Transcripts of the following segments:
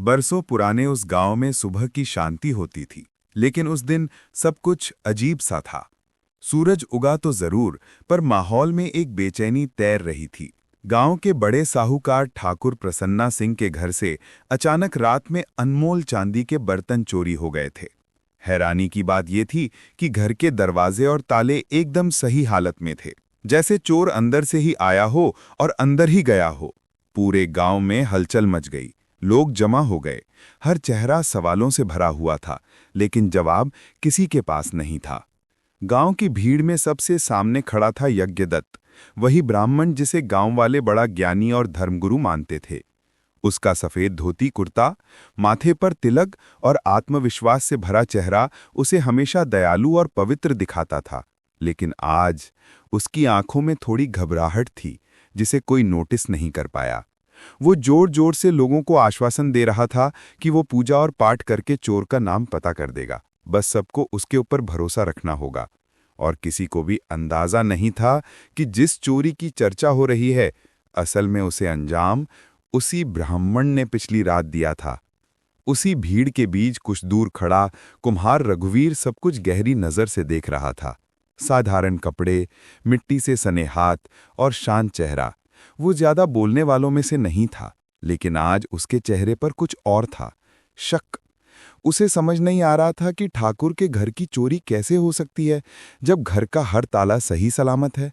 बरसों पुराने उस गांव में सुबह की शांति होती थी, लेकिन उस दिन सब कुछ अजीब सा था। सूरज उगा तो जरूर, पर माहौल में एक बेचैनी तैर रही थी। गांव के बड़े साहूकार ठाकुर प्रसन्ना सिंह के घर से अचानक रात में अनमोल चांदी के बर्तन चोरी हो गए थे। हैरानी की बात यह थी कि घर के दरवाजे और ताले एकदम सही हालत में थे, जैसे चोर अंदर से ही आया हो और अंदर ही गया हो। पूरे गांव में हलचल मच गई। लोग जमा हो गए। हर चेहरा सवालों से भरा हुआ था, लेकिन जवाब किसी के पास नहीं था। गांव की भीड़ में सबसे सामने खड़ा था यज्ञदत्त, वही ब्राह्मण जिसे गांव वाले बड़ा ज्ञानी और धर्मगुरु मानते थे। उसका सफेद धोती कुर्ता, माथे पर तिलक और आत्मविश्वास से भरा चेहरा उसे हमेशा दयालु और पवित्र दिखाता था। लेकिन आज उसकी आंखों में थोड़ी घबराहट थी, जिसे कोई नोटिस नहीं कर पाया। वो जोर जोर से लोगों को आश्वासन दे रहा था कि वो पूजा और पाठ करके चोर का नाम पता कर देगा, बस सबको उसके ऊपर भरोसा रखना होगा। और किसी को भी अंदाजा नहीं था कि जिस चोरी की चर्चा हो रही है, असल में उसे अंजाम उसी ब्राह्मण ने पिछली रात दिया था। उसी भीड़ के बीच कुछ दूर खड़ा कुम्हार रघुवीर सब कुछ गहरी नजर से देख रहा था। साधारण कपड़े, मिट्टी से सने हाथ और शांत चेहरा। वो ज्यादा बोलने वालों में से नहीं था, लेकिन आज उसके चेहरे पर कुछ और था, शक। उसे समझ नहीं आ रहा था कि ठाकुर के घर की चोरी कैसे हो सकती है, जब घर का हर ताला सही सलामत है।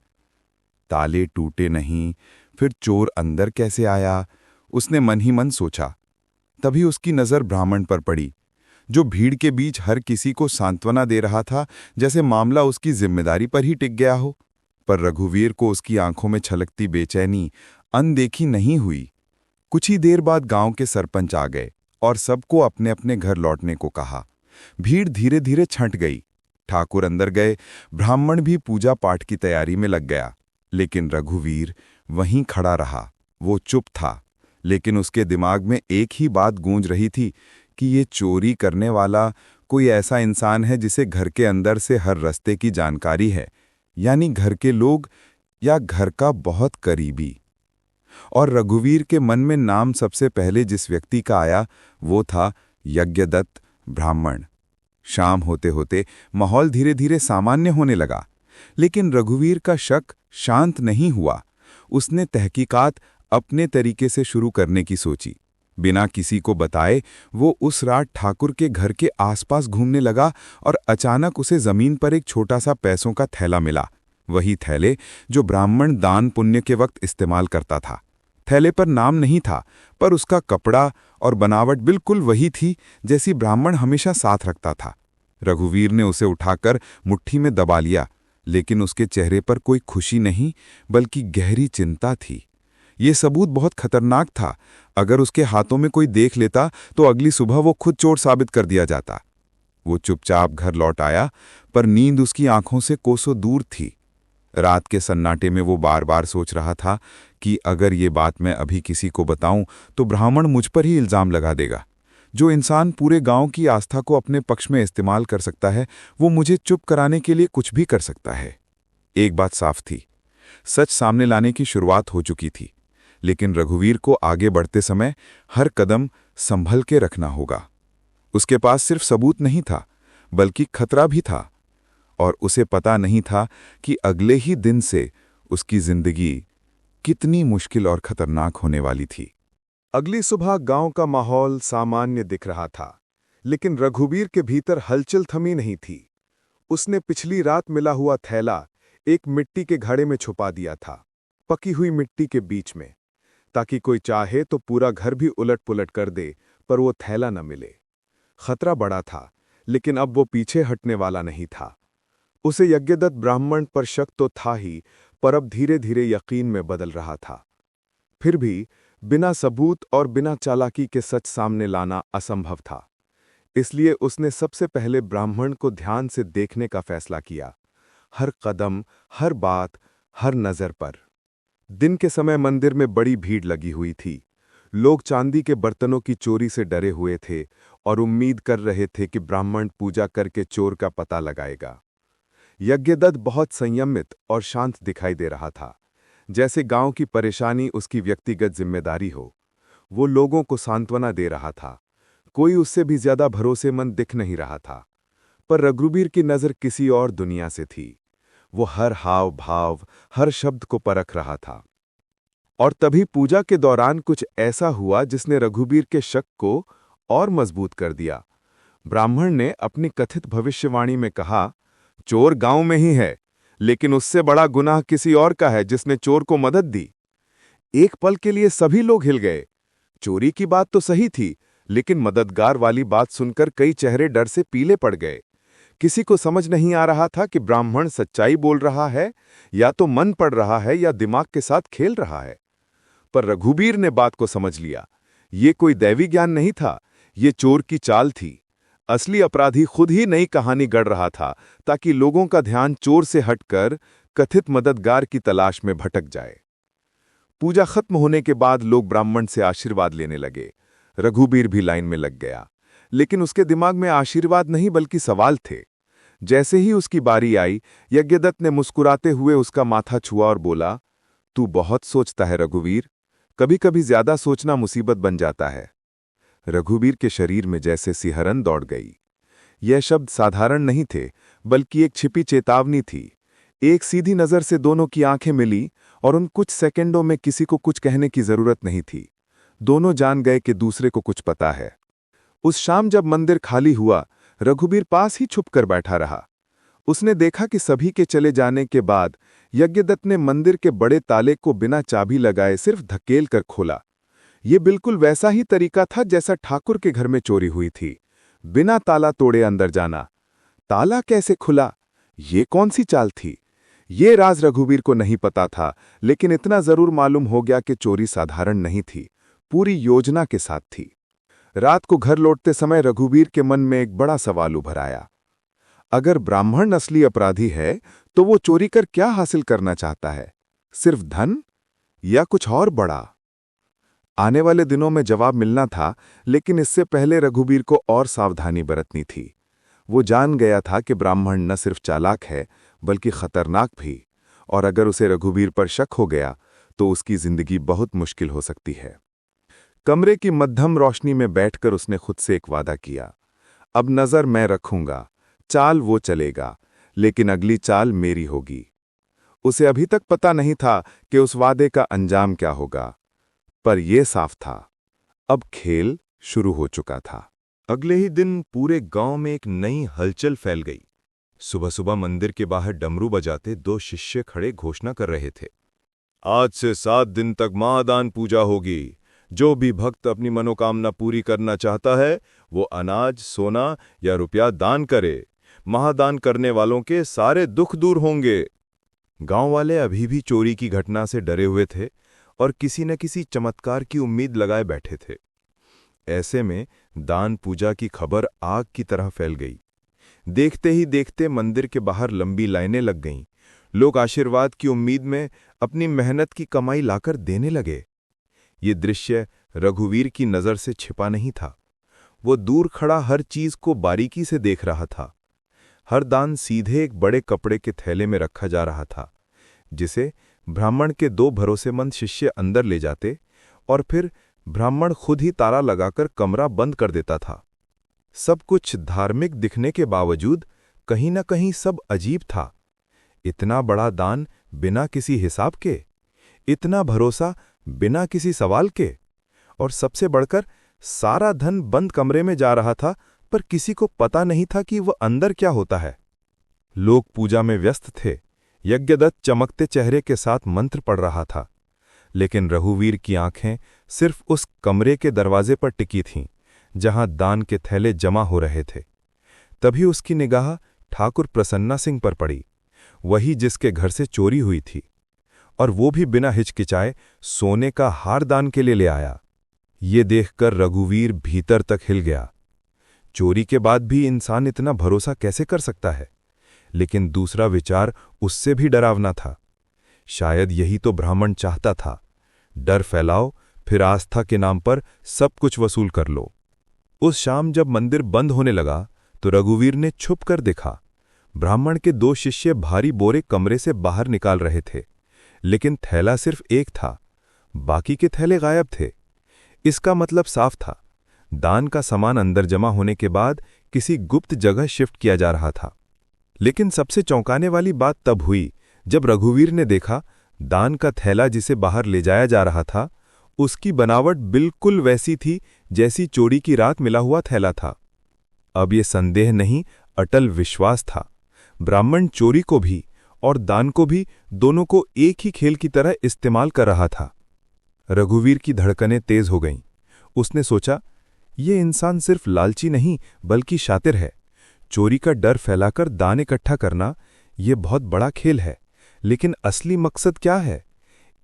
ताले टूटे नहीं, फिर चोर अंदर कैसे आया, उसने मन ही मन सोचा। तभी उसकी नजर ब्राह्मण पर पड़ी, जो भीड़ के बीच हर किसी को सांत्वना दे रहा था, जैसे मामला उसकी जिम्मेदारी पर ही टिक गया हो। पर रघुवीर को उसकी आंखों में छलकती बेचैनी अनदेखी नहीं हुई। कुछ ही देर बाद गांव के सरपंच आ गए और सबको अपने अपने घर लौटने को कहा। भीड़ धीरे धीरे छंट गई। ठाकुर अंदर गए, ब्राह्मण भी पूजा पाठ की तैयारी में लग गया। लेकिन रघुवीर वहीं खड़ा रहा। वो चुप था, लेकिन उसके दिमाग में एक ही बात गूंज रही थी कि ये चोरी करने वाला कोई ऐसा इंसान है जिसे घर के अंदर से हर रास्ते की जानकारी है, यानी घर के लोग या घर का बहुत करीबी। और रघुवीर के मन में नाम सबसे पहले जिस व्यक्ति का आया, वो था यज्ञदत्त ब्राह्मण। शाम होते होते माहौल धीरे धीरे सामान्य होने लगा, लेकिन रघुवीर का शक शांत नहीं हुआ। उसने तहकीकात अपने तरीके से शुरू करने की सोची। बिना किसी को बताए वो उस रात ठाकुर के घर के आसपास घूमने लगा और अचानक उसे जमीन पर एक छोटा सा पैसों का थैला मिला। वही थैले जो ब्राह्मण दान पुण्य के वक्त इस्तेमाल करता था। थैले पर नाम नहीं था, पर उसका कपड़ा और बनावट बिल्कुल वही थी जैसी ब्राह्मण हमेशा साथ रखता था। रघुवीर ने उसे उठाकर मुट्ठी में दबा लिया, लेकिन उसके चेहरे पर कोई खुशी नहीं, बल्कि गहरी चिंता थी। ये सबूत बहुत खतरनाक था। अगर उसके हाथों में कोई देख लेता तो अगली सुबह वो खुद चोर साबित कर दिया जाता। वो चुपचाप घर लौट आया, पर नींद उसकी आंखों से कोसों दूर थी। रात के सन्नाटे में वो बार बार सोच रहा था कि अगर ये बात मैं अभी किसी को बताऊं तो ब्राह्मण मुझ पर ही इल्जाम लगा देगा। जो इंसान पूरे गांव की आस्था को अपने पक्ष में इस्तेमाल कर सकता है, वो मुझे चुप कराने के लिए कुछ भी कर सकता है। एक बात साफ थी, सच सामने लाने की शुरुआत हो चुकी थी, लेकिन रघुवीर को आगे बढ़ते समय हर कदम संभल के रखना होगा। उसके पास सिर्फ सबूत नहीं था, बल्कि खतरा भी था, और उसे पता नहीं था कि अगले ही दिन से उसकी जिंदगी कितनी मुश्किल और खतरनाक होने वाली थी। अगली सुबह गांव का माहौल सामान्य दिख रहा था, लेकिन रघुवीर के भीतर हलचल थमी नहीं थी। उसने पिछली रात मिला हुआ थैला एक मिट्टी के घड़े में छुपा दिया था, पकी हुई मिट्टी के बीच में, ताकि कोई चाहे तो पूरा घर भी उलट पुलट कर दे, पर वो थैला न मिले। खतरा बड़ा था, लेकिन अब वो पीछे हटने वाला नहीं था। उसे यज्ञदत्त ब्राह्मण पर शक तो था ही, पर अब धीरे धीरे यकीन में बदल रहा था। फिर भी बिना सबूत और बिना चालाकी के सच सामने लाना असंभव था। इसलिए उसने सबसे पहले ब्राह्मण को ध्यान से देखने का फैसला किया, हर कदम, हर बात, हर नजर पर। दिन के समय मंदिर में बड़ी भीड़ लगी हुई थी। लोग चांदी के बर्तनों की चोरी से डरे हुए थे और उम्मीद कर रहे थे कि ब्राह्मण पूजा करके चोर का पता लगाएगा। यज्ञदत्त बहुत संयमित और शांत दिखाई दे रहा था, जैसे गांव की परेशानी उसकी व्यक्तिगत जिम्मेदारी हो। वो लोगों को सांत्वना दे रहा था। कोई उससे भी ज्यादा भरोसेमंद दिख नहीं रहा था। पर रघुबीर की नजर किसी और दुनिया से थी। वो हर हाव भाव, हर शब्द को परख रहा था। और तभी पूजा के दौरान कुछ ऐसा हुआ जिसने रघुबीर के शक को और मजबूत कर दिया। ब्राह्मण ने अपनी कथित भविष्यवाणी में कहा, चोर गांव में ही है, लेकिन उससे बड़ा गुनाह किसी और का है जिसने चोर को मदद दी। एक पल के लिए सभी लोग हिल गए। चोरी की बात तो सही थी, लेकिन मददगार वाली बात सुनकर कई चेहरे डर से पीले पड़ गए। किसी को समझ नहीं आ रहा था कि ब्राह्मण सच्चाई बोल रहा है, या तो मन पड़ रहा है, या दिमाग के साथ खेल रहा है। पर रघुबीर ने बात को समझ लिया। ये कोई दैवी ज्ञान नहीं था, ये चोर की चाल थी। असली अपराधी खुद ही नई कहानी गढ़ रहा था, ताकि लोगों का ध्यान चोर से हटकर कथित मददगार की तलाश में भटक जाए। पूजा खत्म होने के बाद लोग ब्राह्मण से आशीर्वाद लेने लगे। रघुबीर भी लाइन में लग गया, लेकिन उसके दिमाग में आशीर्वाद नहीं बल्कि सवाल थे। जैसे ही उसकी बारी आई, यज्ञदत्त ने मुस्कुराते हुए उसका माथा छुआ और बोला, तू बहुत सोचता है रघुवीर, कभी कभी ज्यादा सोचना मुसीबत बन जाता है। रघुबीर के शरीर में जैसे सिहरन दौड़ गई। यह शब्द साधारण नहीं थे, बल्कि एक छिपी चेतावनी थी। एक सीधी नजर से दोनों की आंखें मिली, और उन कुछ सेकंडों में किसी को कुछ कहने की जरूरत नहीं थी। दोनों जान गए कि दूसरे को कुछ पता है। उस शाम जब मंदिर खाली हुआ, रघुबीर पास ही छुपकर बैठा रहा। उसने देखा कि सभी के चले जाने के बाद यज्ञदत्त ने मंदिर के बड़े ताले को बिना चाबी लगाए सिर्फ धकेल कर खोला। ये बिल्कुल वैसा ही तरीका था जैसा ठाकुर के घर में चोरी हुई थी, बिना ताला तोड़े अंदर जाना। ताला कैसे खुला? ये कौन सी चाल थी? ये राज रघुबीर को नहीं पता था, लेकिन इतना जरूर मालूम हो गया कि चोरी साधारण नहीं थी, पूरी योजना के साथ थी। रात को घर लौटते समय रघुबीर के मन में एक बड़ा सवाल उभर आया। अगर ब्राह्मण असली अपराधी है, तो वो चोरी कर क्या हासिल करना चाहता है? सिर्फ धन, या कुछ और बड़ा? आने वाले दिनों में जवाब मिलना था, लेकिन इससे पहले रघुबीर को और सावधानी बरतनी थी। वो जान गया था कि ब्राह्मण न सिर्फ चालाक है, बल्कि खतरनाक भी, और अगर उसे रघुबीर पर शक हो गया तो उसकी जिंदगी बहुत मुश्किल हो सकती है। कमरे की मध्यम रोशनी में बैठकर उसने खुद से एक वादा किया, अब नजर मैं रखूंगा, चाल वो चलेगा, लेकिन अगली चाल मेरी होगी। उसे अभी तक पता नहीं था कि उस वादे का अंजाम क्या होगा, पर यह साफ था, अब खेल शुरू हो चुका था। अगले ही दिन पूरे गांव में एक नई हलचल फैल गई। सुबह सुबह मंदिर के बाहर डमरू बजाते दो शिष्य खड़े घोषणा कर रहे थे, आज से 7 दिन तक महादान पूजा होगी। जो भी भक्त अपनी मनोकामना पूरी करना चाहता है, वो अनाज, सोना या रुपया दान करे। महादान करने वालों के सारे दुख दूर होंगे। गांव वाले अभी भी चोरी की घटना से डरे हुए थे और किसी न किसी चमत्कार की उम्मीद लगाए बैठे थे। ऐसे में दान पूजा की खबर आग की तरह फैल गई। देखते ही देखते मंदिर के बाहर लंबी लाइनें लग गईं। लोग आशीर्वाद की उम्मीद में अपनी मेहनत की कमाई लाकर देने लगे। ये दृश्य रघुवीर की नजर से छिपा नहीं था। वो दूर खड़ा हर चीज को बारीकी से देख रहा था। हर दान सीधे एक बड़े कपड़े के थैले में रखा जा रहा था, जिसे ब्राह्मण के 2 भरोसेमंद शिष्य अंदर ले जाते और फिर ब्राह्मण खुद ही ताला लगाकर कमरा बंद कर देता था। सब कुछ धार्मिक दिखने के बावजूद कहीं न कहीं सब अजीब था। इतना बड़ा दान बिना किसी हिसाब के, इतना भरोसा बिना किसी सवाल के, और सबसे बढ़कर सारा धन बंद कमरे में जा रहा था, पर किसी को पता नहीं था कि वह अंदर क्या होता है। लोग पूजा में व्यस्त थे। यज्ञदत्त चमकते चेहरे के साथ मंत्र पढ़ रहा था, लेकिन रघुवीर की आंखें सिर्फ उस कमरे के दरवाजे पर टिकी थीं, जहां दान के थैले जमा हो रहे थे। तभी उसकी निगाह ठाकुर प्रसन्ना सिंह पर पड़ी, वही जिसके घर से चोरी हुई थी, और वो भी बिना हिचकिचाए सोने का हार दान के लिए ले आया। ये देखकर रघुवीर भीतर तक हिल गया। चोरी के बाद भी इंसान इतना भरोसा कैसे कर सकता है? लेकिन दूसरा विचार उससे भी डरावना था। शायद यही तो ब्राह्मण चाहता था, डर फैलाओ, फिर आस्था के नाम पर सब कुछ वसूल कर लो। उस शाम जब मंदिर बंद होने लगा तो रघुवीर ने छुप कर देखा। ब्राह्मण के 2 शिष्य भारी बोरे कमरे से बाहर निकाल रहे थे, लेकिन थैला सिर्फ एक था, बाकी के थैले गायब थे। इसका मतलब साफ था, दान का सामान अंदर जमा होने के बाद किसी गुप्त जगह शिफ्ट किया जा रहा था। लेकिन सबसे चौंकाने वाली बात तब हुई जब रघुवीर ने देखा दान का थैला जिसे बाहर ले जाया जा रहा था, उसकी बनावट बिल्कुल वैसी थी जैसी चोरी की रात मिला हुआ थैला था। अब ये संदेह नहीं, अटल विश्वास था। ब्राह्मण चोरी को भी और दान को भी, दोनों को एक ही खेल की तरह इस्तेमाल कर रहा था। रघुवीर की धड़कनें तेज हो गईं। उसने सोचा, ये इंसान सिर्फ लालची नहीं बल्कि शातिर है। चोरी का डर फैलाकर दान इकट्ठा करना, ये बहुत बड़ा खेल है। लेकिन असली मकसद क्या है?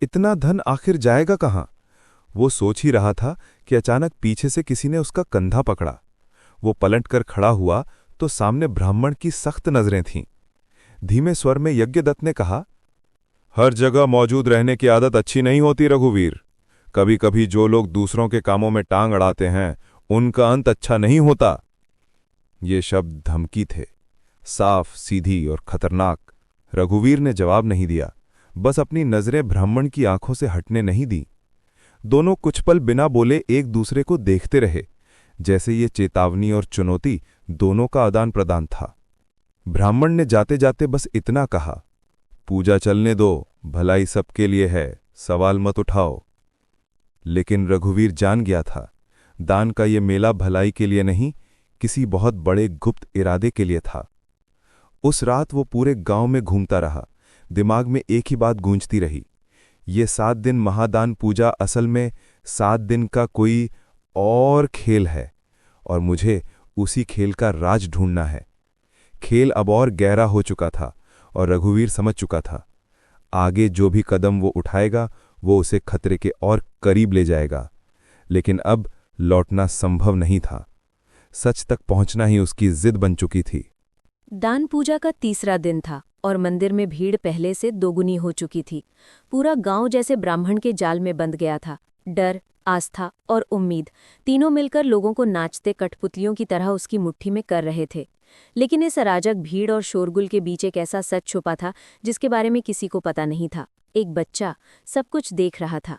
इतना धन आखिर जाएगा कहाँ? वो सोच ही रहा था कि अचानक पीछे से किसी ने उसका कंधा पकड़ा। वो पलटकर खड़ा हुआ तो सामने ब्राह्मण की सख्त नजरें थीं। धीमे स्वर में यज्ञदत्त ने कहा, हर जगह मौजूद रहने की आदत अच्छी नहीं होती रघुवीर। कभी कभी जो लोग दूसरों के कामों में टांग अड़ाते हैं, उनका अंत अच्छा नहीं होता। ये शब्द धमकी थे, साफ, सीधी और खतरनाक। रघुवीर ने जवाब नहीं दिया, बस अपनी नजरें ब्राह्मण की आंखों से हटने नहीं दी। दोनों कुछ पल बिना बोले एक दूसरे को देखते रहे, जैसे ये चेतावनी और चुनौती दोनों का आदान प्रदान था। ब्राह्मण ने जाते जाते बस इतना कहा, पूजा चलने दो, भलाई सबके लिए है, सवाल मत उठाओ। लेकिन रघुवीर जान गया था, दान का ये मेला भलाई के लिए नहीं, किसी बहुत बड़े गुप्त इरादे के लिए था। उस रात वो पूरे गांव में घूमता रहा। दिमाग में एक ही बात गूंजती रही, ये 7 दिन महादान पूजा असल में 7 दिन का कोई और खेल है, और मुझे उसी खेल का राज ढूंढना है। खेल अब और गहरा हो चुका था और रघुवीर समझ चुका था, आगे जो भी कदम वो उठाएगा वो उसे खतरे के और करीब ले जाएगा। लेकिन अब लौटना संभव नहीं था। सच तक पहुंचना ही उसकी जिद बन चुकी थी। दान पूजा का तीसरा दिन था और मंदिर में भीड़ पहले से दोगुनी हो चुकी थी। पूरा गांव जैसे ब्राह्मण के जाल में बंध गया था। डर, आस्था और उम्मीद तीनों मिलकर लोगों को नाचते कठपुतलियों की तरह उसकी मुट्ठी में कर रहे थे। लेकिन इस अराजक भीड़ और शोरगुल के बीच एक ऐसा सच छुपा था जिसके बारे में किसी को पता नहीं था। एक बच्चा सब कुछ देख रहा था।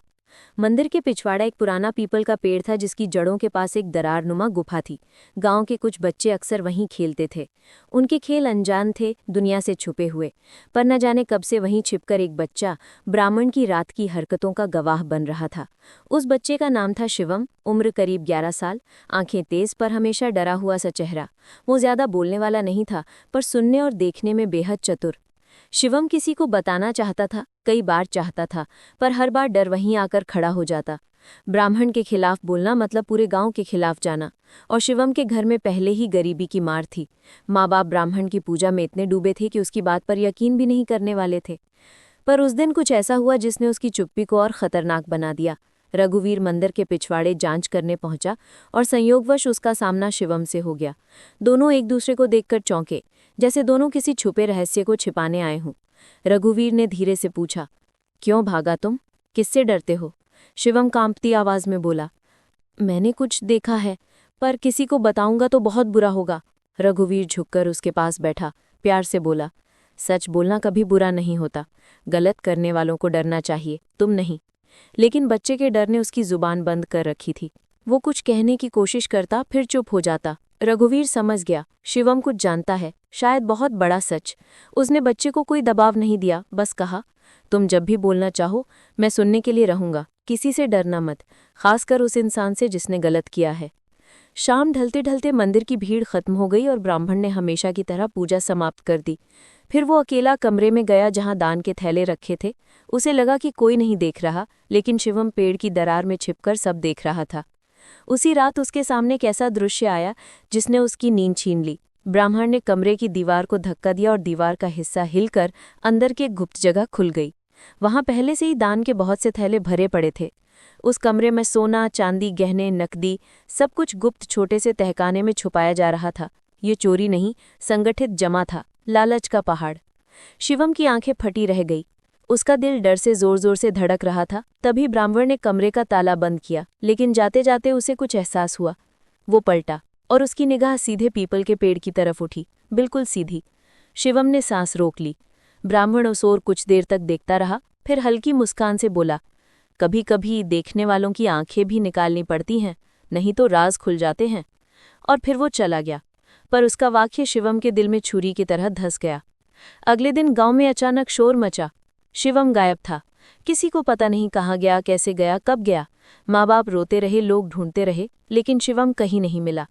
मंदिर के पिछवाड़ा एक पुराना पीपल का पेड़ था जिसकी जड़ों के पास एक दरारनुमा गुफा थी। गांव के कुछ बच्चे अक्सर वहीं खेलते थे। उनके खेल अनजान थे, दुनिया से छुपे हुए, पर न जाने कब से वहीं छिपकर एक बच्चा ब्राह्मण की रात की हरकतों का गवाह बन रहा था। उस बच्चे का नाम था शिवम, उम्र करीब 11 साल, आंखें तेज पर हमेशा डरा हुआ सा चेहरा। वो ज्यादा बोलने वाला नहीं था, पर सुनने और देखने में बेहद चतुर। शिवम किसी को बताना चाहता था, कई बार चाहता था, पर हर बार डर वहीं आकर खड़ा हो जाता। ब्राह्मण के खिलाफ बोलना मतलब पूरे गांव के खिलाफ जाना। और शिवम के घर में पहले ही गरीबी की मार थी। माँ बाप ब्राह्मण की पूजा में इतने डूबे थे कि उसकी बात पर यकीन भी नहीं करने वाले थे। पर उस दिन कुछ ऐसा हुआ जिसने उसकी चुप्पी को और खतरनाक बना दिया। रघुवीर मंदिर के पिछवाड़े जांच करने पहुंचा और संयोगवश उसका सामना शिवम से हो गया। दोनों एक दूसरे को देखकर चौंके, जैसे दोनों किसी छुपे रहस्य को छिपाने आए हों। रघुवीर ने धीरे से पूछा, क्यों भागा तुम? किससे डरते हो? शिवम कांपती आवाज में बोला, मैंने कुछ देखा है, पर किसी को बताऊंगा तो बहुत बुरा होगा। रघुवीर झुककर उसके पास बैठा, प्यार से बोला, सच बोलना कभी बुरा नहीं होता। गलत करने वालों को डरना चाहिए, तुम नहीं। लेकिन बच्चे के डर ने उसकी जुबान बंद कर रखी थी। वो कुछ कहने की कोशिश करता, फिर चुप हो जाता। रघुवीर समझ गया, शिवम कुछ जानता है, शायद बहुत बड़ा सच। उसने बच्चे को कोई दबाव नहीं दिया, बस कहा, तुम जब भी बोलना चाहो मैं सुनने के लिए रहूंगा। किसी से डरना मत, खासकर उस इंसान से जिसने गलत किया है। शाम ढलते ढलते मंदिर की भीड़ खत्म हो गई और ब्राह्मण ने हमेशा की तरह पूजा समाप्त कर दी। फिर वो अकेला कमरे में गया जहां दान के थैले रखे थे। उसे लगा कि कोई नहीं देख रहा, लेकिन शिवम पेड़ की दरार में छिपकर सब देख रहा था। उसी रात उसके सामने एक ऐसा दृश्य आया जिसने उसकी नींद छीन ली। ब्राह्मण ने कमरे की दीवार को धक्का दिया और दीवार का हिस्सा हिलकर अंदर की एक गुप्त जगह खुल गई। वहां पहले से ही दान के बहुत से थैले भरे पड़े थे। उस कमरे में सोना, चांदी, गहने, नकदी, सब कुछ गुप्त छोटे से तहखाने में छुपाया जा रहा था। ये चोरी नहीं, संगठित जमा था, लालच का पहाड़। शिवम की आंखें फटी रह गई। उसका दिल डर से जोर जोर से धड़क रहा था। तभी ब्राह्मण ने कमरे का ताला बंद किया, लेकिन जाते जाते उसे कुछ एहसास हुआ। वो पलटा और उसकी निगाह सीधे पीपल के पेड़ की तरफ उठी, बिल्कुल सीधी। शिवम ने सांस रोक ली। ब्राह्मण उस ओर कुछ देर तक देखता रहा, फिर हल्की मुस्कान से बोला, कभी कभी देखने वालों की आंखें भी निकालनी पड़ती हैं, नहीं तो राज खुल जाते हैं। और फिर वो चला गया, पर उसका वाक्य शिवम के दिल में छुरी की तरह धंस गया। अगले दिन गांव में अचानक शोर मचा। शिवम गायब था। किसी को पता नहीं कहाँ गया, कैसे गया, कब गया। माँ बाप रोते रहे, लोग ढूंढते रहे, लेकिन शिवम कहीं नहीं मिला।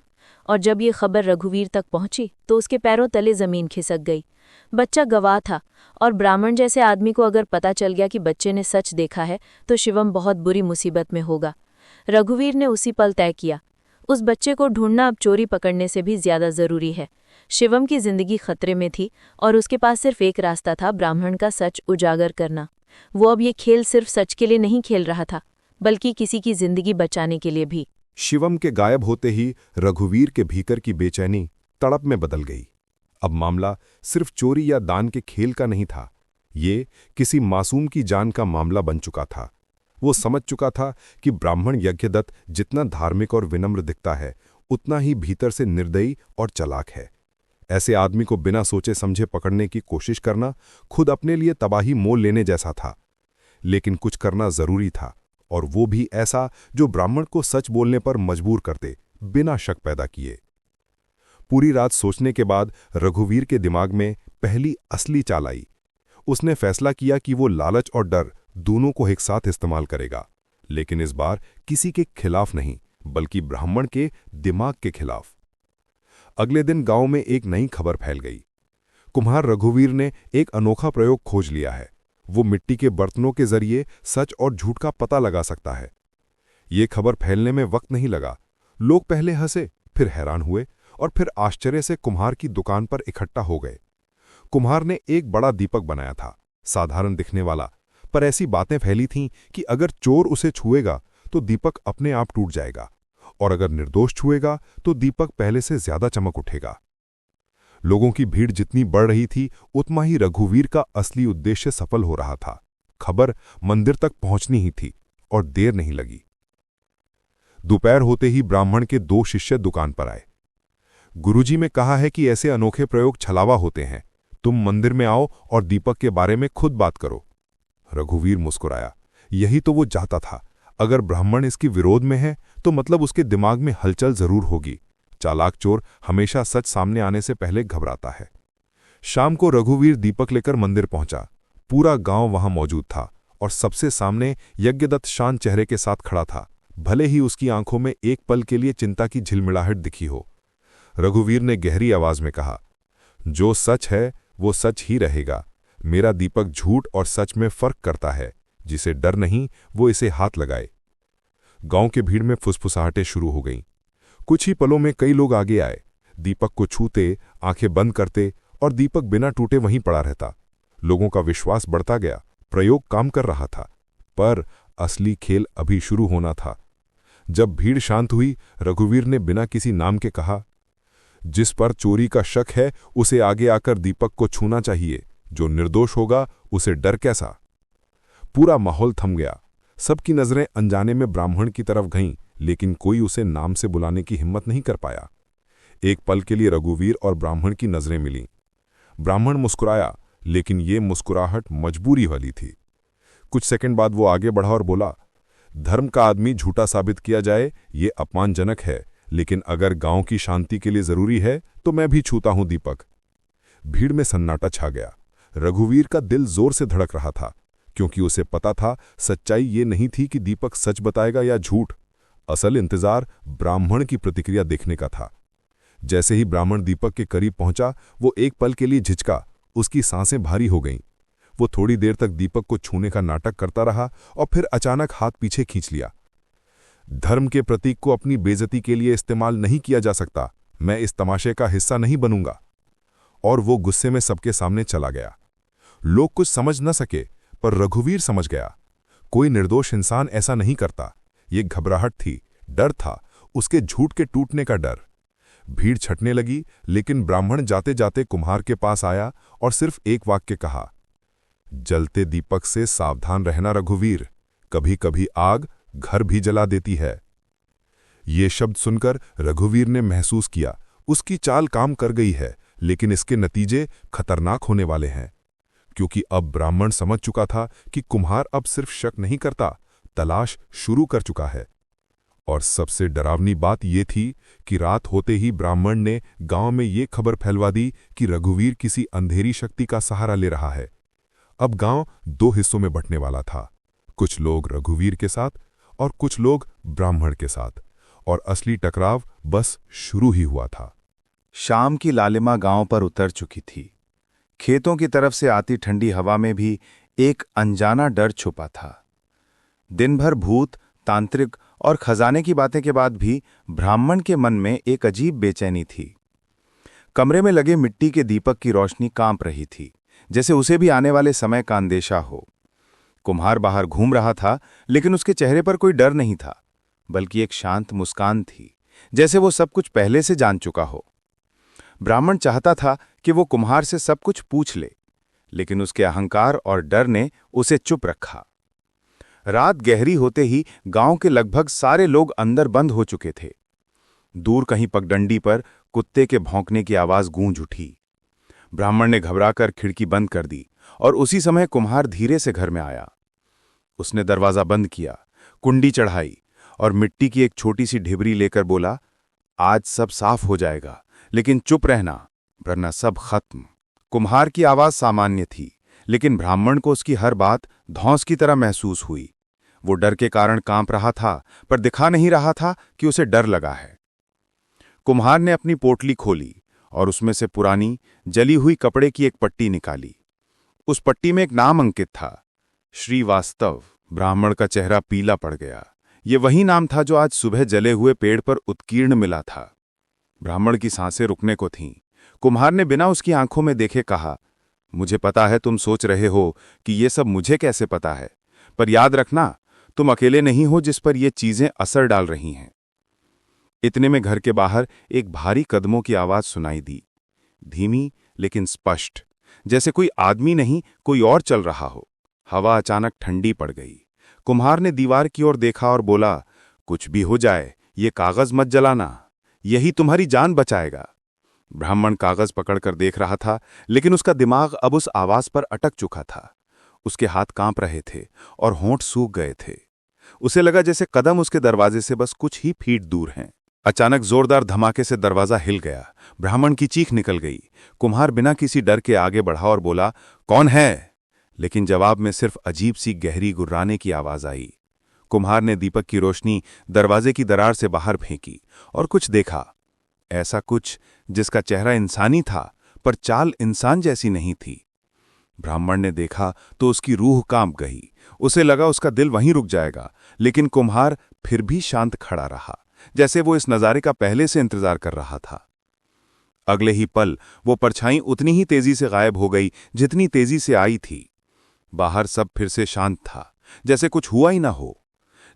और जब ये खबर रघुवीर तक पहुंची तो उसके पैरों तले जमीन खिसक गई। बच्चा गवाह था, और ब्राह्मण जैसे आदमी को अगर पता चल गया कि बच्चे ने सच देखा है तो शिवम बहुत बुरी मुसीबत में होगा। रघुवीर ने उसी पल तय किया, उस बच्चे को ढूंढना अब चोरी पकड़ने से भी ज्यादा जरूरी है। शिवम की जिंदगी खतरे में थी और उसके पास सिर्फ एक रास्ता था, ब्राह्मण का सच उजागर करना। वो अब ये खेल सिर्फ सच के लिए नहीं खेल रहा था, बल्कि किसी की जिंदगी बचाने के लिए भी। शिवम के गायब होते ही रघुवीर के भीतर की बेचैनी तड़प में बदल गई। अब मामला सिर्फ चोरी या दान के खेल का नहीं था, ये किसी मासूम की जान का मामला बन चुका था। वो समझ चुका था कि ब्राह्मण यज्ञदत्त जितना धार्मिक और विनम्र दिखता है, उतना ही भीतर से निर्दयी और चालाक है। ऐसे आदमी को बिना सोचे समझे पकड़ने की कोशिश करना खुद अपने लिए तबाही मोल लेने जैसा था। लेकिन कुछ करना जरूरी था, और वो भी ऐसा जो ब्राह्मण को सच बोलने पर मजबूर कर दे, बिना शक पैदा किए। पूरी रात सोचने के बाद रघुवीर के दिमाग में पहली असली चाल आई। उसने फैसला किया कि वो लालच और डर दोनों को एक साथ इस्तेमाल करेगा, लेकिन इस बार किसी के खिलाफ नहीं, बल्कि ब्राह्मण के दिमाग के खिलाफ। अगले दिन गांव में एक नई खबर फैल गई। कुम्हार रघुवीर ने एक अनोखा प्रयोग खोज लिया है। वो मिट्टी के बर्तनों के जरिए सच और झूठ का पता लगा सकता है। ये खबर फैलने में वक्त नहीं लगा। लोग पहले हंसे, फिर हैरान हुए, और फिर आश्चर्य से कुम्हार की दुकान पर इकट्ठा हो गए। कुम्हार ने एक बड़ा दीपक बनाया था, साधारण दिखने वाला, पर ऐसी बातें फैली थीं कि अगर चोर उसे छुएगा तो दीपक अपने आप टूट जाएगा, और अगर निर्दोष छुएगा तो दीपक पहले से ज्यादा चमक उठेगा। लोगों की भीड़ जितनी बढ़ रही थी, उतना ही रघुवीर का असली उद्देश्य सफल हो रहा था। खबर मंदिर तक पहुंचनी ही थी, और देर नहीं लगी। दोपहर होते ही ब्राह्मण के 2 शिष्य दुकान पर आए। गुरुजी में कहा है कि ऐसे अनोखे प्रयोग छलावा होते हैं, तुम मंदिर में आओ और दीपक के बारे में खुद बात करो। रघुवीर मुस्कुराया। यही तो वो चाहता था। अगर ब्राह्मण इसकी विरोध में है तो मतलब उसके दिमाग में हलचल जरूर होगी। चालाक चोर हमेशा सच सामने आने से पहले घबराता है। शाम को रघुवीर दीपक लेकर मंदिर पहुंचा। पूरा गांव वहां मौजूद था, और सबसे सामने यज्ञदत्त शांत चेहरे के साथ खड़ा था, भले ही उसकी आंखों में एक पल के लिए चिंता की झिलमिलाहट दिखी हो। रघुवीर ने गहरी आवाज में कहा, जो सच है वो सच ही रहेगा। मेरा दीपक झूठ और सच में फर्क करता है। जिसे डर नहीं, वो इसे हाथ लगाए। गांव के भीड़ में फुसफुसाहटें शुरू हो गईं। कुछ ही पलों में कई लोग आगे आए। दीपक को छूते, आंखें बंद करते, और दीपक बिना टूटे वहीं पड़ा रहता। लोगों का विश्वास बढ़ता गया। प्रयोग काम कर रहा था, पर असली खेल अभी शुरू होना था। जब भीड़ शांत हुई, रघुवीर ने बिना किसी नाम के कहा, जिस पर चोरी का शक है उसे आगे आकर दीपक को छूना चाहिए। जो निर्दोष होगा उसे डर कैसा। पूरा माहौल थम गया। सबकी नजरें अनजाने में ब्राह्मण की तरफ गईं, लेकिन कोई उसे नाम से बुलाने की हिम्मत नहीं कर पाया। एक पल के लिए रघुवीर और ब्राह्मण की नजरें मिलीं। ब्राह्मण मुस्कुराया, लेकिन ये मुस्कुराहट मजबूरी वाली थी। कुछ सेकंड बाद वो आगे बढ़ा और बोला, धर्म का आदमी झूठा साबित किया जाए ये अपमानजनक है, लेकिन अगर गांव की शांति के लिए जरूरी है तो मैं भी छूता हूं दीपक। भीड़ में सन्नाटा छा गया। रघुवीर का दिल जोर से धड़क रहा था, क्योंकि उसे पता था सच्चाई ये नहीं थी कि दीपक सच बताएगा या झूठ। असल इंतजार ब्राह्मण की प्रतिक्रिया देखने का था। जैसे ही ब्राह्मण दीपक के करीब पहुंचा, वो एक पल के लिए झिझका। उसकी सांसें भारी हो गईं। वो थोड़ी देर तक दीपक को छूने का नाटक करता रहा, और फिर अचानक हाथ पीछे खींच लिया। धर्म के प्रतीक को अपनी बेइज्जती के लिए इस्तेमाल नहीं किया जा सकता। मैं इस तमाशे का हिस्सा नहीं बनूंगा। और वो गुस्से में सबके सामने चला गया। लोग कुछ समझ न सके, पर रघुवीर समझ गया। कोई निर्दोष इंसान ऐसा नहीं करता। ये घबराहट थी, डर था, उसके झूठ के टूटने का डर। भीड़ छटने लगी, लेकिन ब्राह्मण जाते जाते कुम्हार के पास आया और सिर्फ एक वाक्य कहा, जलते दीपक से सावधान रहना रघुवीर, कभी कभी आग घर भी जला देती है। ये शब्द सुनकर रघुवीर ने महसूस किया उसकी चाल काम कर गई है, लेकिन इसके नतीजे खतरनाक होने वाले हैं। क्योंकि अब ब्राह्मण समझ चुका था कि कुम्हार अब सिर्फ शक नहीं करता, तलाश शुरू कर चुका है। और सबसे डरावनी बात ये थी कि रात होते ही ब्राह्मण ने गांव में ये खबर फैलवा दी कि रघुवीर किसी अंधेरी शक्ति का सहारा ले रहा है। अब गांव दो हिस्सों में बंटने वाला था, कुछ लोग रघुवीर के साथ और कुछ लोग ब्राह्मण के साथ, और असली टकराव बस शुरू ही हुआ था। शाम की लालिमा गांव पर उतर चुकी थी। खेतों की तरफ से आती ठंडी हवा में भी एक अनजाना डर छुपा था। दिन भर भूत, तांत्रिक और खजाने की बातें के बाद भी ब्राह्मण के मन में एक अजीब बेचैनी थी। कमरे में लगे मिट्टी के दीपक की रोशनी कांप रही थी, जैसे उसे भी आने वाले समय का अंदेशा हो। कुम्हार बाहर घूम रहा था, लेकिन उसके चेहरे पर कोई डर नहीं था, बल्कि एक शांत मुस्कान थी, जैसे वो सब कुछ पहले से जान चुका हो। ब्राह्मण चाहता था कि वो कुम्हार से सब कुछ पूछ ले, लेकिन उसके अहंकार और डर ने उसे चुप रखा। रात गहरी होते ही गांव के लगभग सारे लोग अंदर बंद हो चुके थे। दूर कहीं पगडंडी पर कुत्ते के भौंकने की आवाज गूंज उठी। ब्राह्मण ने घबराकर खिड़की बंद कर दी और उसी समय कुम्हार धीरे से घर में आया। उसने दरवाजा बंद किया, कुंडी चढ़ाई और मिट्टी की एक छोटी सी ढिबरी लेकर बोला, आज सब साफ हो जाएगा, लेकिन चुप रहना, वरना सब खत्म। कुम्हार की आवाज सामान्य थी, लेकिन ब्राह्मण को उसकी हर बात धौंस की तरह महसूस हुई। वो डर के कारण कांप रहा था, पर दिखा नहीं रहा था कि उसे डर लगा है। कुम्हार ने अपनी पोटली खोली और उसमें से पुरानी जली हुई कपड़े की एक पट्टी निकाली। उस पट्टी में एक नाम अंकित था, श्रीवास्तव। ब्राह्मण का चेहरा पीला पड़ गया। ये वही नाम था जो आज सुबह जले हुए पेड़ पर उत्कीर्ण मिला था। ब्राह्मण की सांसें रुकने को थीं। कुम्हार ने बिना उसकी आंखों में देखे कहा, मुझे पता है तुम सोच रहे हो कि ये सब मुझे कैसे पता है, पर याद रखना, तुम अकेले नहीं हो जिस पर ये चीजें असर डाल रही हैं। इतने में घर के बाहर एक भारी कदमों की आवाज सुनाई दी, धीमी लेकिन स्पष्ट, जैसे कोई आदमी नहीं कोई और चल रहा हो। हवा अचानक ठंडी पड़ गई। कुम्हार ने दीवार की ओर देखा और बोला, कुछ भी हो जाए ये कागज मत जलाना, यही तुम्हारी जान बचाएगा। ब्राह्मण कागज पकड़कर देख रहा था, लेकिन उसका दिमाग अब उस आवाज पर अटक चुका था। उसके हाथ कांप रहे थे और होंठ सूख गए थे। उसे लगा जैसे कदम उसके दरवाजे से बस कुछ ही फीट दूर हैं। अचानक जोरदार धमाके से दरवाजा हिल गया। ब्राह्मण की चीख निकल गई। कुम्हार बिना किसी डर के आगे बढ़ा और बोला, कौन है? लेकिन जवाब में सिर्फ अजीब सी गहरी गुर्राने की आवाज आई। कुम्हार ने दीपक की रोशनी दरवाजे की दरार से बाहर फेंकी और कुछ देखा, ऐसा कुछ जिसका चेहरा इंसानी था, पर चाल इंसान जैसी नहीं थी। ब्राह्मण ने देखा तो उसकी रूह कांप गई। उसे लगा उसका दिल वहीं रुक जाएगा, लेकिन कुम्हार फिर भी शांत खड़ा रहा, जैसे वो इस नज़ारे का पहले से इंतजार कर रहा था। अगले ही पल वो परछाई उतनी ही तेजी से गायब हो गई जितनी तेजी से आई थी। बाहर सब फिर से शांत था, जैसे कुछ हुआ ही ना हो,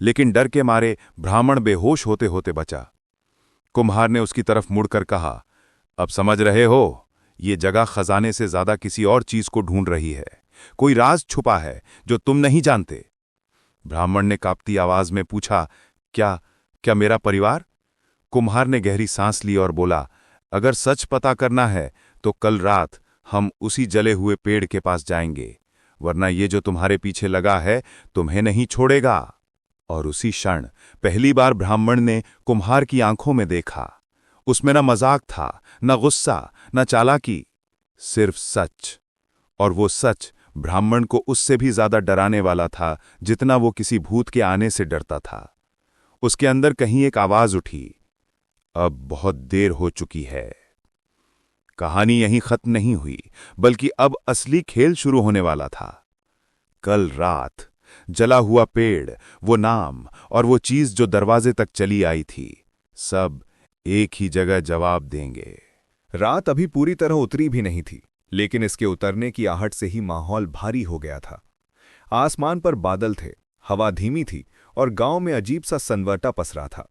लेकिन डर के मारे ब्राह्मण बेहोश होते होते बचा। कुम्हार ने उसकी तरफ मुड़कर कहा, अब समझ रहे हो, ये जगह खजाने से ज्यादा किसी और चीज को ढूंढ रही है। कोई राज छुपा है जो तुम नहीं जानते। ब्राह्मण ने कांपती आवाज में पूछा, क्या मेरा परिवार? कुम्हार ने गहरी सांस ली और बोला, अगर सच पता करना है तो कल रात हम उसी जले हुए पेड़ के पास जाएंगे, वरना ये जो तुम्हारे पीछे लगा है तुम्हें नहीं छोड़ेगा। और उसी क्षण पहली बार ब्राह्मण ने कुम्हार की आंखों में देखा। उसमें न मजाक था, न गुस्सा, न चालाकी, सिर्फ सच। और वो सच ब्राह्मण को उससे भी ज्यादा डराने वाला था जितना वो किसी भूत के आने से डरता था। उसके अंदर कहीं एक आवाज उठी, अब बहुत देर हो चुकी है। कहानी यहीं खत्म नहीं हुई, बल्कि अब असली खेल शुरू होने वाला था। कल रात जला हुआ पेड़, वो नाम और वो चीज जो दरवाजे तक चली आई थी, सब एक ही जगह जवाब देंगे। रात अभी पूरी तरह उतरी भी नहीं थी, लेकिन इसके उतरने की आहट से ही माहौल भारी हो गया था। आसमान पर बादल थे, हवा धीमी थी और गांव में अजीब सा सन्नाटा पसरा था।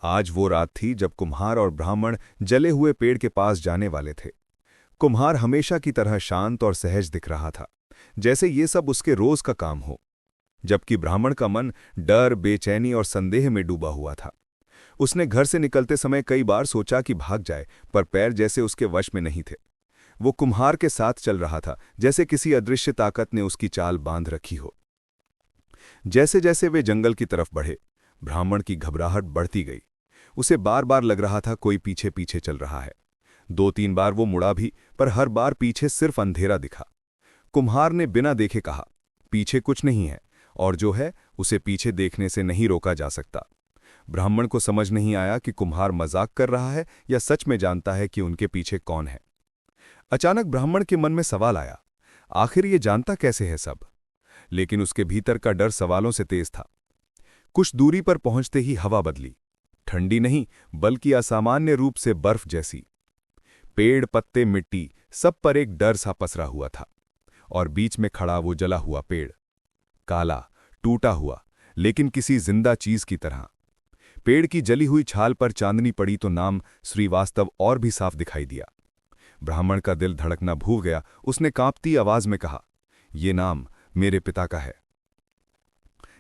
आज वो रात थी जब कुम्हार और ब्राह्मण जले हुए पेड़ के पास जाने वाले थे। कुम्हार हमेशा की तरह शांत और सहज दिख रहा था, जैसे ये सब उसके रोज का काम हो, जबकि ब्राह्मण का मन डर, बेचैनी और संदेह में डूबा हुआ था। उसने घर से निकलते समय कई बार सोचा कि भाग जाए, पर पैर जैसे उसके वश में नहीं थे। वो कुम्हार के साथ चल रहा था, जैसे किसी अदृश्य ताकत ने उसकी चाल बांध रखी हो। जैसे जैसे वे जंगल की तरफ बढ़े, ब्राह्मण की घबराहट बढ़ती गई। उसे बार बार लग रहा था कोई पीछे पीछे चल रहा है। 2-3 बार वो मुड़ा भी, पर हर बार पीछे सिर्फ अंधेरा दिखा। कुम्हार ने बिना देखे कहा, पीछे कुछ नहीं है, और जो है उसे पीछे देखने से नहीं रोका जा सकता। ब्राह्मण को समझ नहीं आया कि कुम्हार मजाक कर रहा है या सच में जानता है कि उनके पीछे कौन है। अचानक ब्राह्मण के मन में सवाल आया, आखिर ये जानता कैसे है सब? लेकिन उसके भीतर का डर सवालों से तेज था। कुछ दूरी पर पहुंचते ही हवा बदली, ठंडी नहीं बल्कि असामान्य रूप से बर्फ जैसी। पेड़, पत्ते, मिट्टी, सब पर एक डर सा पसरा हुआ था। और बीच में खड़ा वो जला हुआ पेड़, काला, टूटा हुआ, लेकिन किसी जिंदा चीज की तरह। पेड़ की जली हुई छाल पर चांदनी पड़ी तो नाम श्रीवास्तव और भी साफ दिखाई दिया। ब्राह्मण का दिल धड़कना भूल गया। उसने कांपती आवाज में कहा, ये नाम मेरे पिता का है।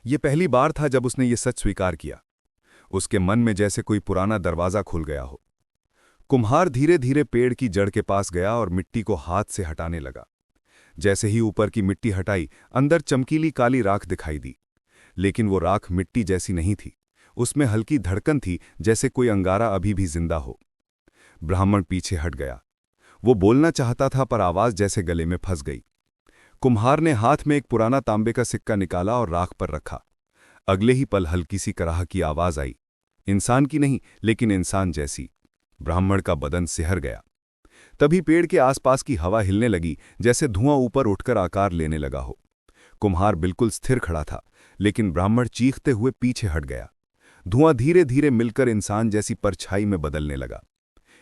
ये पहली बार था जब उसने ये सच स्वीकार किया। उसके मन में जैसे कोई पुराना दरवाजा खुल गया हो। कुम्हार धीरे धीरे पेड़ की जड़ के पास गया और मिट्टी को हाथ से हटाने लगा। जैसे ही ऊपर की मिट्टी हटाई, अंदर चमकीली काली राख दिखाई दी। लेकिन वो राख मिट्टी जैसी नहीं थी, उसमें हल्की धड़कन थी, जैसे कोई अंगारा अभी भी जिंदा हो। ब्राह्मण पीछे हट गया। वो बोलना चाहता था पर आवाज जैसे गले में फंस गई। कुम्हार ने हाथ में एक पुराना तांबे का सिक्का निकाला और राख पर रखा। अगले ही पल हल्की सी कराह की आवाज आई, इंसान की नहीं लेकिन इंसान जैसी। ब्राह्मण का बदन सिहर गया। तभी पेड़ के आसपास की हवा हिलने लगी, जैसे धुआं ऊपर उठकर आकार लेने लगा हो। कुम्हार बिल्कुल स्थिर खड़ा था, लेकिन ब्राह्मण चीखते हुए पीछे हट गया। धुआं धीरे धीरे मिलकर इंसान जैसी परछाई में बदलने लगा।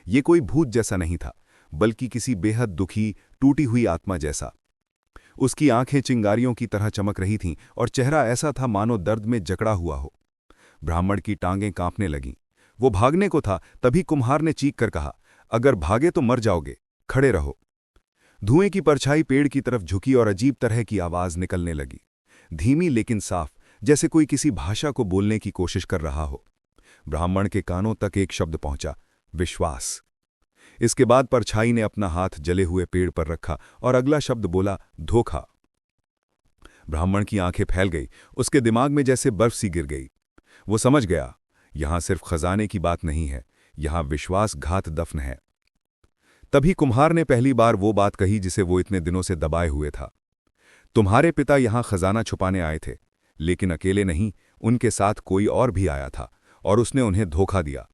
ये कोई भूत जैसा नहीं था, बल्कि किसी बेहद दुखी, टूटी हुई आत्मा जैसा। उसकी आंखें चिंगारियों की तरह चमक रही थीं और चेहरा ऐसा था मानो दर्द में जकड़ा हुआ हो। ब्राह्मण की टांगें कांपने लगीं। वो भागने को था, तभी कुम्हार ने चीख कर कहा, अगर भागे तो मर जाओगे, खड़े रहो। धुएं की परछाई पेड़ की तरफ झुकी और अजीब तरह की आवाज निकलने लगी, धीमी लेकिन साफ, जैसे कोई किसी भाषा को बोलने की कोशिश कर रहा हो। ब्राह्मण के कानों तक एक शब्द पहुंचा, विश्वास। इसके बाद परछाई ने अपना हाथ जले हुए पेड़ पर रखा और अगला शब्द बोला, धोखा। ब्राह्मण की आंखें फैल गई, उसके दिमाग में जैसे बर्फ सी गिर गई। वो समझ गया, यहां सिर्फ खजाने की बात नहीं है, यहां विश्वासघात दफन है। तभी कुम्हार ने पहली बार वो बात कही जिसे वो इतने दिनों से दबाए हुए था। तुम्हारे पिता यहां खजाना छुपाने आए थे, लेकिन अकेले नहीं, उनके साथ कोई और भी आया था और उसने उन्हें धोखा दिया।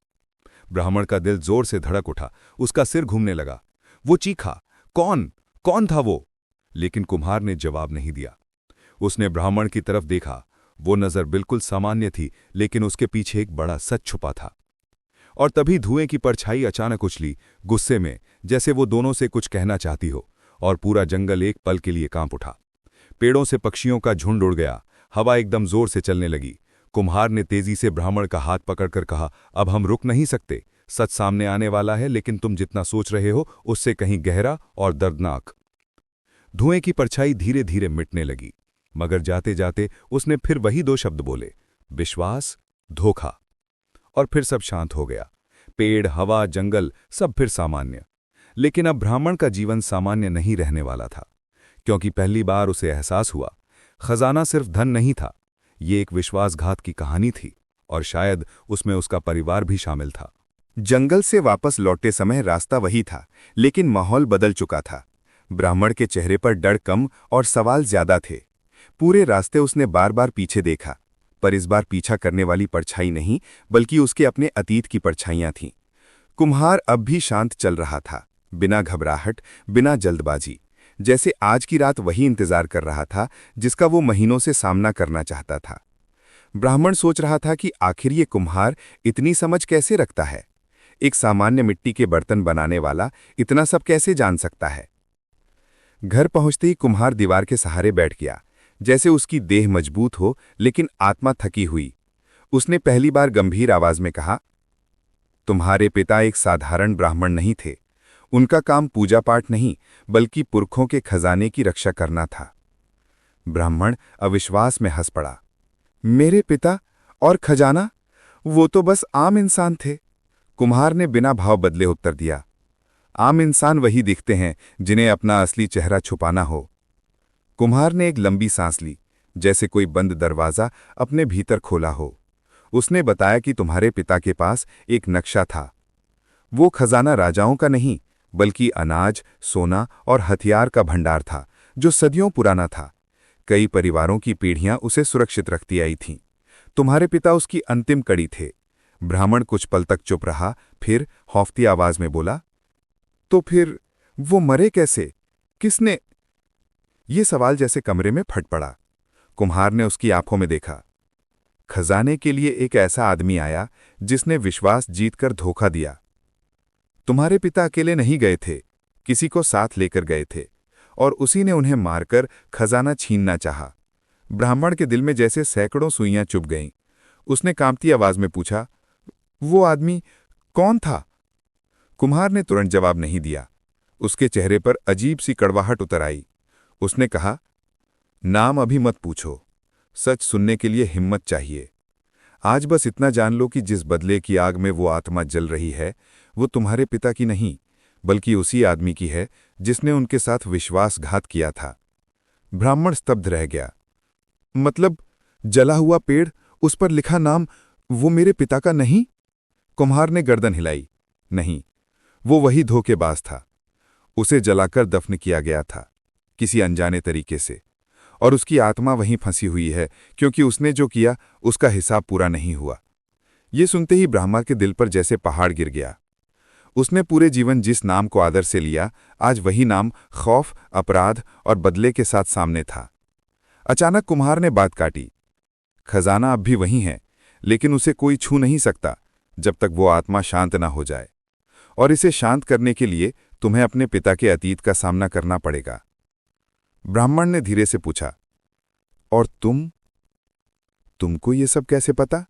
ब्राह्मण का दिल जोर से धड़क उठा, उसका सिर घूमने लगा। वो चीखा, कौन था वो? लेकिन कुम्हार ने जवाब नहीं दिया। उसने ब्राह्मण की तरफ देखा। वो नजर बिल्कुल सामान्य थी, लेकिन उसके पीछे एक बड़ा सच छुपा था। और तभी धुएं की परछाई अचानक उछली, गुस्से में, जैसे वो दोनों से कुछ कहना चाहती हो, और पूरा जंगल एक पल के लिए कांप उठा। पेड़ों से पक्षियों का झुंड उड़ गया, हवा एकदम जोर से चलने लगी। कुम्हार ने तेजी से ब्राह्मण का हाथ पकड़कर कहा, अब हम रुक नहीं सकते, सच सामने आने वाला है, लेकिन तुम जितना सोच रहे हो उससे कहीं गहरा और दर्दनाक। धुएं की परछाई धीरे धीरे मिटने लगी, मगर जाते जाते उसने फिर वही 2 शब्द बोले, विश्वास, धोखा। और फिर सब शांत हो गया। पेड़, हवा, जंगल सब फिर सामान्य। लेकिन अब ब्राह्मण का जीवन सामान्य नहीं रहने वाला था, क्योंकि पहली बार उसे एहसास हुआ, खजाना सिर्फ धन नहीं था, ये एक विश्वासघात की कहानी थी, और शायद उसमें उसका परिवार भी शामिल था। जंगल से वापस लौटते समय रास्ता वही था, लेकिन माहौल बदल चुका था। ब्राह्मण के चेहरे पर डर कम और सवाल ज्यादा थे। पूरे रास्ते उसने बार बार पीछे देखा, पर इस बार पीछा करने वाली परछाई नहीं, बल्कि उसके अपने अतीत की परछाइयां थीं। कुम्हार अब भी शांत चल रहा था, बिना घबराहट, बिना जल्दबाजी, जैसे आज की रात वही इंतजार कर रहा था जिसका वो महीनों से सामना करना चाहता था। ब्राह्मण सोच रहा था कि आखिर ये कुम्हार इतनी समझ कैसे रखता है। एक सामान्य मिट्टी के बर्तन बनाने वाला इतना सब कैसे जान सकता है। घर पहुंचते ही कुम्हार दीवार के सहारे बैठ गया, जैसे उसकी देह मजबूत हो लेकिन आत्मा थकी हुई। उसने पहली बार गंभीर आवाज में कहा, तुम्हारे पिता एक साधारण ब्राह्मण नहीं थे। उनका काम पूजा पाठ नहीं, बल्कि पुरखों के खजाने की रक्षा करना था। ब्राह्मण अविश्वास में हंस पड़ा। मेरे पिता और खजाना? वो तो बस आम इंसान थे। कुम्हार ने बिना भाव बदले उत्तर दिया, आम इंसान वही दिखते हैं जिन्हें अपना असली चेहरा छुपाना हो। कुम्हार ने एक लंबी सांस ली, जैसे कोई बंद दरवाज़ा अपने भीतर खोला हो। उसने बताया कि तुम्हारे पिता के पास एक नक्शा था। वो खजाना राजाओं का नहीं, बल्कि अनाज, सोना और हथियार का भंडार था, जो सदियों पुराना था। कई परिवारों की पीढ़ियां उसे सुरक्षित रखती आई थीं। तुम्हारे पिता उसकी अंतिम कड़ी थे। ब्राह्मण कुछ पल तक चुप रहा, फिर खौफती आवाज में बोला, तो फिर वो मरे कैसे? किसने? ये सवाल जैसे कमरे में फट पड़ा। कुम्हार ने उसकी आंखों में देखा। खजाने के लिए एक ऐसा आदमी आया जिसने विश्वास जीतकर धोखा दिया। तुम्हारे पिता अकेले नहीं गए थे, किसी को साथ लेकर गए थे, और उसी ने उन्हें मारकर खजाना छीनना चाहा। ब्राह्मण के दिल में जैसे सैकड़ों सुइयां चुभ गईं। उसने कांपती आवाज में पूछा, वो आदमी कौन था? कुम्हार ने तुरंत जवाब नहीं दिया। उसके चेहरे पर अजीब सी कड़वाहट उतर आई। उसने कहा, नाम अभी मत पूछो, सच सुनने के लिए हिम्मत चाहिए। आज बस इतना जान लो कि जिस बदले की आग में वो आत्मा जल रही है, वो तुम्हारे पिता की नहीं, बल्कि उसी आदमी की है जिसने उनके साथ विश्वासघात किया था। ब्राह्मण स्तब्ध रह गया। मतलब जला हुआ पेड़, उस पर लिखा नाम, वो मेरे पिता का नहीं? कुम्हार ने गर्दन हिलाई। नहीं, वो वही धोखेबाज था। उसे जलाकर दफन किया गया था, किसी अनजाने तरीके से, और उसकी आत्मा वहीं फंसी हुई है, क्योंकि उसने जो किया उसका हिसाब पूरा नहीं हुआ। ये सुनते ही ब्राह्मण के दिल पर जैसे पहाड़ गिर गया। उसने पूरे जीवन जिस नाम को आदर से लिया, आज वही नाम खौफ, अपराध और बदले के साथ सामने था। अचानक कुम्हार ने बात काटी। खजाना अब भी वही है, लेकिन उसे कोई छू नहीं सकता जब तक वो आत्मा शांत ना हो जाए। और इसे शांत करने के लिए तुम्हें अपने पिता के अतीत का सामना करना पड़ेगा। ब्राह्मण ने धीरे से पूछा, और तुमको ये सब कैसे पता?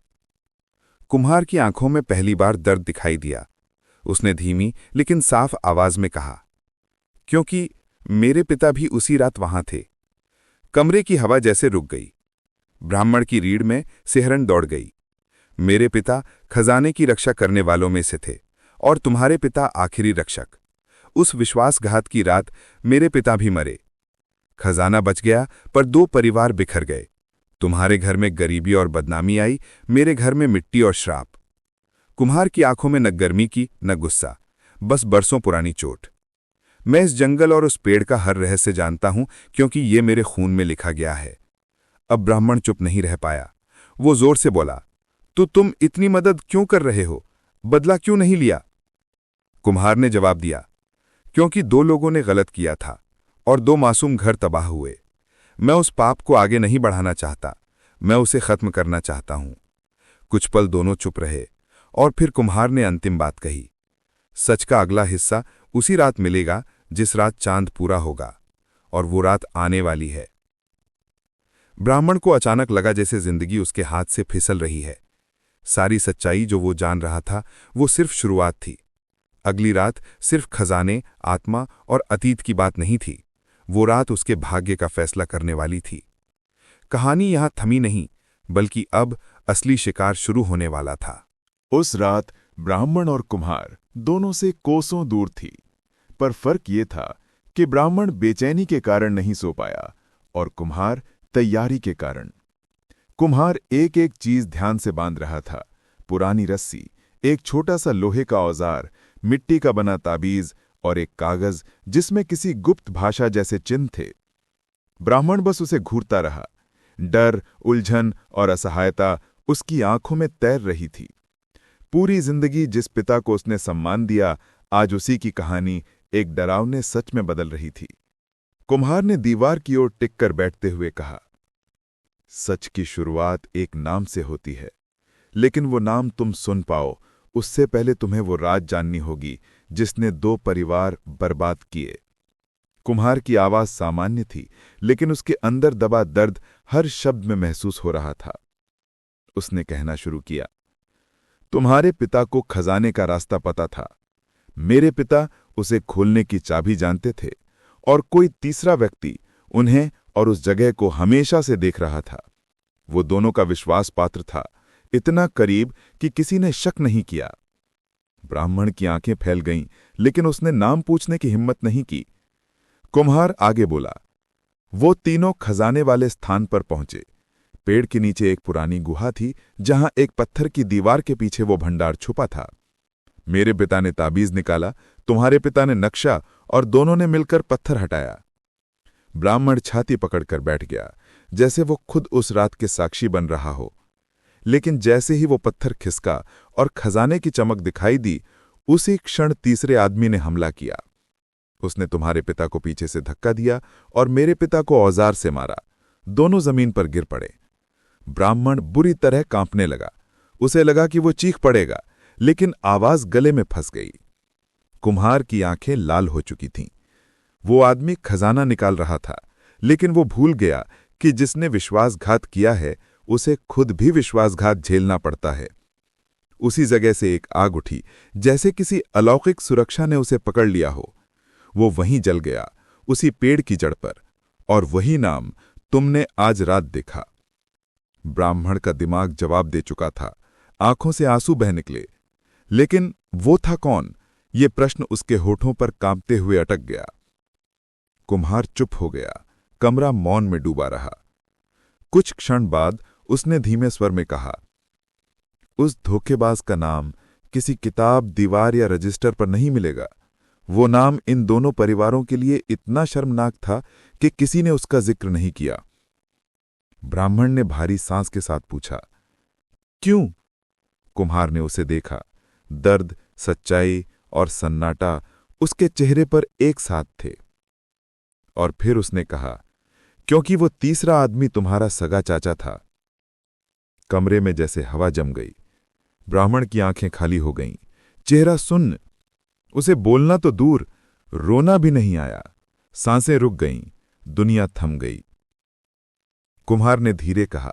कुम्हार की आंखों में पहली बार दर्द दिखाई दिया। उसने धीमी लेकिन साफ आवाज में कहा, क्योंकि मेरे पिता भी उसी रात वहां थे। कमरे की हवा जैसे रुक गई। ब्राह्मण की रीढ़ में सिहरन दौड़ गई। मेरे पिता खजाने की रक्षा करने वालों में से थे, और तुम्हारे पिता आखिरी रक्षक। उस विश्वासघात की रात मेरे पिता भी मरे। खजाना बच गया, पर दो परिवार बिखर गए। तुम्हारे घर में गरीबी और बदनामी आई, मेरे घर में मिट्टी और श्राप। कुम्हार की आंखों में न गर्मी की न गुस्सा, बस बरसों पुरानी चोट। मैं इस जंगल और उस पेड़ का हर रहस्य जानता हूं, क्योंकि ये मेरे खून में लिखा गया है। अब ब्राह्मण चुप नहीं रह पाया। वो जोर से बोला, तो तुम इतनी मदद क्यों कर रहे हो? बदला क्यों नहीं लिया? कुम्हार ने जवाब दिया, क्योंकि दो लोगों ने गलत किया था और दो मासूम घर तबाह हुए। मैं उस पाप को आगे नहीं बढ़ाना चाहता, मैं उसे खत्म करना चाहता हूं। कुछ पल दोनों चुप रहे, और फिर कुम्हार ने अंतिम बात कही, सच का अगला हिस्सा उसी रात मिलेगा जिस रात चांद पूरा होगा, और वो रात आने वाली है। ब्राह्मण को अचानक लगा जैसे जिंदगी उसके हाथ से फिसल रही है। सारी सच्चाई जो वो जान रहा था, वो सिर्फ शुरुआत थी। अगली रात सिर्फ खजाने, आत्मा और अतीत की बात नहीं थी। वो रात उसके भाग्य का फैसला करने वाली थी। कहानी यहां थमी नहीं, बल्कि अब असली शिकार शुरू होने वाला था। उस रात ब्राह्मण और कुम्हार दोनों से कोसों दूर थी, पर फर्क ये था कि ब्राह्मण बेचैनी के कारण नहीं सो पाया और कुम्हार तैयारी के कारण। कुम्हार एक एक चीज ध्यान से बांध रहा था, पुरानी रस्सी, एक छोटा सा लोहे का औजार, मिट्टी का बना ताबीज और एक कागज जिसमें किसी गुप्त भाषा जैसे चिन्ह थे। ब्राह्मण बस उसे घूरता रहा। डर, उलझन और असहायता उसकी आंखों में तैर रही थी। पूरी जिंदगी जिस पिता को उसने सम्मान दिया, आज उसी की कहानी एक डरावने सच में बदल रही थी। कुम्हार ने दीवार की ओर टिक कर बैठते हुए कहा, सच की शुरुआत एक नाम से होती है, लेकिन वो नाम तुम सुन पाओ उससे पहले तुम्हें वो राज जाननी होगी जिसने दो परिवार बर्बाद किए। कुम्हार की आवाज सामान्य थी, लेकिन उसके अंदर दबा दर्द हर शब्द में महसूस हो रहा था। उसने कहना शुरू किया, तुम्हारे पिता को खजाने का रास्ता पता था, मेरे पिता उसे खोलने की चाबी जानते थे, और कोई तीसरा व्यक्ति उन्हें और उस जगह को हमेशा से देख रहा था। वो दोनों का विश्वास पात्र था, इतना करीब कि किसी ने शक नहीं किया। ब्राह्मण की आंखें फैल गईं, लेकिन उसने नाम पूछने की हिम्मत नहीं की। कुम्हार आगे बोला, वो तीनों खजाने वाले स्थान पर पहुंचे। पेड़ के नीचे एक पुरानी गुहा थी, जहां एक पत्थर की दीवार के पीछे वो भंडार छुपा था। मेरे पिता ने ताबीज निकाला, तुम्हारे पिता ने नक्शा, और दोनों ने मिलकर पत्थर हटाया। ब्राह्मण छाती पकड़कर बैठ गया, जैसे वो खुद उस रात के साक्षी बन रहा हो। लेकिन जैसे ही वो पत्थर खिसका और खजाने की चमक दिखाई दी, उसी क्षण तीसरे आदमी ने हमला किया। उसने तुम्हारे पिता को पीछे से धक्का दिया और मेरे पिता को औजार से मारा। दोनों जमीन पर गिर पड़े। ब्राह्मण बुरी तरह कांपने लगा। उसे लगा कि वो चीख पड़ेगा, लेकिन आवाज गले में फंस गई। कुम्हार की आंखें लाल हो चुकी थीं। वो आदमी खजाना निकाल रहा था, लेकिन वो भूल गया कि जिसने विश्वासघात किया है उसे खुद भी विश्वासघात झेलना पड़ता है। उसी जगह से एक आग उठी, जैसे किसी अलौकिक सुरक्षा ने उसे पकड़ लिया हो। वो वहीं जल गया, उसी पेड़ की जड़ पर, और वही नाम तुमने आज रात देखा। ब्राह्मण का दिमाग जवाब दे चुका था। आंखों से आंसू बह निकले। लेकिन वो था कौन, ये प्रश्न उसके होठों पर कांपते हुए अटक गया। कुम्हार चुप हो गया। कमरा मौन में डूबा रहा। कुछ क्षण बाद उसने धीमे स्वर में कहा, उस धोखेबाज का नाम किसी किताब, दीवार या रजिस्टर पर नहीं मिलेगा। वो नाम इन दोनों परिवारों के लिए इतना शर्मनाक था कि किसी ने उसका जिक्र नहीं किया। ब्राह्मण ने भारी सांस के साथ पूछा, क्यों? कुम्हार ने उसे देखा। दर्द, सच्चाई और सन्नाटा उसके चेहरे पर एक साथ थे। और फिर उसने कहा, क्योंकि वो तीसरा आदमी तुम्हारा सगा चाचा था। कमरे में जैसे हवा जम गई। ब्राह्मण की आंखें खाली हो गईं, चेहरा सुन्न। उसे बोलना तो दूर, रोना भी नहीं आया। सांसें रुक गईं, दुनिया थम गई। कुम्हार ने धीरे कहा,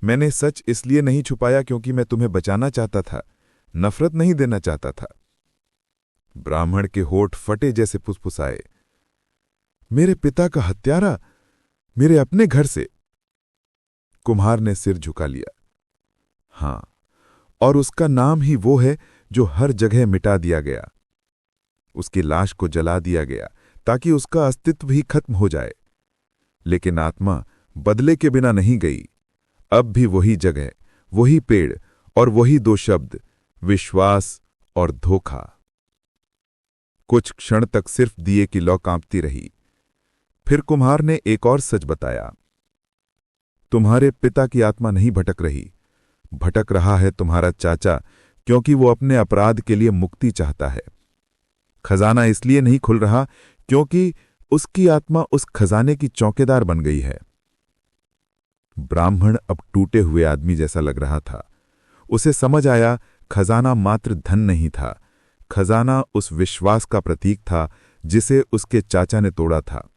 मैंने सच इसलिए नहीं छुपाया क्योंकि मैं तुम्हें बचाना चाहता था, नफरत नहीं देना चाहता था। ब्राह्मण के होठ फटे जैसे फुसफुसाए। मेरे पिता का हत्यारा, मेरे अपने घर से। कुम्हार ने सिर झुका लिया। हां, और उसका नाम ही वो है जो हर जगह मिटा दिया गया। उसकी लाश को जला दिया गया ताकि उसका अस्तित्व ही खत्म हो जाए। लेकिन आत्मा बदले के बिना नहीं गई। अब भी वही जगह, वही पेड़ और वही दो शब्द, विश्वास और धोखा। कुछ क्षण तक सिर्फ दिए की लौ कांपती रही। फिर कुम्हार ने एक और सच बताया, तुम्हारे पिता की आत्मा नहीं भटक रही, भटक रहा है तुम्हारा चाचा, क्योंकि वो अपने अपराध के लिए मुक्ति चाहता है। खजाना इसलिए नहीं खुल रहा क्योंकि उसकी आत्मा उस खजाने की चौकीदार बन गई है। ब्राह्मण अब टूटे हुए आदमी जैसा लग रहा था। उसे समझ आया, खजाना मात्र धन नहीं था, खजाना उस विश्वास का प्रतीक था जिसे उसके चाचा ने तोड़ा था।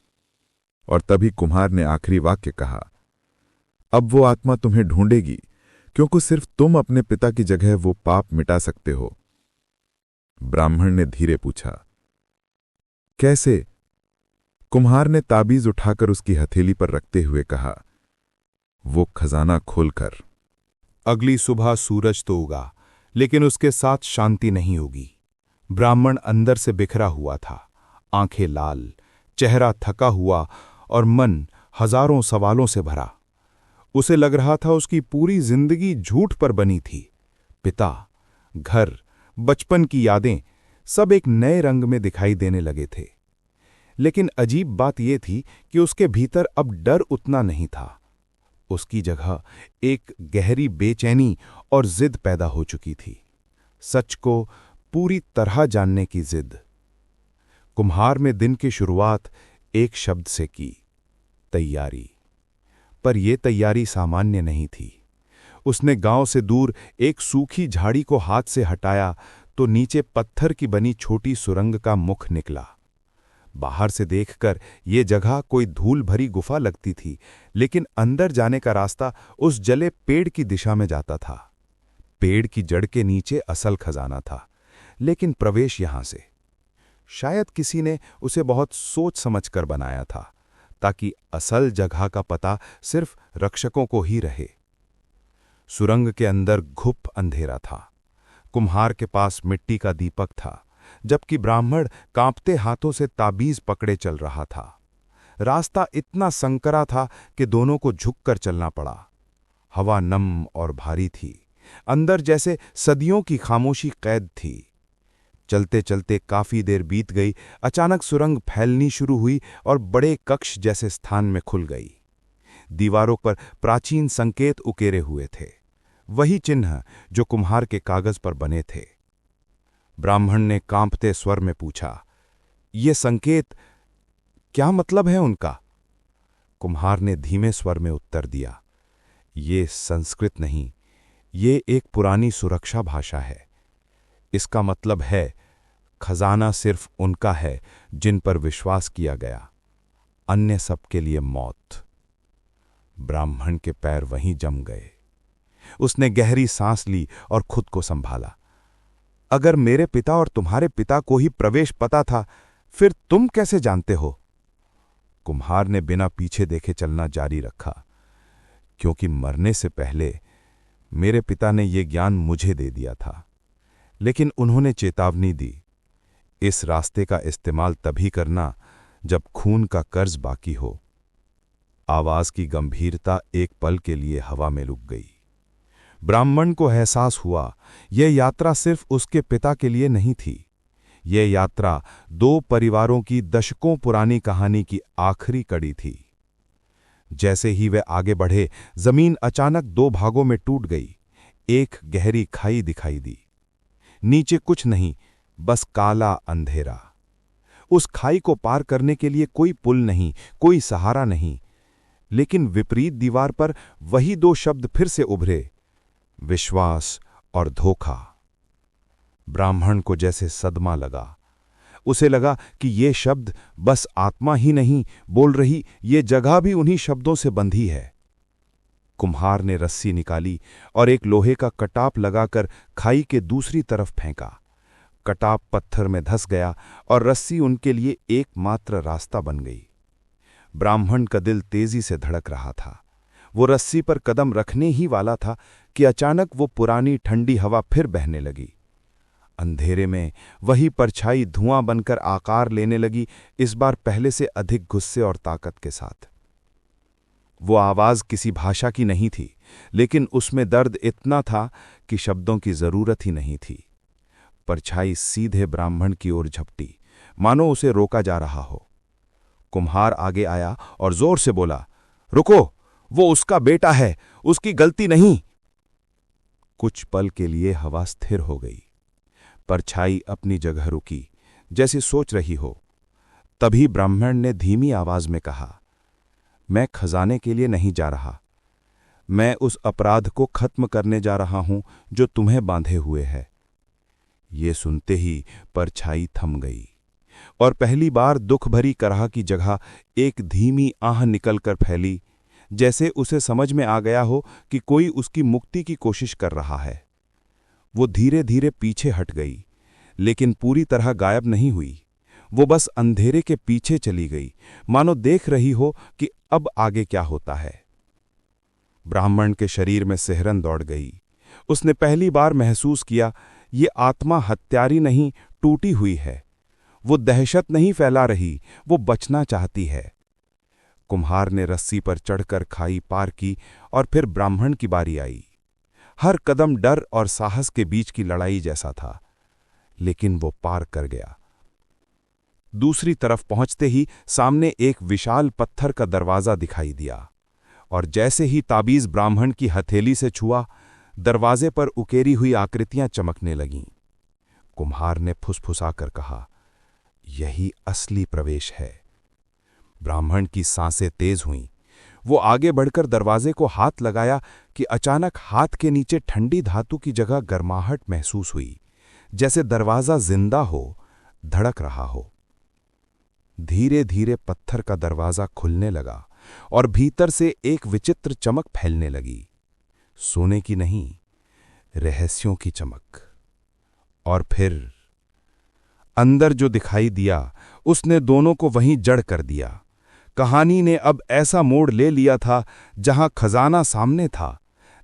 और तभी कुम्हार ने आखिरी वाक्य कहा, अब वो आत्मा तुम्हें ढूंढेगी, क्योंकि सिर्फ तुम अपने पिता की जगह वो पाप मिटा सकते हो। ब्राह्मण ने धीरे पूछा, कैसे? कुम्हार ने ताबीज उठाकर उसकी हथेली पर रखते हुए कहा, वो खजाना खोलकर। अगली सुबह सूरज तो उगा, लेकिन उसके साथ शांति नहीं होगी। ब्राह्मण अंदर से बिखरा हुआ था, आंखें लाल, चेहरा थका हुआ और मन हजारों सवालों से भरा। उसे लग रहा था उसकी पूरी जिंदगी झूठ पर बनी थी। पिता, घर, बचपन की यादें सब एक नए रंग में दिखाई देने लगे थे। लेकिन अजीब बात यह थी कि उसके भीतर अब डर उतना नहीं था। उसकी जगह एक गहरी बेचैनी और जिद पैदा हो चुकी थी, सच को पूरी तरह जानने की जिद। कुम्हार में दिन की शुरुआत एक शब्द से की, तैयारी। पर यह तैयारी सामान्य नहीं थी। उसने गांव से दूर एक सूखी झाड़ी को हाथ से हटाया तो नीचे पत्थर की बनी छोटी सुरंग का मुख निकला। बाहर से देखकर ये जगह कोई धूल भरी गुफा लगती थी, लेकिन अंदर जाने का रास्ता उस जले पेड़ की दिशा में जाता था। पेड़ की जड़ के नीचे असल खजाना था, लेकिन प्रवेश यहां से। शायद किसी ने उसे बहुत सोच समझकर बनाया था, ताकि असल जगह का पता सिर्फ रक्षकों को ही रहे। सुरंग के अंदर घुप अंधेरा था। कुम्हार के पास मिट्टी का दीपक था, जबकि ब्राह्मण कांपते हाथों से ताबीज पकड़े चल रहा था। रास्ता इतना संकरा था कि दोनों को झुककर चलना पड़ा। हवा नम और भारी थी, अंदर जैसे सदियों की खामोशी कैद थी। चलते चलते काफी देर बीत गई। अचानक सुरंग फैलनी शुरू हुई और बड़े कक्ष जैसे स्थान में खुल गई। दीवारों पर प्राचीन संकेत उकेरे हुए थे, वही चिन्ह जो कुम्हार के कागज पर बने थे। ब्राह्मण ने कांपते स्वर में पूछा, ये संकेत क्या मतलब है उनका? कुम्हार ने धीमे स्वर में उत्तर दिया, ये संस्कृत नहीं, ये एक पुरानी सुरक्षा भाषा है। इसका मतलब है खजाना सिर्फ उनका है जिन पर विश्वास किया गया, अन्य सबके लिए मौत। ब्राह्मण के पैर वहीं जम गए। उसने गहरी सांस ली और खुद को संभाला। अगर मेरे पिता और तुम्हारे पिता को ही प्रवेश पता था, फिर तुम कैसे जानते हो? कुम्हार ने बिना पीछे देखे चलना जारी रखा, क्योंकि मरने से पहले मेरे पिता ने यह ज्ञान मुझे दे दिया था, लेकिन उन्होंने चेतावनी दी, इस रास्ते का इस्तेमाल तभी करना जब खून का कर्ज बाकी हो। आवाज की गंभीरता एक पल के लिए हवा में रुक गई। ब्राह्मण को एहसास हुआ, यह यात्रा सिर्फ उसके पिता के लिए नहीं थी। यह यात्रा दो परिवारों की दशकों पुरानी कहानी की आखिरी कड़ी थी। जैसे ही वे आगे बढ़े, जमीन अचानक दो भागों में टूट गई। एक गहरी खाई दिखाई दी। नीचे कुछ नहीं, बस काला अंधेरा। उस खाई को पार करने के लिए कोई पुल नहीं, कोई सहारा नहीं। लेकिन विपरीत दीवार पर वही दो शब्द फिर से उभरे, विश्वास और धोखा। ब्राह्मण को जैसे सदमा लगा। उसे लगा कि ये शब्द बस आत्मा ही नहीं बोल रही, ये जगह भी उन्हीं शब्दों से बंधी है। कुम्हार ने रस्सी निकाली और एक लोहे का कटाप लगाकर खाई के दूसरी तरफ फेंका। कटाप पत्थर में धंस गया और रस्सी उनके लिए एकमात्र रास्ता बन गई। ब्राह्मण का दिल तेजी से धड़क रहा था। वो रस्सी पर कदम रखने ही वाला था कि अचानक वो पुरानी ठंडी हवा फिर बहने लगी। अंधेरे में वही परछाई धुआं बनकर आकार लेने लगी, इस बार पहले से अधिक गुस्से और ताकत के साथ। वो आवाज किसी भाषा की नहीं थी, लेकिन उसमें दर्द इतना था कि शब्दों की जरूरत ही नहीं थी। परछाई सीधे ब्राह्मण की ओर झपटी, मानो उसे रोका जा रहा हो। कुम्हार आगे आया और जोर से बोला, रुको, वो उसका बेटा है, उसकी गलती नहीं। कुछ पल के लिए हवा स्थिर हो गई। परछाई अपनी जगह रुकी, जैसे सोच रही हो। तभी ब्राह्मण ने धीमी आवाज में कहा, मैं खजाने के लिए नहीं जा रहा, मैं उस अपराध को खत्म करने जा रहा हूं जो तुम्हें बांधे हुए है। ये सुनते ही परछाई थम गई और पहली बार दुख भरी कराह की जगह एक धीमी आह निकलकर फैली, जैसे उसे समझ में आ गया हो कि कोई उसकी मुक्ति की कोशिश कर रहा है। वो धीरे धीरे पीछे हट गई, लेकिन पूरी तरह गायब नहीं हुई। वो बस अंधेरे के पीछे चली गई, मानो देख रही हो कि अब आगे क्या होता है। ब्राह्मण के शरीर में सिहरन दौड़ गई। उसने पहली बार महसूस किया, ये आत्मा हत्यारी नहीं, टूटी हुई है। वो दहशत नहीं फैला रही, वो बचना चाहती है। कुम्हार ने रस्सी पर चढ़कर खाई पार की और फिर ब्राह्मण की बारी आई। हर कदम डर और साहस के बीच की लड़ाई जैसा था, लेकिन वो पार कर गया। दूसरी तरफ पहुंचते ही सामने एक विशाल पत्थर का दरवाजा दिखाई दिया, और जैसे ही ताबीज ब्राह्मण की हथेली से छुआ, दरवाजे पर उकेरी हुई आकृतियां चमकने लगीं। कुम्हार ने फुसफुसाकर कहा, यही असली प्रवेश है। ब्राह्मण की सांसें तेज हुईं। वो आगे बढ़कर दरवाजे को हाथ लगाया कि अचानक हाथ के नीचे ठंडी धातु की जगह गर्माहट महसूस हुई, जैसे दरवाजा जिंदा हो, धड़क रहा हो। धीरे धीरे पत्थर का दरवाजा खुलने लगा और भीतर से एक विचित्र चमक फैलने लगी। सोने की नहीं, रहस्यों की चमक। और फिर अंदर जो दिखाई दिया, उसने दोनों को वहीं जड़ कर दिया। कहानी ने अब ऐसा मोड़ ले लिया था जहां खजाना सामने था,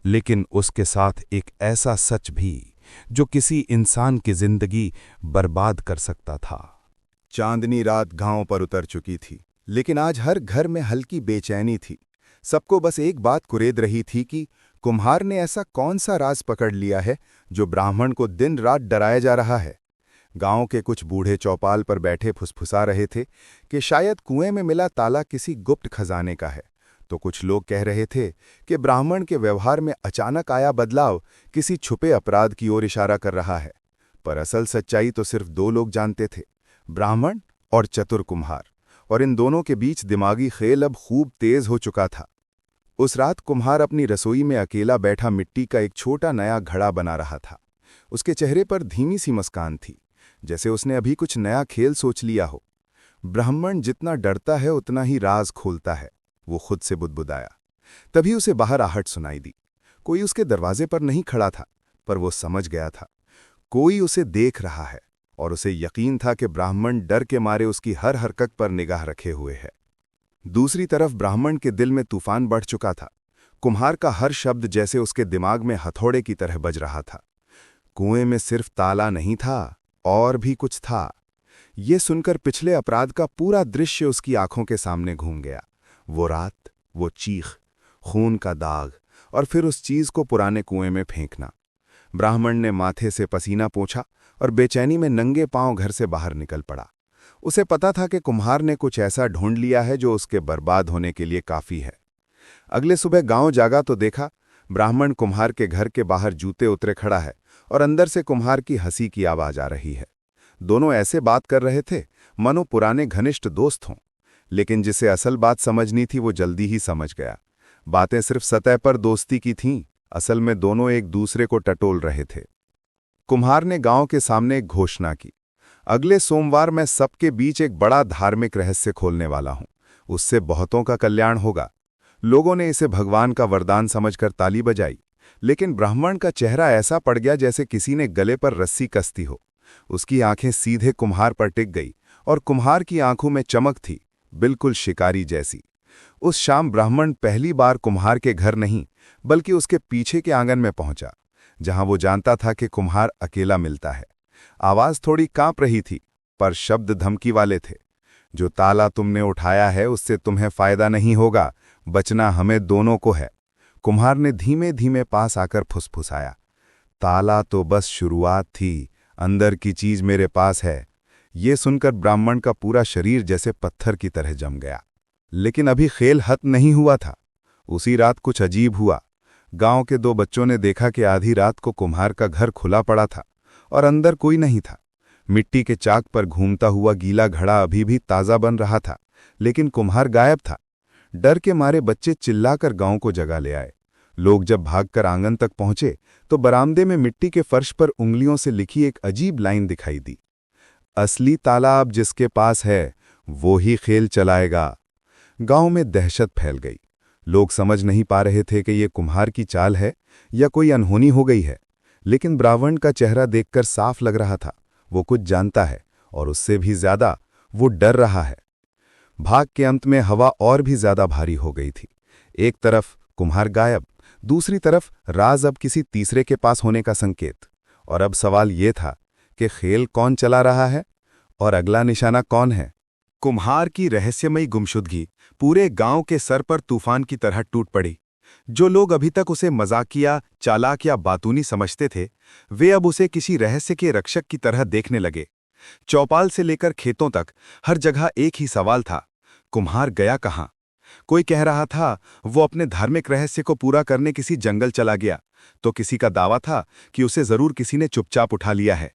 लेकिन उसके साथ एक ऐसा सच भी जो किसी इंसान की जिंदगी बर्बाद कर सकता था। चांदनी रात गांव पर उतर चुकी थी, लेकिन आज हर घर में हल्की बेचैनी थी। सबको बस एक बात कुरेद रही थी कि कुम्हार ने ऐसा कौन सा राज पकड़ लिया है जो ब्राह्मण को दिन रात डराया जा रहा है। गांव के कुछ बूढ़े चौपाल पर बैठे फुसफुसा रहे थे कि शायद कुएं में मिला ताला किसी गुप्त खजाने का है, तो कुछ लोग कह रहे थे कि ब्राह्मण के व्यवहार में अचानक आया बदलाव किसी छुपे अपराध की ओर इशारा कर रहा है। पर असल सच्चाई तो सिर्फ दो लोग जानते थे, ब्राह्मण और चतुर कुम्हार, और इन दोनों के बीच दिमागी खेल अब खूब तेज हो चुका था। उस रात कुम्हार अपनी रसोई में अकेला बैठा मिट्टी का एक छोटा नया घड़ा बना रहा था। उसके चेहरे पर धीमी सी मुस्कान थी, जैसे उसने अभी कुछ नया खेल सोच लिया हो। ब्राह्मण जितना डरता है उतना ही राज खोलता है, वो खुद से बुदबुदाया। तभी उसे बाहर आहट सुनाई दी। कोई उसके दरवाजे पर नहीं खड़ा था, पर वो समझ गया था कोई उसे देख रहा है, और उसे यकीन था कि ब्राह्मण डर के मारे उसकी हर हरकत पर निगाह रखे हुए है। दूसरी तरफ ब्राह्मण के दिल में तूफान बढ़ चुका था। कुम्हार का हर शब्द जैसे उसके दिमाग में हथौड़े की तरह बज रहा था। कुएं में सिर्फ ताला नहीं था, और भी कुछ था। ये सुनकर पिछले अपराध का पूरा दृश्य उसकी आंखों के सामने घूम गया। वो रात, वो चीख, खून का दाग, और फिर उस चीज को पुराने कुएं में फेंकना। ब्राह्मण ने माथे से पसीना पोंछा और बेचैनी में नंगे पांव घर से बाहर निकल पड़ा। उसे पता था कि कुम्हार ने कुछ ऐसा ढूंढ लिया है जो उसके बर्बाद होने के लिए काफी है। अगले सुबह गांव जागा तो देखा ब्राह्मण कुम्हार के घर के बाहर जूते उतरे खड़ा है, और अंदर से कुम्हार की हंसी की आवाज आ रही है। दोनों ऐसे बात कर रहे थे मानो पुराने घनिष्ठ दोस्त हों, लेकिन जिसे असल बात समझनी थी वो जल्दी ही समझ गया। बातें सिर्फ सतह पर दोस्ती की थीं, असल में दोनों एक दूसरे को टटोल रहे थे। कुम्हार ने गांव के सामने एक घोषणा की, अगले सोमवार मैं सबके बीच एक बड़ा धार्मिक रहस्य खोलने वाला हूं, उससे बहुतों का कल्याण होगा। लोगों ने इसे भगवान का वरदान समझकर ताली बजाई, लेकिन ब्राह्मण का चेहरा ऐसा पड़ गया जैसे किसी ने गले पर रस्सी कसती हो। उसकी आंखें सीधे कुम्हार पर टिक गई, और कुम्हार की आंखों में चमक थी, बिल्कुल शिकारी जैसी। उस शाम ब्राह्मण पहली बार कुम्हार के घर नहीं, बल्कि उसके पीछे के आंगन में पहुंचा, जहां वो जानता था कि कुम्हार अकेला मिलता है। आवाज थोड़ी कांप रही थी, पर शब्द धमकी वाले थे। जो ताला तुमने उठाया है उससे तुम्हें फायदा नहीं होगा, बचना हमें दोनों को है। कुम्हार ने धीमे धीमे पास आकर फुसफुसाया, ताला तो बस शुरुआत थी, अंदर की चीज मेरे पास है। ये सुनकर ब्राह्मण का पूरा शरीर जैसे पत्थर की तरह जम गया। लेकिन अभी खेल खत्म नहीं हुआ था। उसी रात कुछ अजीब हुआ। गांव के दो बच्चों ने देखा कि आधी रात को कुम्हार का घर खुला पड़ा था और अंदर कोई नहीं था। मिट्टी के चाक पर घूमता हुआ गीला घड़ा अभी भी ताज़ा बन रहा था, लेकिन कुम्हार गायब था। डर के मारे बच्चे चिल्लाकर गांव को जगा ले आए। लोग जब भागकर आंगन तक पहुंचे तो बरामदे में मिट्टी के फर्श पर उंगलियों से लिखी एक अजीब लाइन दिखाई दी, असली ताला अब जिसके पास है वो ही खेल चलाएगा। गांव में दहशत फैल गई। लोग समझ नहीं पा रहे थे कि ये कुम्हार की चाल है या कोई अनहोनी हो गई है, लेकिन ब्राह्मण का चेहरा देखकर साफ लग रहा था वो कुछ जानता है, और उससे भी ज्यादा वो डर रहा है। भाग के अंत में हवा और भी ज्यादा भारी हो गई थी। एक तरफ कुम्हार गायब, दूसरी तरफ राज अब किसी तीसरे के पास होने का संकेत। और अब सवाल ये था कि खेल कौन चला रहा है और अगला निशाना कौन है। कुम्हार की रहस्यमयी गुमशुदगी पूरे गांव के सर पर तूफान की तरह टूट पड़ी। जो लोग अभी तक उसे मजाकिया, चालाक या बातूनी समझते थे, वे अब उसे किसी रहस्य के रक्षक की तरह देखने लगे। चौपाल से लेकर खेतों तक हर जगह एक ही सवाल था, कुम्हार गया कहाँ? कोई कह रहा था वो अपने धार्मिक रहस्य को पूरा करने किसी जंगल चला गया, तो किसी का दावा था कि उसे जरूर किसी ने चुपचाप उठा लिया है।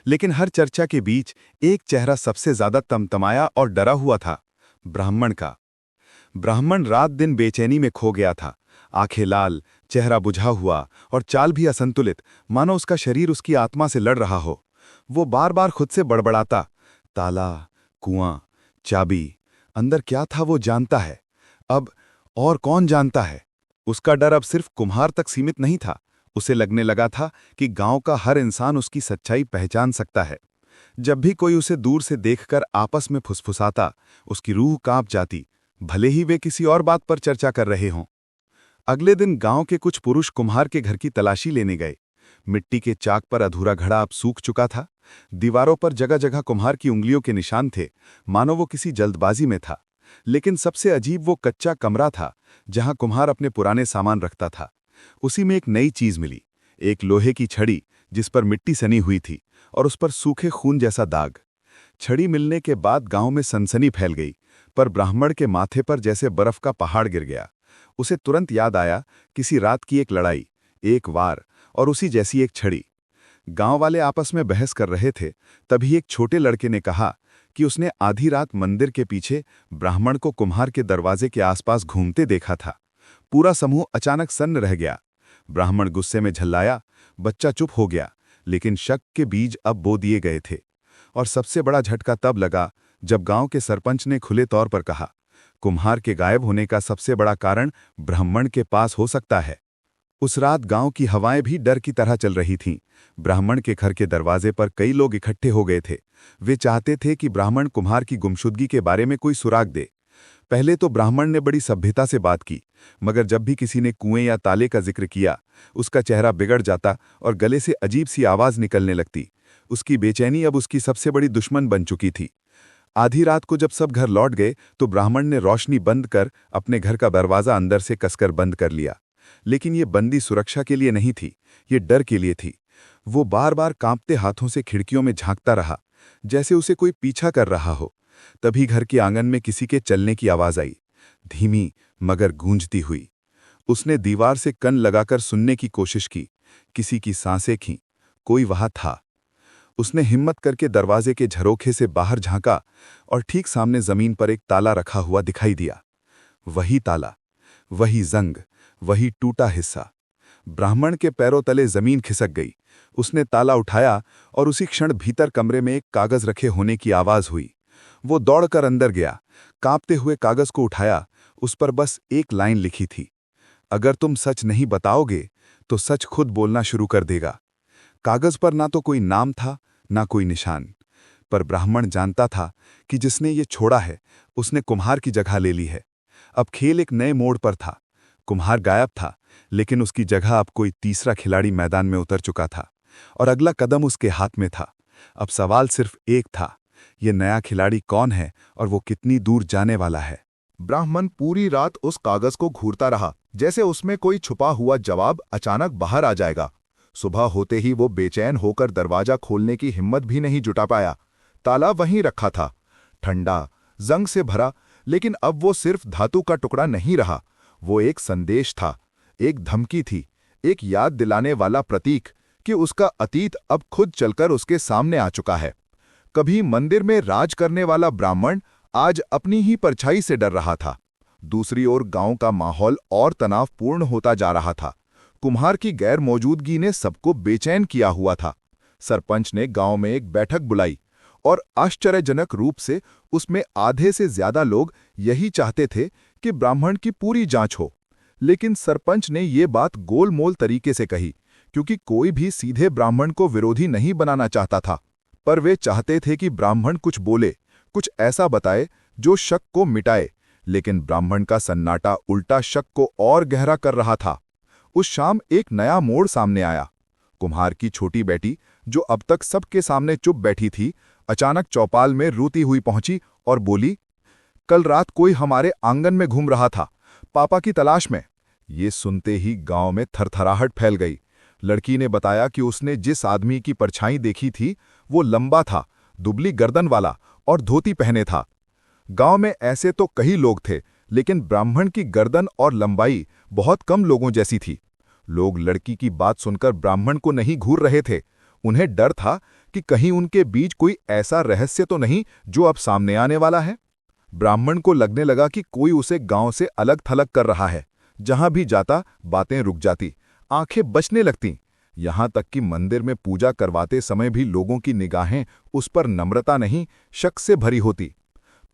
लेकिन हर चर्चा के बीच एक चेहरा सबसे ज्यादा तमतमाया और डरा हुआ था, ब्राह्मण का। ब्राह्मण रात दिन बेचैनी में खो गया था, आंखें लाल, चेहरा बुझा हुआ और चाल भी असंतुलित, मानो उसका शरीर उसकी आत्मा से लड़ रहा हो। वो बार बार खुद से बड़बड़ाता, ताला, कुआं, चाबी, अंदर क्या था वो जानता है, अब और कौन जानता है। उसका डर अब सिर्फ कुम्हार तक सीमित नहीं था। उसे लगने लगा था कि गांव का हर इंसान उसकी सच्चाई पहचान सकता है। जब भी कोई उसे दूर से देखकर आपस में फुसफुसाता, उसकी रूह कांप जाती, भले ही वे किसी और बात पर चर्चा कर रहे हों। अगले दिन गांव के कुछ पुरुष कुम्हार के घर की तलाशी लेने गए। मिट्टी के चाक पर अधूरा घड़ा अब सूख चुका था। दीवारों पर जगह जगह कुम्हार की उंगलियों के निशान थे, मानो वो किसी जल्दबाजी में था। लेकिन सबसे अजीब वो कच्चा कमरा था जहां कुम्हार अपने पुराने सामान रखता था। उसी में एक नई चीज मिली, एक लोहे की छड़ी जिस पर मिट्टी सनी हुई थी और उस पर सूखे खून जैसा दाग। छड़ी मिलने के बाद गांव में सनसनी फैल गई, पर ब्राह्मण के माथे पर जैसे बर्फ का पहाड़ गिर गया। उसे तुरंत याद आया किसी रात की एक लड़ाई, एक वार और उसी जैसी एक छड़ी। गांव वाले आपस में बहस कर रहे थे, तभी एक छोटे लड़के ने कहा कि उसने आधी रात मंदिर के पीछे ब्राह्मण को कुम्हार के दरवाजे के आसपास घूमते देखा था। पूरा समूह अचानक सन्न रह गया। ब्राह्मण गुस्से में झल्लाया, बच्चा चुप हो गया, लेकिन शक के बीज अब बो दिए गए थे। और सबसे बड़ा झटका तब लगा जब गांव के सरपंच ने खुले तौर पर कहा, कुम्हार के गायब होने का सबसे बड़ा कारण ब्राह्मण के पास हो सकता है। उस रात गांव की हवाएं भी डर की तरह चल रही थीं। ब्राह्मण के घर के दरवाजे पर कई लोग इकट्ठे हो गए थे। वे चाहते थे कि ब्राह्मण कुम्हार की गुमशुदगी के बारे में कोई सुराग दे। पहले तो ब्राह्मण ने बड़ी सभ्यता से बात की, मगर जब भी किसी ने कुएं या ताले का जिक्र किया, उसका चेहरा बिगड़ जाता और गले से अजीब सी आवाज निकलने लगती। उसकी बेचैनी अब उसकी सबसे बड़ी दुश्मन बन चुकी थी। आधी रात को जब सब घर लौट गए तो ब्राह्मण ने रोशनी बंद कर अपने घर का दरवाजा अंदर से कसकर बंद कर लिया। लेकिन ये बंदी सुरक्षा के लिए नहीं थी, ये डर के लिए थी। वो बार बार कांपते हाथों से खिड़कियों में झांकता रहा, जैसे उसे कोई पीछा कर रहा हो। तभी घर के आंगन में किसी के चलने की आवाज आई, धीमी मगर गूंजती हुई। उसने दीवार से कन लगाकर सुनने की कोशिश की। किसी की सांसें खीं, कोई वहां था। उसने हिम्मत करके दरवाजे के झरोखे से बाहर झांका और ठीक सामने जमीन पर एक ताला रखा हुआ दिखाई दिया। वही ताला, वही जंग, वही टूटा हिस्सा। ब्राह्मण के पैरों तले जमीन खिसक गई। उसने ताला उठाया और उसी क्षण भीतर कमरे में एक कागज रखे होने की आवाज हुई। वो दौड़कर अंदर गया, कांपते हुए कागज को उठाया। उस पर बस एक लाइन लिखी थी, अगर तुम सच नहीं बताओगे तो सच खुद बोलना शुरू कर देगा। कागज पर ना तो कोई नाम था, ना कोई निशान, पर ब्राह्मण जानता था कि जिसने ये छोड़ा है उसने कुम्हार की जगह ले ली है। अब खेल एक नए मोड़ पर था। कुम्हार गायब था, लेकिन उसकी जगह अब कोई तीसरा खिलाड़ी मैदान में उतर चुका था और अगला कदम उसके हाथ में था। अब सवाल सिर्फ एक था, ये नया खिलाड़ी कौन है और वो कितनी दूर जाने वाला है। ब्राह्मण पूरी रात उस कागज को घूरता रहा, जैसे उसमें कोई छुपा हुआ जवाब अचानक बाहर आ जाएगा। सुबह होते ही वो बेचैन होकर दरवाजा खोलने की हिम्मत भी नहीं जुटा पाया। ताला वहीं रखा था, ठंडा, जंग से भरा, लेकिन अब वो सिर्फ धातु का टुकड़ा नहीं रहा। वो एक संदेश था, एक धमकी थी, एक याद दिलाने वाला प्रतीक कि उसका अतीत अब खुद चलकर उसके सामने आ चुका है। कभी मंदिर में राज करने वाला ब्राह्मण आज अपनी ही परछाई से डर रहा था। दूसरी ओर गांव का माहौल और तनावपूर्ण होता जा रहा था। कुम्हार की गैर मौजूदगी ने सबको बेचैन किया हुआ था। सरपंच ने गांव में एक बैठक बुलाई और आश्चर्यजनक रूप से उसमें आधे से ज्यादा लोग यही चाहते थे कि ब्राह्मण की पूरी जांच हो। लेकिन सरपंच ने ये बात गोलमोल तरीके से कही, क्योंकि कोई भी सीधे ब्राह्मण को विरोधी नहीं बनाना चाहता था, पर वे चाहते थे कि ब्राह्मण कुछ बोले, कुछ ऐसा बताए जो शक को मिटाए। लेकिन ब्राह्मण का सन्नाटा उल्टा शक को और गहरा कर रहा था। उस शाम एक नया मोड़ सामने आया। कुम्हार की छोटी बेटी, जो अब तक सबके सामने चुप बैठी थी, अचानक चौपाल में रोती हुई पहुंची और बोली, कल रात कोई हमारे आंगन में घूम रहा था, पापा की तलाश में। ये सुनते ही गांव में थरथराहट फैल गई। लड़की ने बताया कि उसने जिस आदमी की परछाई देखी थी वो लंबा था, दुबली गर्दन वाला और धोती पहने था। गांव में ऐसे तो कई लोग थे, लेकिन ब्राह्मण की गर्दन और लंबाई बहुत कम लोगों जैसी थी। लोग लड़की की बात सुनकर ब्राह्मण को नहीं घूर रहे थे। उन्हें डर था कि कहीं उनके बीच कोई ऐसा रहस्य तो नहीं जो अब सामने आने वाला है। ब्राह्मण को लगने लगा कि कोई उसे गांव से अलग थलग कर रहा है। जहां भी जाता बातें रुक जाती, आंखें बचने लगतीं। यहां तक कि मंदिर में पूजा करवाते समय भी लोगों की निगाहें उस पर नम्रता नहीं, शक से भरी होती।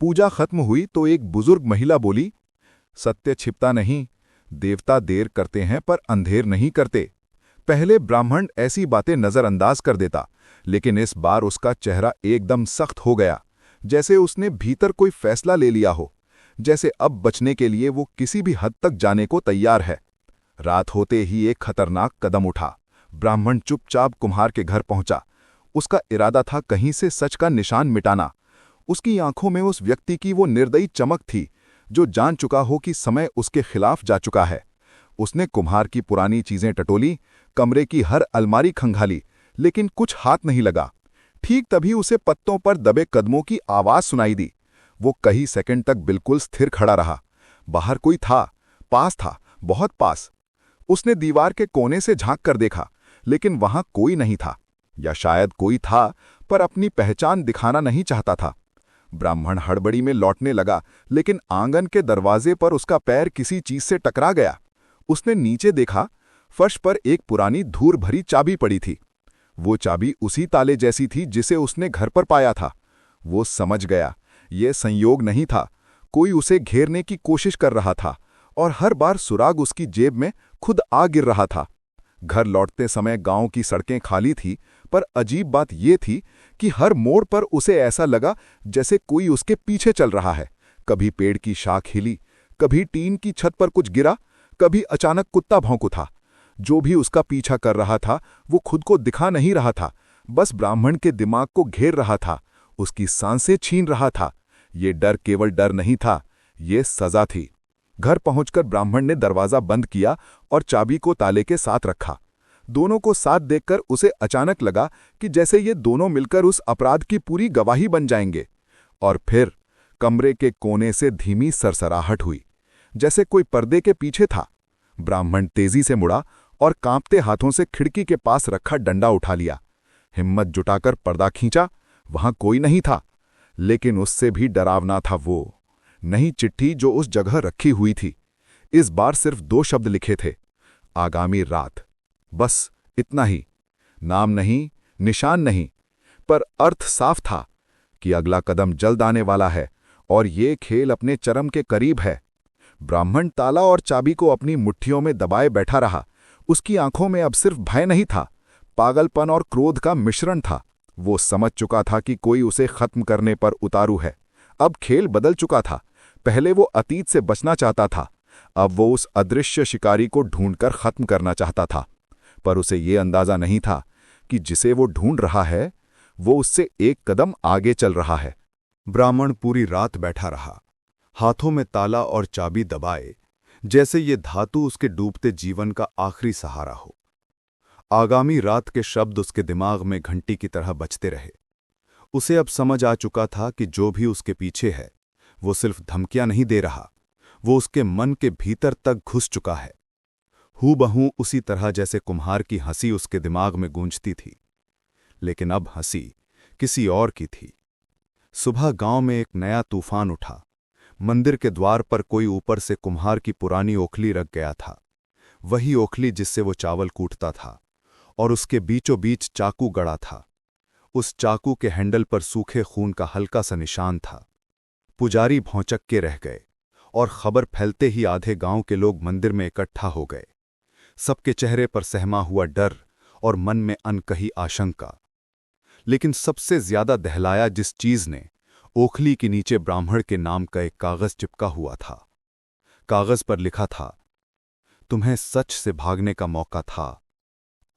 पूजा खत्म हुई तो एक बुजुर्ग महिला बोली, सत्य छिपता नहीं, देवता देर करते हैं पर अंधेर नहीं करते। पहले ब्राह्मण ऐसी बातें नजरअंदाज कर देता, लेकिन इस बार उसका चेहरा एकदम सख्त हो गया, जैसे उसने भीतर कोई फैसला ले लिया हो, जैसे अब बचने के लिए वो किसी भी हद तक जाने को तैयार है। रात होते ही एक खतरनाक कदम उठा। ब्राह्मण चुपचाप कुम्हार के घर पहुंचा। उसका इरादा था कहीं से सच का निशान मिटाना। उसकी आंखों में उस व्यक्ति की वो निर्दयी चमक थी जो जान चुका हो कि समय उसके खिलाफ जा चुका है। उसने कुम्हार की पुरानी चीजें टटोली, कमरे की हर अलमारी खंगाली, लेकिन कुछ हाथ नहीं लगा। ठीक तभी उसे पत्तों पर दबे कदमों की आवाज सुनाई दी। वो कई सेकंड तक बिल्कुल स्थिर खड़ा रहा। बाहर कोई था, पास था, बहुत पास। उसने दीवार के कोने से झांक कर देखा, लेकिन वहां कोई नहीं था, या शायद कोई था पर अपनी पहचान दिखाना नहीं चाहता था। ब्राह्मण हड़बड़ी में लौटने लगा, लेकिन आंगन के दरवाजे पर उसका पैर किसी चीज से टकरा गया। उसने नीचे देखा, फर्श पर एक पुरानी धूल भरी चाबी पड़ी थी। वो चाबी उसी ताले जैसी थी जिसे उसने घर पर पाया था। वो समझ गया, ये संयोग नहीं था, कोई उसे घेरने की कोशिश कर रहा था, और हर बार सुराग उसकी जेब में खुद आ गिर रहा था। घर लौटते समय गांव की सड़कें खाली थी, पर अजीब बात यह थी कि हर मोड़ पर उसे ऐसा लगा जैसे कोई उसके पीछे चल रहा है। कभी पेड़ की शाख हिली, कभी टीन की छत पर कुछ गिरा, कभी अचानक कुत्ता भौंकू था। जो भी उसका पीछा कर रहा था वो खुद को दिखा नहीं रहा था, बस ब्राह्मण के दिमाग को घेर रहा था, उसकी सांसें छीन रहा था। ये डर केवल डर नहीं था, ये सजा थी। घर पहुंचकर ब्राह्मण ने दरवाजा बंद किया और चाबी को ताले के साथ रखा। दोनों को साथ देखकर उसे अचानक लगा कि जैसे ये दोनों मिलकर उस अपराध की पूरी गवाही बन जाएंगे। और फिर कमरे के कोने से धीमी सरसराहट हुई, जैसे कोई पर्दे के पीछे था। ब्राह्मण तेजी से मुड़ा और कांपते हाथों से खिड़की के पास रखा डंडा उठा लिया। हिम्मत जुटाकर पर्दा खींचा, वहां कोई नहीं था, लेकिन उससे भी डरावना था वो नई चिट्ठी जो उस जगह रखी हुई थी। इस बार सिर्फ 2 शब्द लिखे थे, आगामी रात। बस इतना ही। नाम नहीं, निशान नहीं, पर अर्थ साफ था कि अगला कदम जल्द आने वाला है और ये खेल अपने चरम के करीब है। ब्राह्मण ताला और चाबी को अपनी मुट्ठियों में दबाए बैठा रहा। उसकी आंखों में अब सिर्फ भय नहीं था, पागलपन और क्रोध का मिश्रण था। वो समझ चुका था कि कोई उसे खत्म करने पर उतारू है। अब खेल बदल चुका था। पहले वो अतीत से बचना चाहता था, अब वो उस अदृश्य शिकारी को ढूंढकर खत्म करना चाहता था। पर उसे ये अंदाजा नहीं था कि जिसे वो ढूंढ रहा है वो उससे एक कदम आगे चल रहा है। ब्राह्मण पूरी रात बैठा रहा, हाथों में ताला और चाबी दबाए, जैसे ये धातु उसके डूबते जीवन का आखिरी सहारा हो। आगामी रात के शब्द उसके दिमाग में घंटी की तरह बजते रहे। उसे अब समझ आ चुका था कि जो भी उसके पीछे है वो सिर्फ धमकियां नहीं दे रहा, वो उसके मन के भीतर तक घुस चुका है, हूबहू उसी तरह जैसे कुम्हार की हंसी उसके दिमाग में गूंजती थी। लेकिन अब हंसी किसी और की थी। सुबह गांव में एक नया तूफान उठा। मंदिर के द्वार पर कोई ऊपर से कुम्हार की पुरानी ओखली रख गया था, वही ओखली जिससे वो चावल कूटता था, और उसके बीचों बीच चाकू गड़ा था। उस चाकू के हैंडल पर सूखे खून का हल्का सा निशान था। पुजारी भौंचक के रह गए, और खबर फैलते ही आधे गांव के लोग मंदिर में इकट्ठा हो गए। सबके चेहरे पर सहमा हुआ डर और मन में अनकही आशंका। लेकिन सबसे ज्यादा दहलाया जिस चीज ने, ओखली के नीचे ब्राह्मण के नाम का एक कागज चिपका हुआ था। कागज पर लिखा था, तुम्हें सच से भागने का मौका था,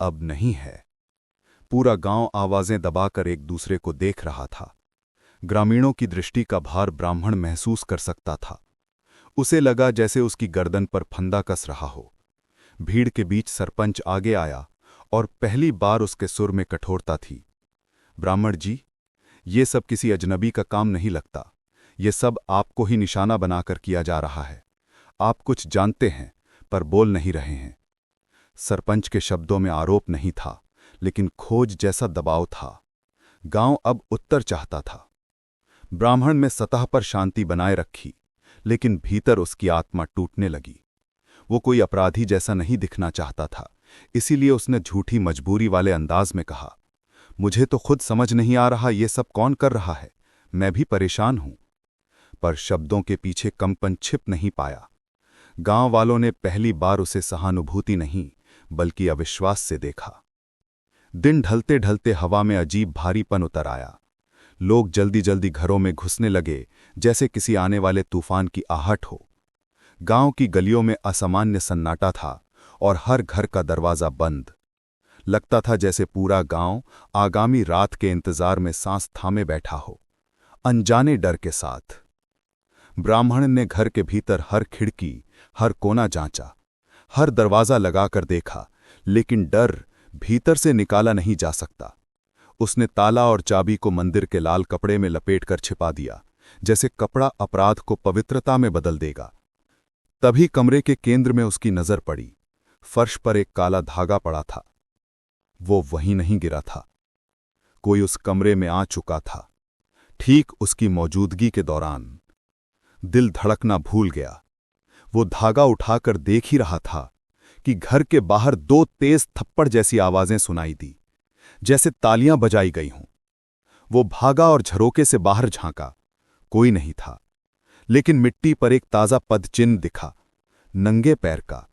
अब नहीं है। पूरा गांव आवाजें दबाकर एक दूसरे को देख रहा था। ग्रामीणों की दृष्टि का भार ब्राह्मण महसूस कर सकता था। उसे लगा जैसे उसकी गर्दन पर फंदा कस रहा हो। भीड़ के बीच सरपंच आगे आया और पहली बार उसके सुर में कठोरता थी। ब्राह्मण जी, ये सब किसी अजनबी का काम नहीं लगता। ये सब आपको ही निशाना बनाकर किया जा रहा है। आप कुछ जानते हैं पर बोल नहीं रहे हैं। सरपंच के शब्दों में आरोप नहीं था, लेकिन खोज जैसा दबाव था। गांव अब उत्तर चाहता था। ब्राह्मण में सतह पर शांति बनाए रखी, लेकिन भीतर उसकी आत्मा टूटने लगी। वो कोई अपराधी जैसा नहीं दिखना चाहता था, इसीलिए उसने झूठी मजबूरी वाले अंदाज में कहा, मुझे तो खुद समझ नहीं आ रहा ये सब कौन कर रहा है, मैं भी परेशान हूं। पर शब्दों के पीछे कंपन छिप नहीं पाया। गांव वालों ने पहली बार उसे सहानुभूति नहीं बल्कि अविश्वास से देखा। दिन ढलते ढलते हवा में अजीब भारीपन उतर आया। लोग जल्दी जल्दी घरों में घुसने लगे, जैसे किसी आने वाले तूफान की आहट हो। गांव की गलियों में असामान्य सन्नाटा था और हर घर का दरवाजा बंद। लगता था जैसे पूरा गांव आगामी रात के इंतजार में सांस थामे बैठा हो। अनजाने डर के साथ। ब्राह्मण ने घर के भीतर हर खिड़की, हर कोना जांचा, हर दरवाजा लगाकर देखा, लेकिन डर भीतर से निकाला नहीं जा सकता। उसने ताला और चाबी को मंदिर के लाल कपड़े में लपेटकर छिपा दिया, जैसे कपड़ा अपराध को पवित्रता में बदल देगा। तभी कमरे के केंद्र में उसकी नजर पड़ी। फर्श पर एक काला धागा पड़ा था। वो वहीं नहीं गिरा था, कोई उस कमरे में आ चुका था, ठीक उसकी मौजूदगी के दौरान। दिल धड़कना भूल गया। वो धागा उठाकर देख ही रहा था कि घर के बाहर 2 तेज थप्पड़ जैसी आवाजें सुनाई दी, जैसे तालियां बजाई गई हों। वो भागा और झरोके से बाहर झांका। कोई नहीं था, लेकिन मिट्टी पर एक ताजा पदचिन्ह दिखा, नंगे पैर का।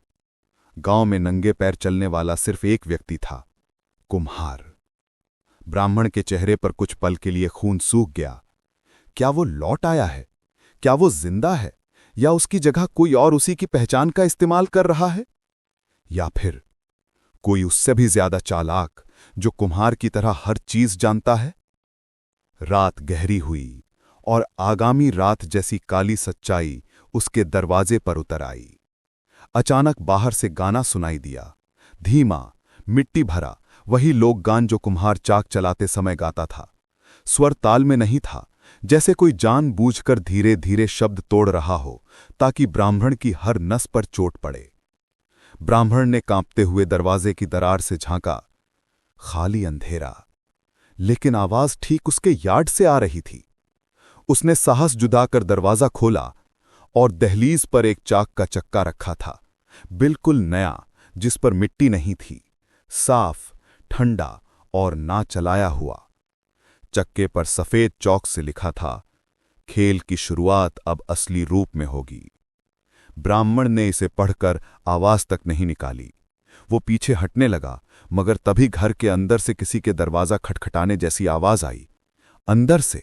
गांव में नंगे पैर चलने वाला सिर्फ एक व्यक्ति था, कुम्हार। ब्राह्मण के चेहरे पर कुछ पल के लिए खून सूख गया। क्या वो लौट आया है? क्या वो जिंदा है, या उसकी जगह कोई और उसी की पहचान का इस्तेमाल कर रहा है? या फिर कोई उससे भी ज्यादा चालाक, जो कुम्हार की तरह हर चीज जानता है? रात गहरी हुई और आगामी रात जैसी काली सच्चाई उसके दरवाजे पर उतर आई। अचानक बाहर से गाना सुनाई दिया, धीमा, मिट्टी भरा, वही लोकगान जो कुम्हार चाक चलाते समय गाता था। स्वर ताल में नहीं था, जैसे कोई जानबूझकर धीरे धीरे शब्द तोड़ रहा हो, ताकि ब्राह्मण की हर नस पर चोट पड़े। ब्राह्मण ने कांपते हुए दरवाजे की दरार से झांका। खाली अंधेरा, लेकिन आवाज ठीक उसके यार्ड से आ रही थी। उसने साहस जुटाकर दरवाजा खोला और दहलीज पर एक चाक का चक्का रखा था, बिल्कुल नया, जिस पर मिट्टी नहीं थी, साफ, ठंडा और ना चलाया हुआ। चक्के पर सफेद चौक से लिखा था, खेल की शुरुआत अब असली रूप में होगी। ब्राह्मण ने इसे पढ़कर आवाज तक नहीं निकाली। वो पीछे हटने लगा, मगर तभी घर के अंदर से किसी के दरवाजा खटखटाने जैसी आवाज आई। अंदर से,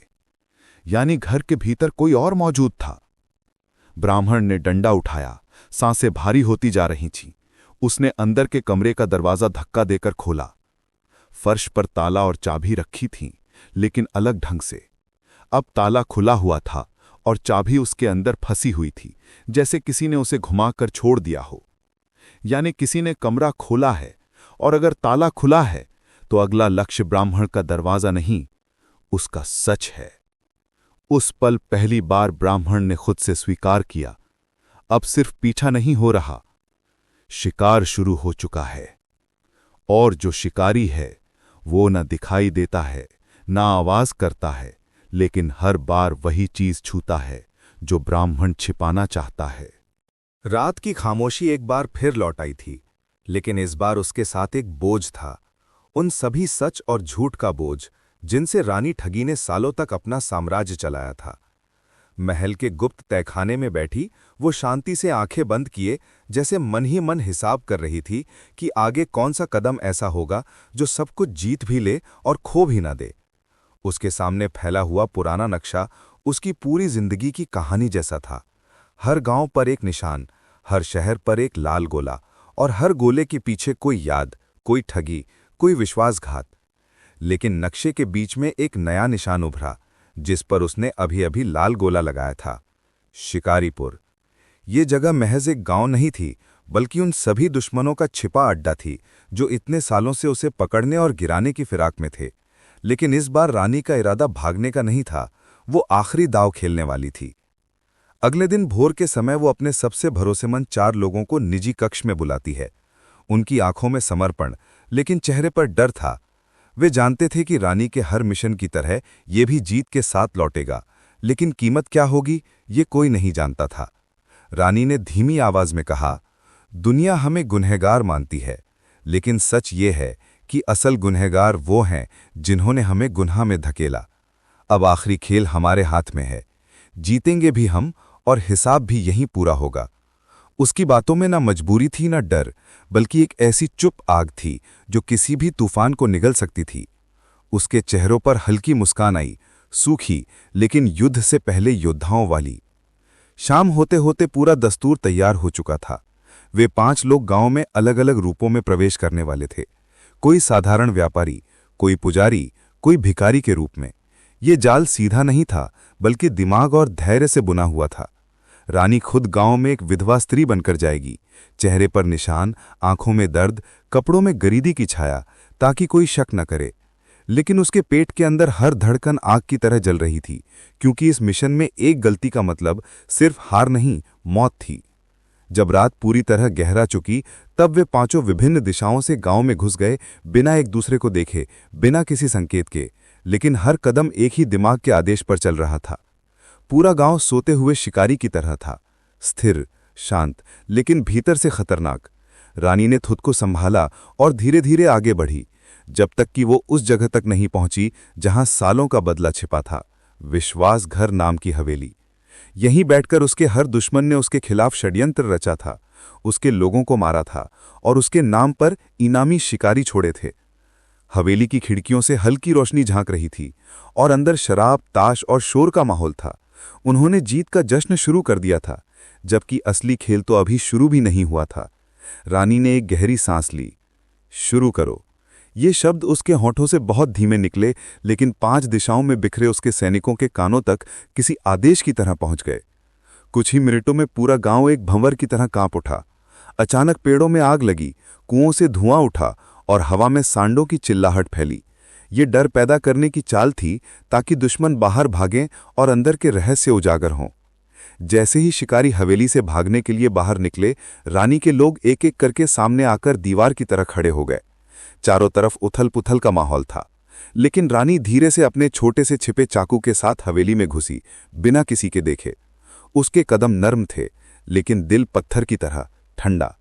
यानी घर के भीतर कोई और मौजूद था। ब्राह्मण ने डंडा उठाया, सांसें भारी होती जा रही थीं। उसने अंदर के कमरे का दरवाजा धक्का देकर खोला। फर्श पर ताला और चाबी रखी थीं, लेकिन अलग ढंग से। अब ताला खुला हुआ था और चाबी उसके अंदर फंसी हुई थी, जैसे किसी ने उसे घुमाकर छोड़ दिया हो। यानी किसी ने कमरा खोला है, और अगर ताला खुला है तो अगला लक्ष्य ब्राह्मण का दरवाजा नहीं, उसका सच है। उस पल पहली बार ब्राह्मण ने खुद से स्वीकार किया, अब सिर्फ पीछा नहीं हो रहा, शिकार शुरू हो चुका है। और जो शिकारी है वो न दिखाई देता है, ना आवाज करता है, लेकिन हर बार वही चीज छूता है जो ब्राह्मण छिपाना चाहता है। रात की खामोशी एक बार फिर लौट आई थी, लेकिन इस बार उसके साथ एक बोझ था। उन सभी सच और झूठ का बोझ जिनसे रानी ठगी ने सालों तक अपना साम्राज्य चलाया था। महल के गुप्त तहखाने में बैठी वो शांति से आंखें बंद किए, जैसे मन ही मन हिसाब कर रही थी कि आगे कौन सा कदम ऐसा होगा जो सब कुछ जीत भी ले और खो भी ना दे। उसके सामने फैला हुआ पुराना नक्शा उसकी पूरी जिंदगी की कहानी जैसा था। हर गांव पर एक निशान, हर शहर पर एक लाल गोला, और हर गोले के पीछे कोई याद, कोई ठगी, कोई विश्वासघात। लेकिन नक्शे के बीच में एक नया निशान उभरा, जिस पर उसने अभी अभी लाल गोला लगाया था, शिकारीपुर। ये जगह महज एक गांव नहीं थी, बल्कि उन सभी दुश्मनों का छिपा अड्डा थी जो इतने सालों से उसे पकड़ने और गिराने की फिराक में थे। लेकिन इस बार रानी का इरादा भागने का नहीं था, वो आखिरी दांव खेलने वाली थी। अगले दिन भोर के समय वो अपने सबसे भरोसेमंद 4 लोगों को निजी कक्ष में बुलाती है। उनकी आंखों में समर्पण, लेकिन चेहरे पर डर था। वे जानते थे कि रानी के हर मिशन की तरह ये भी जीत के साथ लौटेगा, लेकिन कीमत क्या होगी ये कोई नहीं जानता था। रानी ने धीमी आवाज में कहा, दुनिया हमें गुनहगार मानती है, लेकिन सच ये है कि असल गुनहगार वो हैं जिन्होंने हमें गुनाह में धकेला। अब आखिरी खेल हमारे हाथ में है, जीतेंगे भी हम और हिसाब भी यहीं पूरा होगा। उसकी बातों में ना मजबूरी थी ना डर, बल्कि एक ऐसी चुप आग थी जो किसी भी तूफान को निगल सकती थी। उसके चेहरों पर हल्की मुस्कान आई, सूखी लेकिन युद्ध से पहले योद्धाओं वाली। शाम होते होते पूरा दस्तूर तैयार हो चुका था। वे 5 लोग गांव में अलग अलग रूपों में प्रवेश करने वाले थे। कोई साधारण व्यापारी, कोई पुजारी, कोई भिखारी के रूप में। ये जाल सीधा नहीं था, बल्कि दिमाग और धैर्य से बुना हुआ था। रानी खुद गांव में एक विधवा स्त्री बनकर जाएगी, चेहरे पर निशान, आंखों में दर्द, कपड़ों में गरीदी की छाया, ताकि कोई शक न करे। लेकिन उसके पेट के अंदर हर धड़कन आग की तरह जल रही थी, क्योंकि इस मिशन में एक गलती का मतलब सिर्फ हार नहीं, मौत थी। जब रात पूरी तरह गहरा चुकी, तब वे पांचों विभिन्न दिशाओं से गांव में घुस गए, बिना एक दूसरे को देखे, बिना किसी संकेत के। लेकिन हर कदम एक ही दिमाग के आदेश पर चल रहा था। पूरा गांव सोते हुए शिकारी की तरह था, स्थिर, शांत, लेकिन भीतर से खतरनाक। रानी ने खुद को संभाला और धीरे धीरे आगे बढ़ी, जब तक कि वो उस जगह तक नहीं पहुंची जहां सालों का बदला छिपा था, विश्वास घर नाम की हवेली। यहीं बैठकर उसके हर दुश्मन ने उसके खिलाफ षड्यंत्र रचा था, उसके लोगों को मारा था और उसके नाम पर इनामी शिकारी छोड़े थे। हवेली की खिड़कियों से हल्की रोशनी झांक रही थी और अंदर शराब, ताश और शोर का माहौल था। उन्होंने जीत का जश्न शुरू कर दिया था, जबकि असली खेल तो अभी शुरू भी नहीं हुआ था। रानी ने एक गहरी सांस ली। शुरू करो। ये शब्द उसके होठों से बहुत धीमे निकले, लेकिन 5 दिशाओं में बिखरे उसके सैनिकों के कानों तक किसी आदेश की तरह पहुंच गए। कुछ ही मिनटों में पूरा गांव एक भंवर की तरह कांप उठा। अचानक पेड़ों में आग लगी, कुओं से धुआं उठा और हवा में सांडों की चिल्लाहट फैली। ये डर पैदा करने की चाल थी, ताकि दुश्मन बाहर भागें और अंदर के रहस्य उजागर हों। जैसे ही शिकारी हवेली से भागने के लिए बाहर निकले, रानी के लोग एक एक करके सामने आकर दीवार की तरह खड़े हो गए। चारों तरफ उथल-पुथल का माहौल था, लेकिन रानी धीरे से अपने छोटे से छिपे चाकू के साथ हवेली में घुसी, बिना किसी के देखे। उसके कदम नर्म थे, लेकिन दिल पत्थर की तरह ठंडा।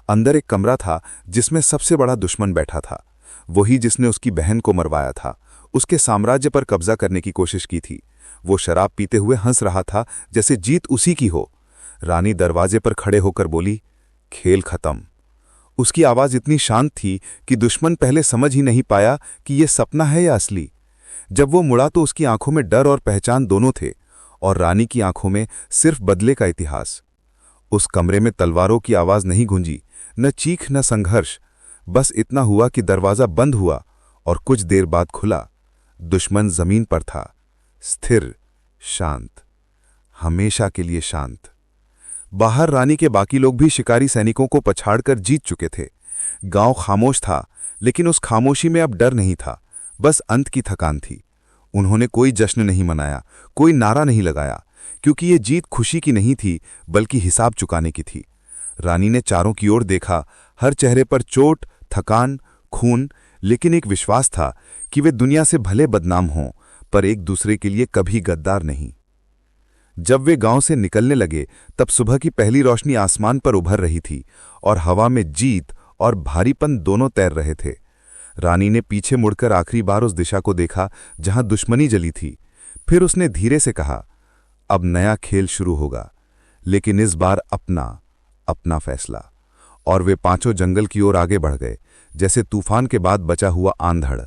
अंदर एक कमरा था जिसमें सबसे बड़ा दुश्मन बैठा था, वही जिसने उसकी बहन को मरवाया था, उसके साम्राज्य पर कब्जा करने की कोशिश की थी। वो शराब पीते हुए हंस रहा था, जैसे जीत उसी की हो। रानी दरवाजे पर खड़े होकर बोली, खेल खत्म। उसकी आवाज इतनी शांत थी कि दुश्मन पहले समझ ही नहीं पाया कि यह सपना है या असली। जब वो मुड़ा तो उसकी आंखों में डर और पहचान दोनों थे, और रानी की आंखों में सिर्फ बदले का इतिहास। उस कमरे में तलवारों की आवाज नहीं गूंजी, न चीख न संघर्ष। बस इतना हुआ कि दरवाजा बंद हुआ और कुछ देर बाद खुला। दुश्मन जमीन पर था, स्थिर, शांत, हमेशा के लिए शांत। बाहर रानी के बाकी लोग भी शिकारी सैनिकों को पछाड़कर जीत चुके थे। गांव खामोश था, लेकिन उस खामोशी में अब डर नहीं था, बस अंत की थकान थी। उन्होंने कोई जश्न नहीं मनाया, कोई नारा नहीं लगाया, क्योंकि ये जीत खुशी की नहीं थी, बल्कि हिसाब चुकाने की थी। रानी ने चारों की ओर देखा, हर चेहरे पर चोट, थकान, खून, लेकिन एक विश्वास था कि वे दुनिया से भले बदनाम हों, पर एक दूसरे के लिए कभी गद्दार नहीं। जब वे गांव से निकलने लगे, तब सुबह की पहली रोशनी आसमान पर उभर रही थी और हवा में जीत और भारीपन दोनों तैर रहे थे। रानी ने पीछे मुड़कर आखिरी बार उस दिशा को देखा जहां दुश्मनी जली थी। फिर उसने धीरे से कहा, अब नया खेल शुरू होगा, लेकिन इस बार अपना फैसला। और वे पांचों जंगल की ओर आगे बढ़ गए, जैसे तूफान के बाद बचा हुआ आंधड़।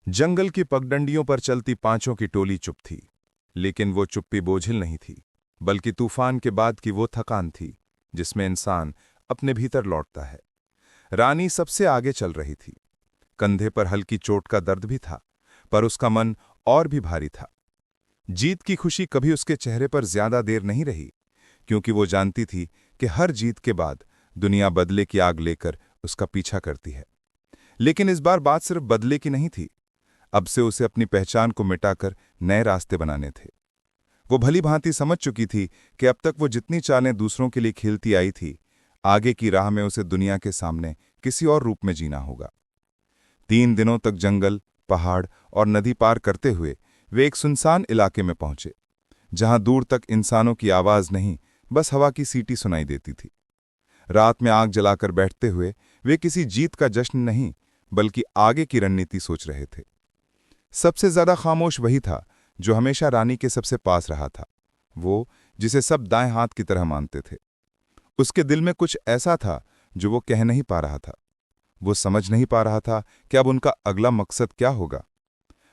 जंगल की पगडंडियों पर चलती पांचों की टोली चुप थी, लेकिन वो चुप्पी बोझिल नहीं थी, बल्कि तूफान के बाद की वो थकान थी जिसमें इंसान अपने भीतर लौटता है। रानी सबसे आगे चल रही थी। कंधे पर हल्की चोट का दर्द भी था, पर उसका मन और भी भारी था। जीत की खुशी कभी उसके चेहरे पर ज्यादा देर नहीं रही, क्योंकि वो जानती थी कि हर जीत के बाद दुनिया बदले की आग लेकर उसका पीछा करती है। लेकिन इस बार बात सिर्फ बदले की नहीं थी। अब से उसे अपनी पहचान को मिटाकर नए रास्ते बनाने थे। वो भली भांति समझ चुकी थी कि अब तक वो जितनी चालें दूसरों के लिए खेलती आई थी, आगे की राह में उसे दुनिया के सामने किसी और रूप में जीना होगा। 3 दिनों तक जंगल, पहाड़ और नदी पार करते हुए वे एक सुनसान इलाके में पहुंचे, जहां दूर तक इंसानों की आवाज नहीं, बस हवा की सीटी सुनाई देती थी। रात में आग जलाकर बैठते हुए वे किसी जीत का जश्न नहीं, बल्कि आगे की रणनीति सोच रहे थे। सबसे ज्यादा खामोश वही था जो हमेशा रानी के सबसे पास रहा था, वो जिसे सब दाएं हाथ की तरह मानते थे। उसके दिल में कुछ ऐसा था जो वो कह नहीं पा रहा था। वो समझ नहीं पा रहा था कि अब उनका अगला मकसद क्या होगा।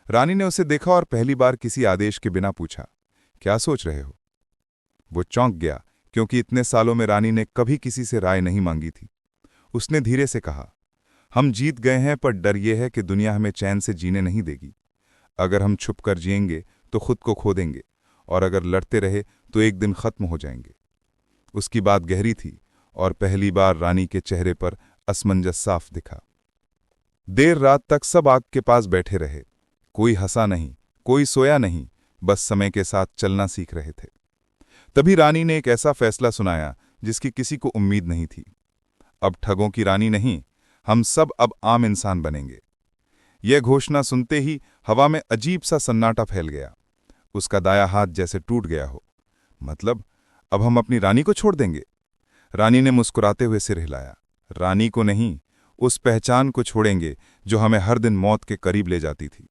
रानी ने उसे देखा और पहली बार किसी आदेश के बिना पूछा, क्या सोच रहे हो? वो चौंक गया, क्योंकि इतने सालों में रानी ने कभी किसी से राय नहीं मांगी थी। उसने धीरे से कहा, हम जीत गए हैं, पर डर यह है कि दुनिया हमें चैन से जीने नहीं देगी। अगर हम छुप कर जिएंगे तो खुद को खो देंगे, और अगर लड़ते रहे तो एक दिन खत्म हो जाएंगे। उसकी बात गहरी थी और पहली बार रानी के चेहरे पर असमंजस साफ दिखा। देर रात तक सब आग के पास बैठे रहे। कोई हंसा नहीं, कोई सोया नहीं, बस समय के साथ चलना सीख रहे थे। तभी रानी ने एक ऐसा फैसला सुनाया जिसकी किसी को उम्मीद नहीं थी। अब ठगों की रानी नहीं, हम सब अब आम इंसान बनेंगे। यह घोषणा सुनते ही हवा में अजीब सा सन्नाटा फैल गया। उसका दाया हाथ जैसे टूट गया हो। मतलब अब हम अपनी रानी को छोड़ देंगे? रानी ने मुस्कुराते हुए सिर हिलाया। रानी को नहीं, उस पहचान को छोड़ेंगे जो हमें हर दिन मौत के करीब ले जाती थी।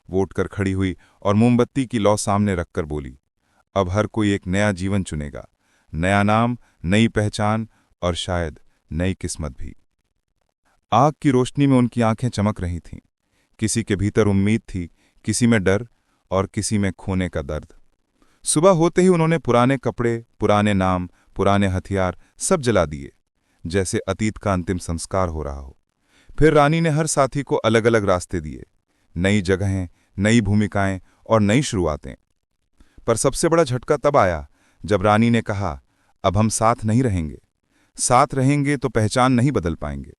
वो उठकर खड़ी हुई और मोमबत्ती की लौ सामने रखकर बोली, अब हर कोई एक नया जीवन चुनेगा, नया नाम, नई पहचान और शायद नई किस्मत भी। आग की रोशनी में उनकी आंखें चमक रही थीं। किसी के भीतर उम्मीद थी, किसी में डर और किसी में खोने का दर्द। सुबह होते ही उन्होंने पुराने कपड़े, पुराने नाम, पुराने हथियार सब जला दिए, जैसे अतीत का अंतिम संस्कार हो रहा हो। फिर रानी ने हर साथी को अलग अलग रास्ते दिए, नई जगहें, नई भूमिकाएं और नई शुरुआतें। पर सबसे बड़ा झटका तब आया जब रानी ने कहा, अब हम साथ नहीं रहेंगे। साथ रहेंगे तो पहचान नहीं बदल पाएंगे।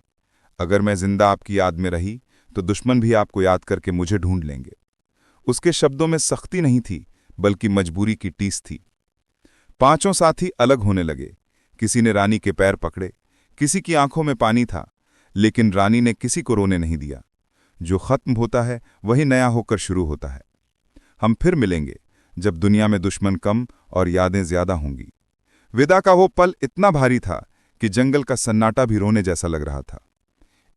अगर मैं जिंदा आपकी याद में रही तो दुश्मन भी आपको याद करके मुझे ढूंढ लेंगे। उसके शब्दों में सख्ती नहीं थी, बल्कि मजबूरी की टीस थी। पांचों साथी अलग होने लगे। किसी ने रानी के पैर पकड़े, किसी की आंखों में पानी था, लेकिन रानी ने किसी को रोने नहीं दिया। जो खत्म होता है वही नया होकर शुरू होता है। हम फिर मिलेंगे जब दुनिया में दुश्मन कम और यादें ज्यादा होंगी। विदा का वो पल इतना भारी था कि जंगल का सन्नाटा भी रोने जैसा लग रहा था।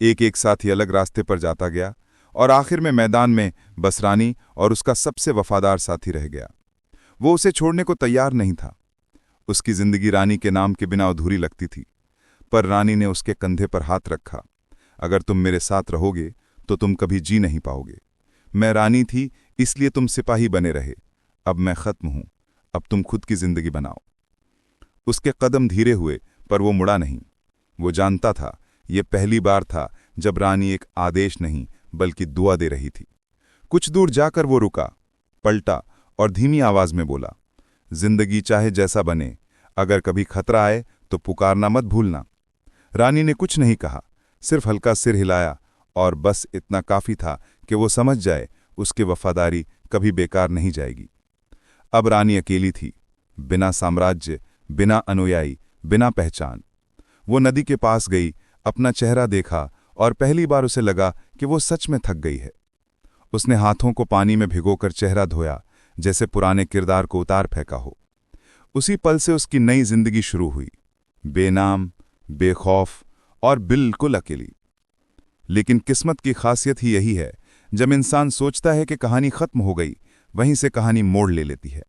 एक एक साथी अलग रास्ते पर जाता गया और आखिर में मैदान में बस रानी और उसका सबसे वफादार साथी रह गया। वो उसे छोड़ने को तैयार नहीं था। उसकी जिंदगी रानी के नाम के बिना अधूरी लगती थी, पर रानी ने उसके कंधे पर हाथ रखा। अगर तुम मेरे साथ रहोगे तो तुम कभी जी नहीं पाओगे। मैं रानी थी इसलिए तुम सिपाही बने रहे। अब मैं खत्म हूं, अब तुम खुद की जिंदगी बनाओ। उसके कदम धीरे हुए, पर वो मुड़ा नहीं। वो जानता था ये पहली बार था जब रानी एक आदेश नहीं बल्कि दुआ दे रही थी। कुछ दूर जाकर वो रुका, पलटा और धीमी आवाज में बोला, जिंदगी चाहे जैसा बने, अगर कभी खतरा आए तो पुकारना मत भूलना। रानी ने कुछ नहीं कहा, सिर्फ हल्का सिर हिलाया, और बस इतना काफी था कि वो समझ जाए उसकी वफादारी कभी बेकार नहीं जाएगी। अब रानी अकेली थी, बिना साम्राज्य, बिना अनुयायी, बिना पहचान। वो नदी के पास गई, अपना चेहरा देखा और पहली बार उसे लगा कि वो सच में थक गई है। उसने हाथों को पानी में भिगोकर चेहरा धोया, जैसे पुराने किरदार को उतार फेंका हो। उसी पल से उसकी नई जिंदगी शुरू हुई, बेनाम, बेखौफ और बिल्कुल अकेली। लेकिन किस्मत की खासियत ही यही है, जब इंसान सोचता है कि कहानी खत्म हो गई, वहीं से कहानी मोड़ ले लेती है।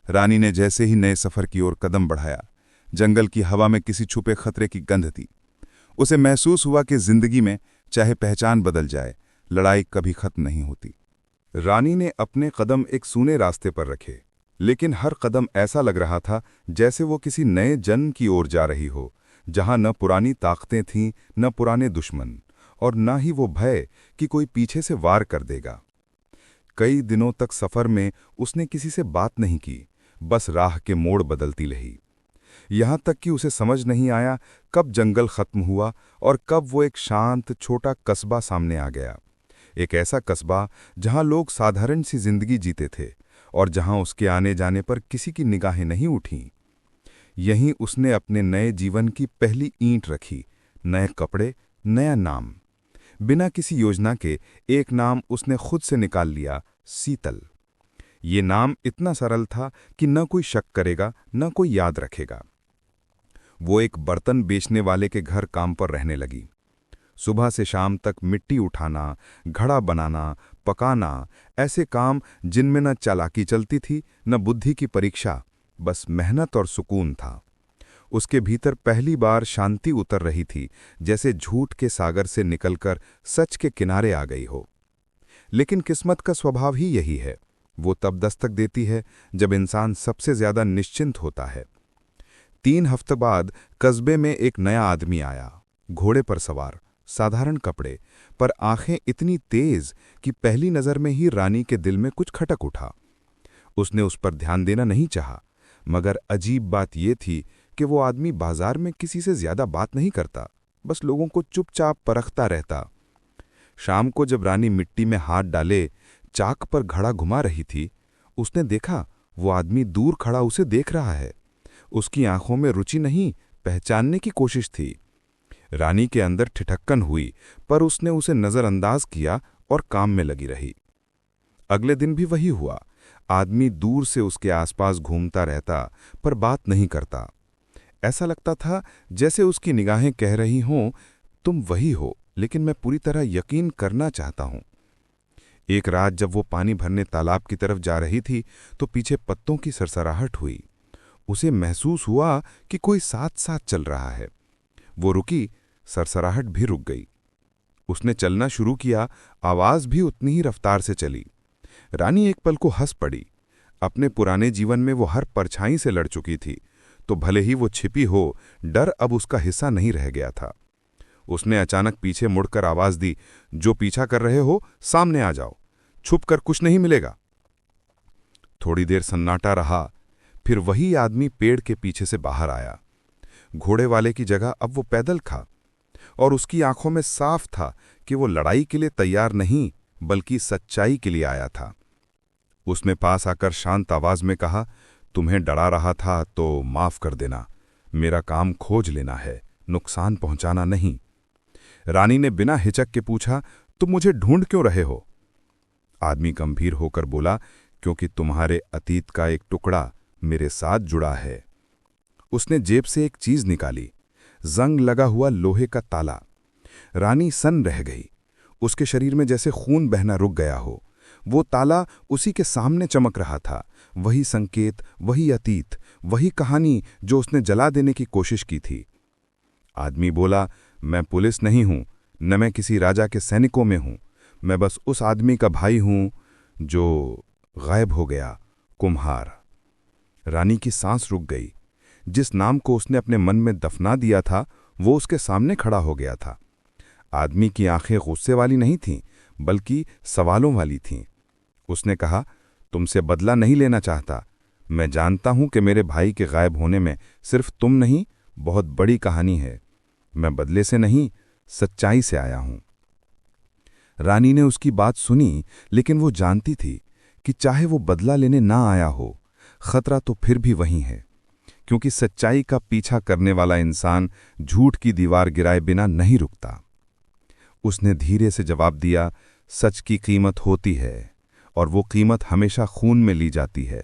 रानी ने जैसे ही नए सफर की ओर कदम बढ़ाया, जंगल की हवा में किसी छुपे खतरे की गंध थी। उसे महसूस हुआ कि जिंदगी में चाहे पहचान बदल जाए, लड़ाई कभी खत्म नहीं होती। रानी ने अपने कदम एक सूने रास्ते पर रखे, लेकिन हर कदम ऐसा लग रहा था जैसे वो किसी नए जन्म की ओर जा रही हो, जहां न पुरानी ताकतें थीं, न पुराने दुश्मन, और न ही वो भय कि कोई पीछे से वार कर देगा। कई दिनों तक सफर में उसने किसी से बात नहीं की, बस राह के मोड़ बदलती रही। यहां तक कि उसे समझ नहीं आया कब जंगल खत्म हुआ और कब वो एक शांत छोटा कस्बा सामने आ गया। एक ऐसा कस्बा जहां लोग साधारण सी जिंदगी जीते थे और जहां उसके आने जाने पर किसी की निगाहें नहीं उठीं। यहीं उसने अपने नए जीवन की पहली ईंट रखी, नए कपड़े, नया नाम। बिना किसी योजना के एक नाम उसने खुद से निकाल लिया, शीतल। ये नाम इतना सरल था कि न कोई शक करेगा, न कोई याद रखेगा। वो एक बर्तन बेचने वाले के घर काम पर रहने लगी। सुबह से शाम तक मिट्टी उठाना, घड़ा बनाना, पकाना, ऐसे काम जिनमें न चालाकी चलती थी, न बुद्धि की परीक्षा, बस मेहनत और सुकून था। उसके भीतर पहली बार शांति उतर रही थी, जैसे झूठ के सागर से निकलकर सच के किनारे आ गई हो। लेकिन किस्मत का स्वभाव ही यही है, वो तब दस्तक देती है जब इंसान सबसे ज्यादा निश्चिंत होता है। 3 हफ्ते बाद कस्बे में एक नया आदमी आया, घोड़े पर सवार, साधारण कपड़े, पर आंखें इतनी तेज कि पहली नजर में ही रानी के दिल में कुछ खटक उठा। उसने उस पर ध्यान देना नहीं चाहा, मगर अजीब बात यह थी कि वो आदमी बाजार में किसी से ज्यादा बात नहीं करता, बस लोगों को चुपचाप परखता रहता। शाम को जब रानी मिट्टी में हाथ डाले चाक पर घड़ा घुमा रही थी, उसने देखा वो आदमी दूर खड़ा उसे देख रहा है। उसकी आंखों में रुचि नहीं, पहचानने की कोशिश थी। रानी के अंदर ठिठक्कन हुई, पर उसने उसे नजरअंदाज किया और काम में लगी रही। अगले दिन भी वही हुआ। आदमी दूर से उसके आसपास घूमता रहता, पर बात नहीं करता। ऐसा लगता था जैसे उसकी निगाहें कह रही हों, तुम वही हो, लेकिन मैं पूरी तरह यकीन करना चाहता हूं। एक रात जब वो पानी भरने तालाब की तरफ जा रही थी, तो पीछे पत्तों की सरसराहट हुई। उसे महसूस हुआ कि कोई साथ साथ चल रहा है। वो रुकी, सरसराहट भी रुक गई। उसने चलना शुरू किया, आवाज भी उतनी ही रफ्तार से चली। रानी एक पल को हंस पड़ी। अपने पुराने जीवन में वो हर परछाई से लड़ चुकी थी, तो भले ही वो छिपी हो, डर अब उसका हिस्सा नहीं रह गया था। उसने अचानक पीछे मुड़कर आवाज दी, जो पीछा कर रहे हो सामने आ जाओ, छुपकर कुछ नहीं मिलेगा। थोड़ी देर सन्नाटा रहा, फिर वही आदमी पेड़ के पीछे से बाहर आया। घोड़े वाले की जगह अब वो पैदल था, और उसकी आंखों में साफ था कि वो लड़ाई के लिए तैयार नहीं, बल्कि सच्चाई के लिए आया था। उसने पास आकर शांत आवाज में कहा, तुम्हें डरा रहा था तो माफ कर देना। मेरा काम खोज लेना है, नुकसान पहुंचाना नहीं। रानी ने बिना हिचक के पूछा, तुम मुझे ढूंढ क्यों रहे हो? आदमी गंभीर होकर बोला, क्योंकि तुम्हारे अतीत का एक टुकड़ा मेरे साथ जुड़ा है। उसने जेब से एक चीज निकाली, जंग लगा हुआ लोहे का ताला। रानी सन्न रह गई। उसके शरीर में जैसे खून बहना रुक गया हो। वो ताला उसी के सामने चमक रहा था। वही संकेत, वही अतीत, वही कहानी जो उसने जला देने की कोशिश की थी। आदमी बोला, मैं पुलिस नहीं हूं, न मैं किसी राजा के सैनिकों में हूं। मैं बस उस आदमी का भाई हूं जो गायब हो गया, कुम्हार। रानी की सांस रुक गई। जिस नाम को उसने अपने मन में दफना दिया था, वो उसके सामने खड़ा हो गया था। आदमी की आंखें गुस्से वाली नहीं थीं, बल्कि सवालों वाली थीं। उसने कहा, तुमसे बदला नहीं लेना चाहता। मैं जानता हूं कि मेरे भाई के गायब होने में सिर्फ तुम नहीं, बहुत बड़ी कहानी है। मैं बदले से नहीं, सच्चाई से आया हूं। रानी ने उसकी बात सुनी, लेकिन वो जानती थी कि चाहे वो बदला लेने ना आया हो, खतरा तो फिर भी वही है, क्योंकि सच्चाई का पीछा करने वाला इंसान झूठ की दीवार गिराए बिना नहीं रुकता। उसने धीरे से जवाब दिया, सच की कीमत होती है, और वो कीमत हमेशा खून में ली जाती है।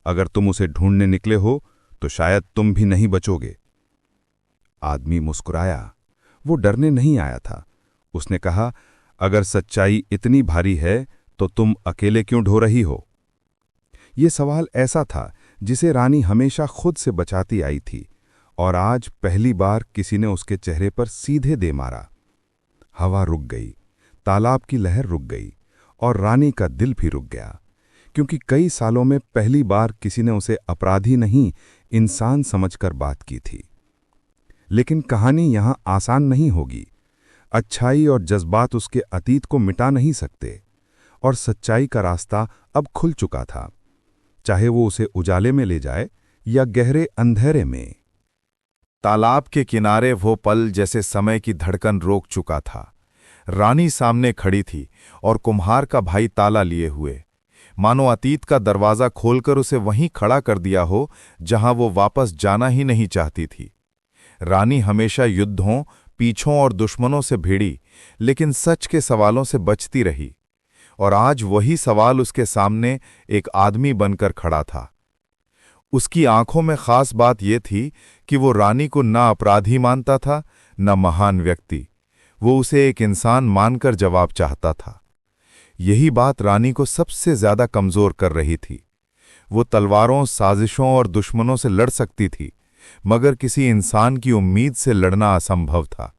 अगर तुम उसे ढूंढने निकले हो तो शायद तुम भी नहीं बचोगे। आदमी मुस्कुराया। वो डरने नहीं आया था। उसने कहा, अगर सच्चाई इतनी भारी है तो तुम अकेले क्यों ढो रही हो? ये सवाल ऐसा था जिसे रानी हमेशा खुद से बचाती आई थी, और आज पहली बार किसी ने उसके चेहरे पर सीधे दे मारा। हवा रुक गई, तालाब की लहर रुक गई, और रानी का दिल भी रुक गया, क्योंकि कई सालों में पहली बार किसी ने उसे अपराधी नहीं, इंसान समझकर बात की थी। लेकिन कहानी यहां आसान नहीं होगी। अच्छाई और जज्बात उसके अतीत को मिटा नहीं सकते, और सच्चाई का रास्ता अब खुल चुका था, चाहे वो उसे उजाले में ले जाए या गहरे अंधेरे में। तालाब के किनारे वो पल जैसे समय की धड़कन रोक चुका था। रानी सामने खड़ी थी और कुम्हार का भाई ताला लिए हुए, मानो अतीत का दरवाजा खोलकर उसे वहीं खड़ा कर दिया हो जहां वो वापस जाना ही नहीं चाहती थी। रानी हमेशा युद्धों, पीछों और दुश्मनों से भिड़ी, लेकिन सच के सवालों से बचती रही, और आज वही सवाल उसके सामने एक आदमी बनकर खड़ा था। उसकी आंखों में खास बात यह थी कि वो रानी को ना अपराधी मानता था, न महान व्यक्ति। वो उसे एक इंसान मानकर जवाब चाहता था। यही बात रानी को सबसे ज्यादा कमजोर कर रही थी। वो तलवारों, साजिशों और दुश्मनों से लड़ सकती थी, मगर किसी इंसान की उम्मीद से लड़ना असंभव था।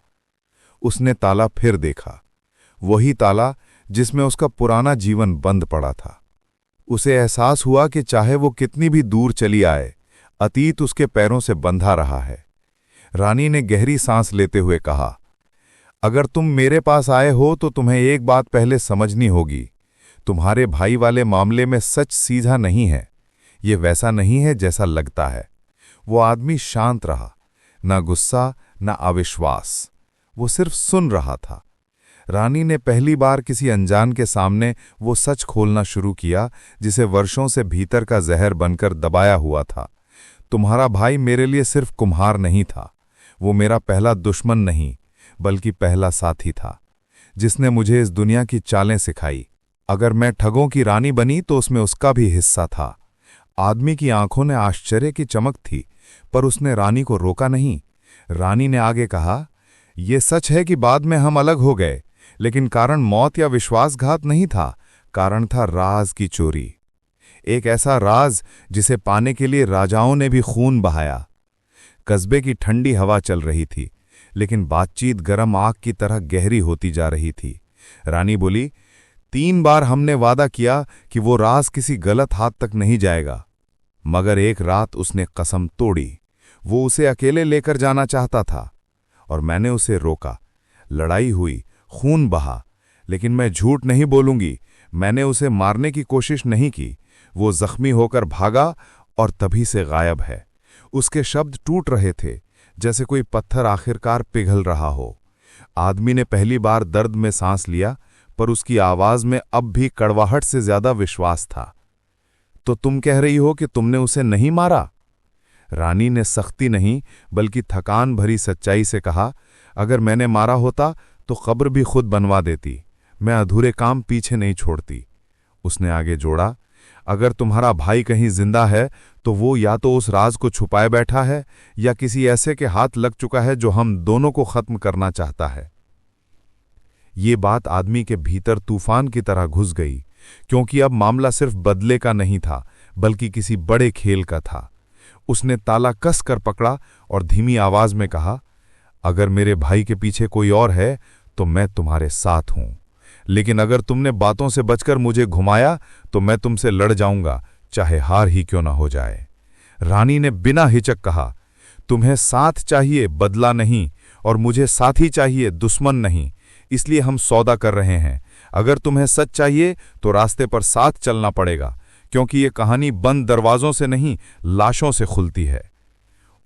उसने ताला फिर देखा, वही ताला जिसमें उसका पुराना जीवन बंद पड़ा था। उसे एहसास हुआ कि चाहे वो कितनी भी दूर चली आए, अतीत उसके पैरों से बंधा रहा है। रानी ने गहरी सांस लेते हुए कहा, अगर तुम मेरे पास आए हो तो तुम्हें एक बात पहले समझनी होगी। तुम्हारे भाई वाले मामले में सच सीधा नहीं है। ये वैसा नहीं है जैसा लगता है। वो आदमी शांत रहा, ना गुस्सा ना अविश्वास। वो सिर्फ सुन रहा था। रानी ने पहली बार किसी अनजान के सामने वो सच खोलना शुरू किया जिसे वर्षों से भीतर का जहर बनकर दबाया हुआ था। तुम्हारा भाई मेरे लिए सिर्फ कुम्हार नहीं था। वो मेरा पहला दुश्मन नहीं, बल्कि पहला साथी था, जिसने मुझे इस दुनिया की चालें सिखाई। अगर मैं ठगों की रानी बनी तो उसमें उसका भी हिस्सा था। आदमी की आंखों ने आश्चर्य की चमक थी, पर उसने रानी को रोका नहीं। रानी ने आगे कहा, यह सच है कि बाद में हम अलग हो गए, लेकिन कारण मौत या विश्वासघात नहीं था। कारण था राज की चोरी। एक ऐसा राज जिसे पाने के लिए राजाओं ने भी खून बहाया। कस्बे की ठंडी हवा चल रही थी, लेकिन बातचीत गर्म आग की तरह गहरी होती जा रही थी। रानी बोली, 3 बार हमने वादा किया कि वो राज किसी गलत हाथ तक नहीं जाएगा, मगर एक रात उसने कसम तोड़ी। वो उसे अकेले लेकर जाना चाहता था और मैंने उसे रोका। लड़ाई हुई, खून बहा, लेकिन मैं झूठ नहीं बोलूंगी, मैंने उसे मारने की कोशिश नहीं की। वो जख्मी होकर भागा और तभी से गायब है। उसके शब्द टूट रहे थे, जैसे कोई पत्थर आखिरकार पिघल रहा हो। आदमी ने पहली बार दर्द में सांस लिया, पर उसकी आवाज में अब भी कड़वाहट से ज्यादा विश्वास था। तो तुम कह रही हो कि तुमने उसे नहीं मारा? रानी ने सख्ती नहीं बल्कि थकान भरी सच्चाई से कहा, अगर मैंने मारा होता तो कब्र भी खुद बनवा देती। मैं अधूरे काम पीछे नहीं छोड़ती। उसने आगे जोड़ा, अगर तुम्हारा भाई कहीं जिंदा है तो वो या तो उस राज को छुपाए बैठा है या किसी ऐसे के हाथ लग चुका है जो हम दोनों को खत्म करना चाहता है। ये बात आदमी के भीतर तूफान की तरह घुस गई, क्योंकि अब मामला सिर्फ बदले का नहीं था, बल्कि किसी बड़े खेल का था। उसने ताला कस कर पकड़ा और धीमी आवाज में कहा, अगर मेरे भाई के पीछे कोई और है तो मैं तुम्हारे साथ हूं, लेकिन अगर तुमने बातों से बचकर मुझे घुमाया तो मैं तुमसे लड़ जाऊंगा, चाहे हार ही क्यों ना हो जाए। रानी ने बिना हिचक कहा, तुम्हें साथ चाहिए, बदला नहीं, और मुझे साथी चाहिए, दुश्मन नहीं। इसलिए हम सौदा कर रहे हैं। अगर तुम्हें सच चाहिए तो रास्ते पर साथ चलना पड़ेगा, क्योंकि ये कहानी बंद दरवाजों से नहीं, लाशों से खुलती है।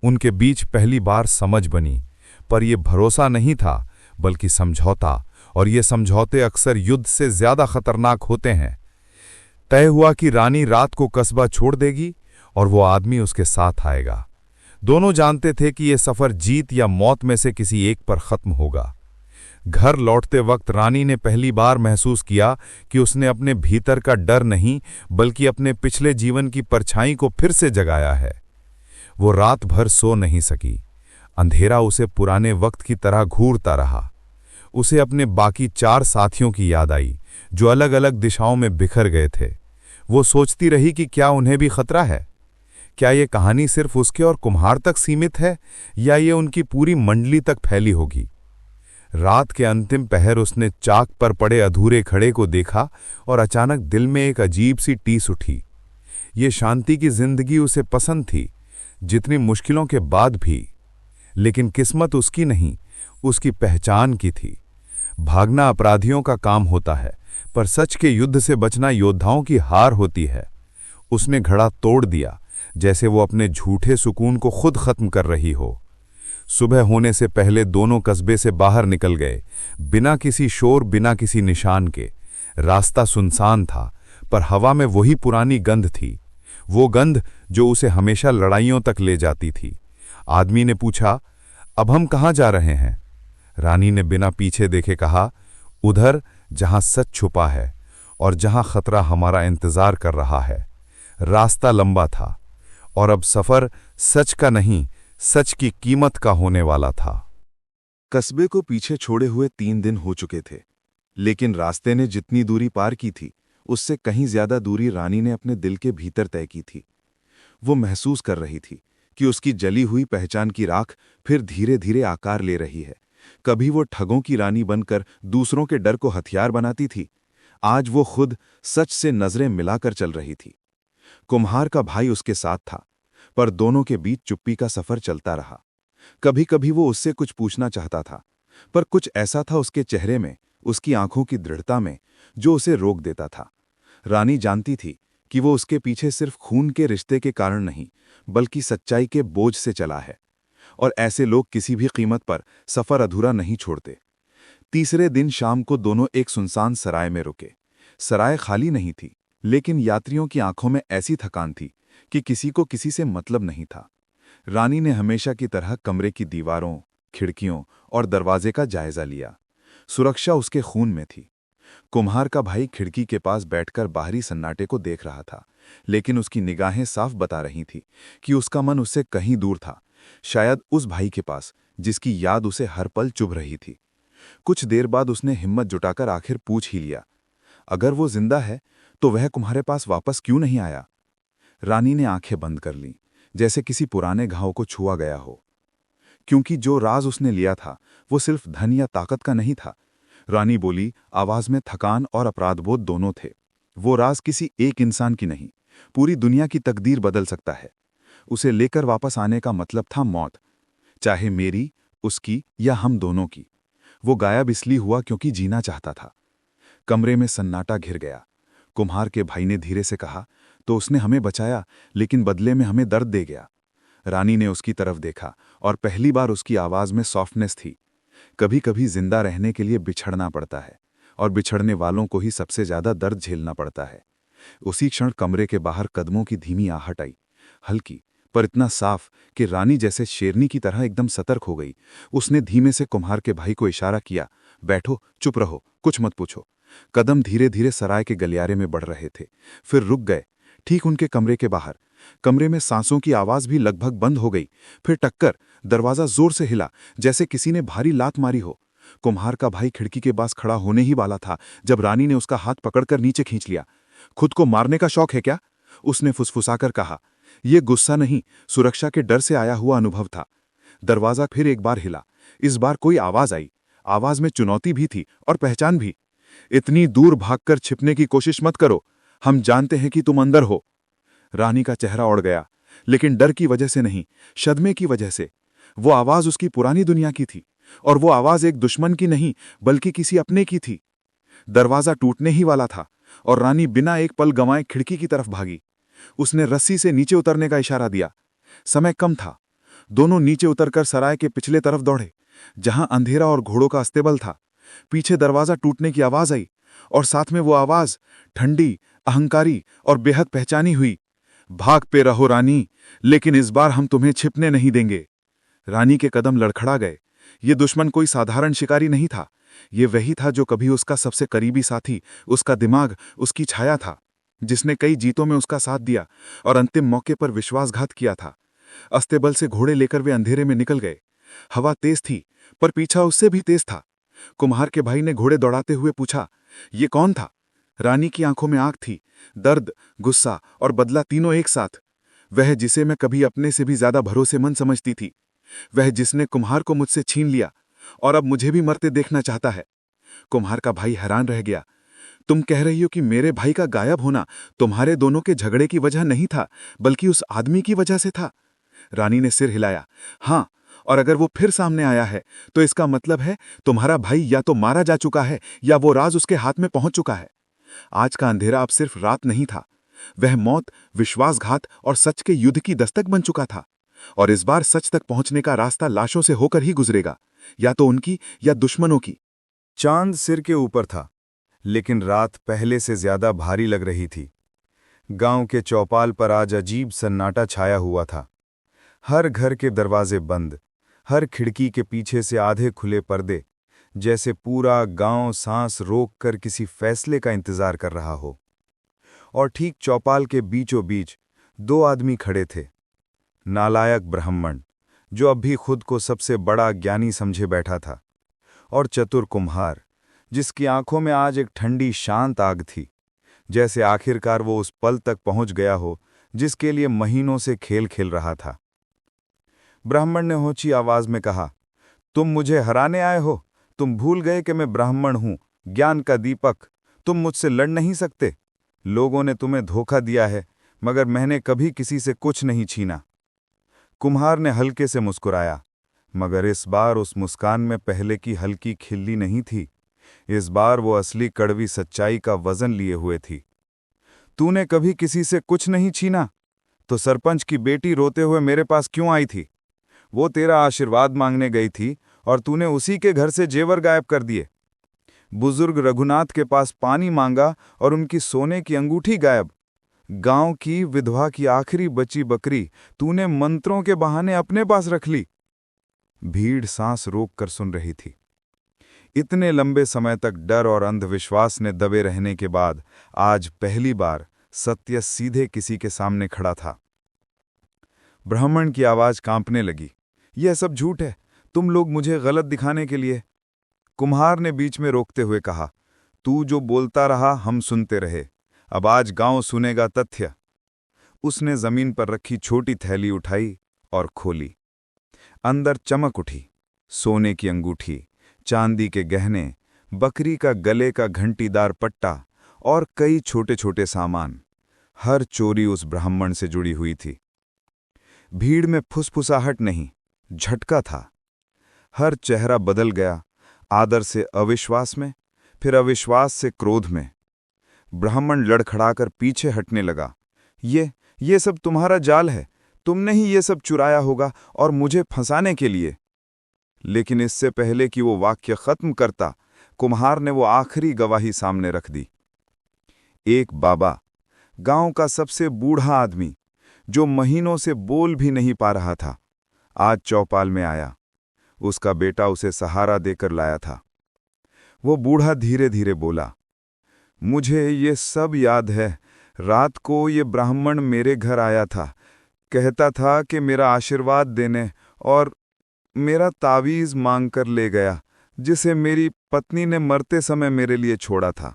उनके बीच पहली बार समझ बनी, पर यह भरोसा नहीं था बल्कि समझौता, और ये समझौते अक्सर युद्ध से ज्यादा खतरनाक होते हैं। तय हुआ कि रानी रात को कस्बा छोड़ देगी और वो आदमी उसके साथ आएगा। दोनों जानते थे कि यह सफर जीत या मौत में से किसी एक पर खत्म होगा। घर लौटते वक्त रानी ने पहली बार महसूस किया कि उसने अपने भीतर का डर नहीं बल्कि अपने पिछले जीवन की परछाई को फिर से जगाया है। वो रात भर सो नहीं सकी। अंधेरा उसे पुराने वक्त की तरह घूरता रहा। उसे अपने बाकी 4 साथियों की याद आई, जो अलग अलग दिशाओं में बिखर गए थे। वो सोचती रही कि क्या उन्हें भी खतरा है? क्या ये कहानी सिर्फ उसके और कुम्हार तक सीमित है, या ये उनकी पूरी मंडली तक फैली होगी? रात के अंतिम पहर उसने चाक पर पड़े अधूरे खड़े को देखा और अचानक दिल में एक अजीब सी टीस उठी। ये शांति की जिंदगी उसे पसंद थी, जितनी मुश्किलों के बाद भी। लेकिन किस्मत उसकी नहीं, उसकी पहचान की थी। भागना अपराधियों का काम होता है, पर सच के युद्ध से बचना योद्धाओं की हार होती है। उसने घड़ा तोड़ दिया, जैसे वो अपने झूठे सुकून को खुद खत्म कर रही हो। सुबह होने से पहले दोनों कस्बे से बाहर निकल गए, बिना किसी शोर, बिना किसी निशान के। रास्ता सुनसान था, पर हवा में वही पुरानी गंध थी, वो गंध जो उसे हमेशा लड़ाइयों तक ले जाती थी। आदमी ने पूछा, अब हम कहाँ जा रहे हैं? रानी ने बिना पीछे देखे कहा, उधर जहां सच छुपा है और जहां खतरा हमारा इंतजार कर रहा है। रास्ता लंबा था और अब सफर सच का नहीं, सच की कीमत का होने वाला था। कस्बे को पीछे छोड़े हुए 3 दिन हो चुके थे, लेकिन रास्ते ने जितनी दूरी पार की थी उससे कहीं ज्यादा दूरी रानी ने अपने दिल के भीतर तय की थी। वो महसूस कर रही थी कि उसकी जली हुई पहचान की राख फिर धीरे धीरे आकार ले रही है। कभी वो ठगों की रानी बनकर दूसरों के डर को हथियार बनाती थी, आज वो खुद सच से नजरें मिलाकर चल रही थी। कुम्हार का भाई उसके साथ था, पर दोनों के बीच चुप्पी का सफर चलता रहा। कभी कभी वो उससे कुछ पूछना चाहता था, पर कुछ ऐसा था उसके चेहरे में, उसकी आंखों की दृढ़ता में, जो उसे रोक देता था। रानी जानती थी कि वो उसके पीछे सिर्फ खून के रिश्ते के कारण नहीं, बल्कि सच्चाई के बोझ से चला है, और ऐसे लोग किसी भी कीमत पर सफर अधूरा नहीं छोड़ते। तीसरे दिन शाम को दोनों एक सुनसान सराय में रुके। सराय खाली नहीं थी, लेकिन यात्रियों की आंखों में ऐसी थकान थी कि किसी को किसी से मतलब नहीं था। रानी ने हमेशा की तरह कमरे की दीवारों, खिड़कियों और दरवाजे का जायजा लिया। सुरक्षा उसके खून में थी। कुम्हार का भाई खिड़की के पास बैठकर बाहरी सन्नाटे को देख रहा था, लेकिन उसकी निगाहें साफ बता रही थी कि उसका मन उससे कहीं दूर था, शायद उस भाई के पास जिसकी याद उसे हर पल चुभ रही थी। कुछ देर बाद उसने हिम्मत जुटाकर आखिर पूछ ही लिया, अगर वो जिंदा है तो वह तुम्हारे पास वापस क्यों नहीं आया? रानी ने आंखें बंद कर लीं, जैसे किसी पुराने घाव को छुआ गया हो। क्योंकि जो राज उसने लिया था वो सिर्फ धन या ताकत का नहीं था। रानी बोली, आवाज में थकान और अपराधबोध दोनों थे। वो राज किसी एक इंसान की नहीं, पूरी दुनिया की तकदीर बदल सकता है। उसे लेकर वापस आने का मतलब था मौत, चाहे मेरी, उसकी या हम दोनों की। वो गायब इसलिए हुआ क्योंकि जीना चाहता था। कमरे में सन्नाटा घिर गया। कुम्हार के भाई ने धीरे से कहा, तो उसने हमें बचाया, लेकिन बदले में हमें दर्द दे गया। रानी ने उसकी तरफ देखा और पहली बार उसकी आवाज में सॉफ्टनेस थी। कभी कभी जिंदा रहने के लिए बिछड़ना पड़ता है, और बिछड़ने वालों को ही सबसे ज्यादा दर्द झेलना पड़ता है। उसी क्षण कमरे के बाहर कदमों की धीमी आहट आई, हल्की पर इतना साफ कि रानी जैसे शेरनी की तरह एकदम सतर्क हो गई। उसने धीमे से कुम्हार के भाई को इशारा किया, बैठो, चुप रहो, कुछ मत पूछो। कदम धीरे धीरे सराय के गलियारे में बढ़ रहे थे, फिर रुक गए ठीक उनके कमरे के बाहर। कमरे में सांसों की आवाज भी लगभग बंद हो गई। फिर टक्कर, दरवाजा जोर से हिला, जैसे किसी ने भारी लात मारी हो। कुम्हार का भाई खिड़की के पास खड़ा होने ही वाला था जब रानी ने उसका हाथ पकड़कर नीचे खींच लिया। खुद को मारने का शौक है क्या? उसने फुसफुसाकर कहा। यह गुस्सा नहीं, सुरक्षा के डर से आया हुआ अनुभव था। दरवाजा फिर एक बार हिला। इस बार कोई आवाज आई। आवाज में चुनौती भी थी और पहचान भी। इतनी दूर भागकर छिपने की कोशिश मत करो, हम जानते हैं कि तुम अंदर हो। रानी का चेहरा उड़ गया, लेकिन डर की वजह से नहीं, सदमे की वजह से। वो आवाज उसकी पुरानी दुनिया की थी, और वो आवाज एक दुश्मन की नहीं, बल्कि किसी अपने की थी। दरवाजा टूटने ही वाला था, और रानी बिना एक पल गंवाए खिड़की की तरफ भागी। उसने रस्सी से नीचे उतरने का इशारा दिया। समय कम था। दोनों नीचे उतरकर सराय के पिछले तरफ दौड़े, जहां अंधेरा और घोड़ों का अस्तबल था। पीछे दरवाजा टूटने की आवाज आई, और साथ में वो आवाज, ठंडी, अहंकारी और बेहद पहचानी हुई, भाग पे रहो रानी, लेकिन इस बार हम तुम्हें छिपने नहीं देंगे। रानी के कदम लड़खड़ा गए। ये दुश्मन कोई साधारण शिकारी नहीं था। ये वही था जो कभी उसका सबसे करीबी साथी, उसका दिमाग, उसकी छाया था, जिसने कई जीतों में उसका साथ दिया और अंतिम मौके पर विश्वासघात किया था। अस्तबल से घोड़े लेकर वे अंधेरे में निकल गए। हवा तेज थी, पर पीछा उससे भी तेज था। कुम्हार के भाई ने घोड़े दौड़ाते हुए पूछा, ये कौन था? रानी की आंखों में आग थी, दर्द, गुस्सा और बदला तीनों एक साथ। वह जिसे मैं कभी अपने से भी ज्यादा भरोसेमंद समझती थी, वह जिसने कुम्हार को मुझसे छीन लिया और अब मुझे भी मरते देखना चाहता है। कुम्हार का भाई हैरान रह गया। तुम कह रही हो कि मेरे भाई का गायब होना तुम्हारे दोनों के झगड़े की वजह नहीं था, बल्कि उस आदमी की वजह से था? रानी ने सिर हिलाया। हाँ, और अगर वो फिर सामने आया है तो इसका मतलब है तुम्हारा भाई या तो मारा जा चुका है या वो राज उसके हाथ में पहुंच चुका है। आज का अंधेरा अब सिर्फ रात नहीं था, वह मौत, विश्वासघात और सच के युद्ध की दस्तक बन चुका था। और इस बार सच तक पहुंचने का रास्ता लाशों से होकर ही गुजरेगा, या तो उनकी या दुश्मनों की। चांद सिर के ऊपर था, लेकिन रात पहले से ज्यादा भारी लग रही थी। गांव के चौपाल पर आज अजीब सन्नाटा छाया हुआ था। हर घर के दरवाजे बंद, हर खिड़की के पीछे से आधे खुले पर्दे, जैसे पूरा गांव सांस रोक कर किसी फैसले का इंतजार कर रहा हो। और ठीक चौपाल के बीचों बीच दो आदमी खड़े थे। नालायक ब्राह्मण, जो अब भी खुद को सबसे बड़ा ज्ञानी समझे बैठा था, और चतुर कुम्हार, जिसकी आंखों में आज एक ठंडी शांत आग थी, जैसे आखिरकार वो उस पल तक पहुंच गया हो जिसके लिए महीनों से खेल खेल रहा था। ब्राह्मण ने ऊंची आवाज में कहा, तुम मुझे हराने आए हो? तुम भूल गए कि मैं ब्राह्मण हूं, ज्ञान का दीपक। तुम मुझसे लड़ नहीं सकते। लोगों ने तुम्हें धोखा दिया है, मगर मैंने कभी किसी से कुछ नहीं छीना। कुम्हार ने हल्के से मुस्कुराया। मगर इस बार उस मुस्कान में पहले की हल्की खिल्ली नहीं थी। इस बार वो असली कड़वी सच्चाई का वजन लिए हुए थी। तूने कभी किसी से कुछ नहीं छीना, तो सरपंच की बेटी रोते हुए मेरे पास क्यों आई थी? वो तेरा आशीर्वाद मांगने गई थी और तूने उसी के घर से जेवर गायब कर दिए। बुजुर्ग रघुनाथ के पास पानी मांगा और उनकी सोने की अंगूठी गायब। गांव की विधवा की आखिरी बची बकरी तूने मंत्रों के बहाने अपने पास रख ली। भीड़ सांस रोक कर सुन रही थी। इतने लंबे समय तक डर और अंधविश्वास ने दबे रहने के बाद आज पहली बार सत्य सीधे किसी के सामने खड़ा था। ब्राह्मण की आवाज कांपने लगी। यह सब झूठ है, तुम लोग मुझे गलत दिखाने के लिए। कुम्हार ने बीच में रोकते हुए कहा, तू जो बोलता रहा हम सुनते रहे, अब आज गांव सुनेगा तथ्य। उसने जमीन पर रखी छोटी थैली उठाई और खोली। अंदर चमक उठी। सोने की अंगूठी, चांदी के गहने, बकरी का गले का घंटीदार पट्टा और कई छोटे छोटे सामान। हर चोरी उस ब्राह्मण से जुड़ी हुई थी। भीड़ में फुसफुसाहट नहीं, झटका था। हर चेहरा बदल गया, आदर से अविश्वास में, फिर अविश्वास से क्रोध में। ब्राह्मण लड़खड़ाकर पीछे हटने लगा। ये सब तुम्हारा जाल है, तुमने ही ये सब चुराया होगा और मुझे फंसाने के लिए। लेकिन इससे पहले कि वो वाक्य खत्म करता, कुम्हार ने वो आखिरी गवाही सामने रख दी। एक बाबा, गांव का सबसे बूढ़ा आदमी, जो महीनों से बोल भी नहीं पा रहा था, आज चौपाल में आया। उसका बेटा उसे सहारा देकर लाया था। वो बूढ़ा धीरे धीरे बोला, मुझे ये सब याद है। रात को ये ब्राह्मण मेरे घर आया था, कहता था कि मेरा आशीर्वाद देने और मेरा तावीज मांग कर ले गया, जिसे मेरी पत्नी ने मरते समय मेरे लिए छोड़ा था।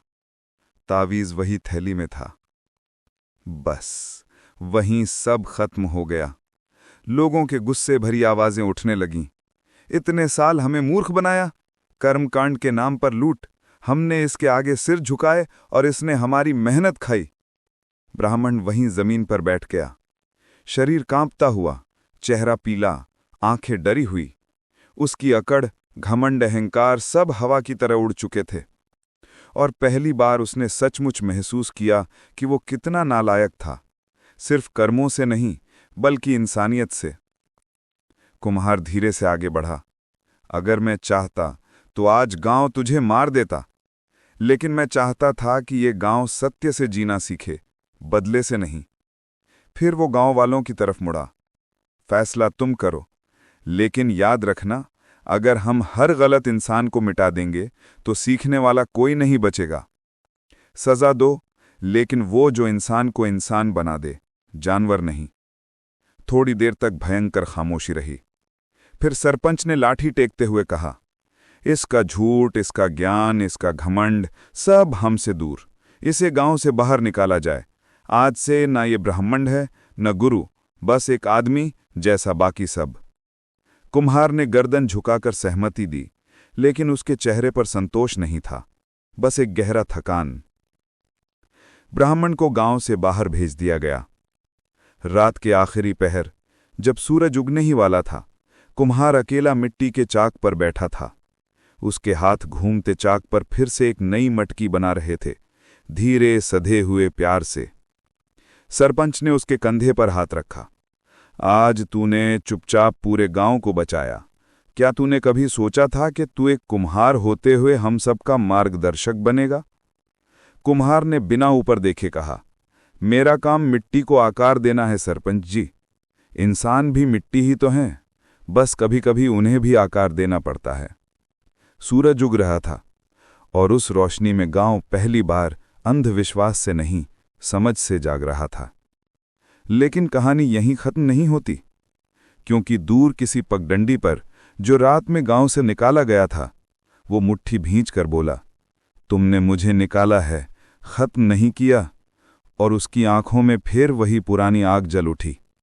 तावीज वही थैली में था। बस वहीं सब खत्म हो गया। लोगों के गुस्से भरी आवाजें उठने लगीं। इतने साल हमें मूर्ख बनाया, कर्मकांड के नाम पर लूट, हमने इसके आगे सिर झुकाए और इसने हमारी मेहनत खाई। ब्राह्मण वहीं जमीन पर बैठ गया, शरीर कांपता हुआ, चेहरा पीला, आंखें डरी हुई। उसकी अकड़, घमंड, अहंकार सब हवा की तरह उड़ चुके थे और पहली बार उसने सचमुच महसूस किया कि वो कितना नालायक था, सिर्फ कर्मों से नहीं बल्कि इंसानियत से। कुम्हार धीरे से आगे बढ़ा। अगर मैं चाहता तो आज गांव तुझे मार देता, लेकिन मैं चाहता था कि ये गांव सत्य से जीना सीखे, बदले से नहीं। फिर वो गांव वालों की तरफ मुड़ा। फैसला तुम करो, लेकिन याद रखना, अगर हम हर गलत इंसान को मिटा देंगे तो सीखने वाला कोई नहीं बचेगा। सजा दो, लेकिन वो जो इंसान को इंसान बना दे, जानवर नहीं। थोड़ी देर तक भयंकर खामोशी रही। फिर सरपंच ने लाठी टेकते हुए कहा, इसका झूठ, इसका ज्ञान, इसका घमंड सब हमसे दूर। इसे गांव से बाहर निकाला जाए। आज से ना ये ब्राह्मण है न गुरु, बस एक आदमी जैसा बाकी सब। कुम्हार ने गर्दन झुकाकर सहमति दी, लेकिन उसके चेहरे पर संतोष नहीं था, बस एक गहरा थकान। ब्राह्मण को गांव से बाहर भेज दिया गया। रात के आखिरी पहर, जब सूरज उगने ही वाला था, कुम्हार अकेला मिट्टी के चाक पर बैठा था। उसके हाथ घूमते चाक पर फिर से एक नई मटकी बना रहे थे, धीरे सधे हुए प्यार से। सरपंच ने उसके कंधे पर हाथ रखा। आज तूने चुपचाप पूरे गांव को बचाया। क्या तूने कभी सोचा था कि तू एक कुम्हार होते हुए हम सबका मार्गदर्शक बनेगा? कुम्हार ने बिना ऊपर देखे कहा, मेरा काम मिट्टी को आकार देना है सरपंच जी। इंसान भी मिट्टी ही तो हैं, बस कभी कभी उन्हें भी आकार देना पड़ता है। सूरज उग रहा था और उस रोशनी में गांव पहली बार अंधविश्वास से नहीं, समझ से जाग रहा था। लेकिन कहानी यहीं खत्म नहीं होती, क्योंकि दूर किसी पगडंडी पर जो रात में गांव से निकाला गया था, वो मुट्ठी भींच कर बोला, तुमने मुझे निकाला है, खत्म नहीं किया। और उसकी आंखों में फिर वही पुरानी आग जल उठी।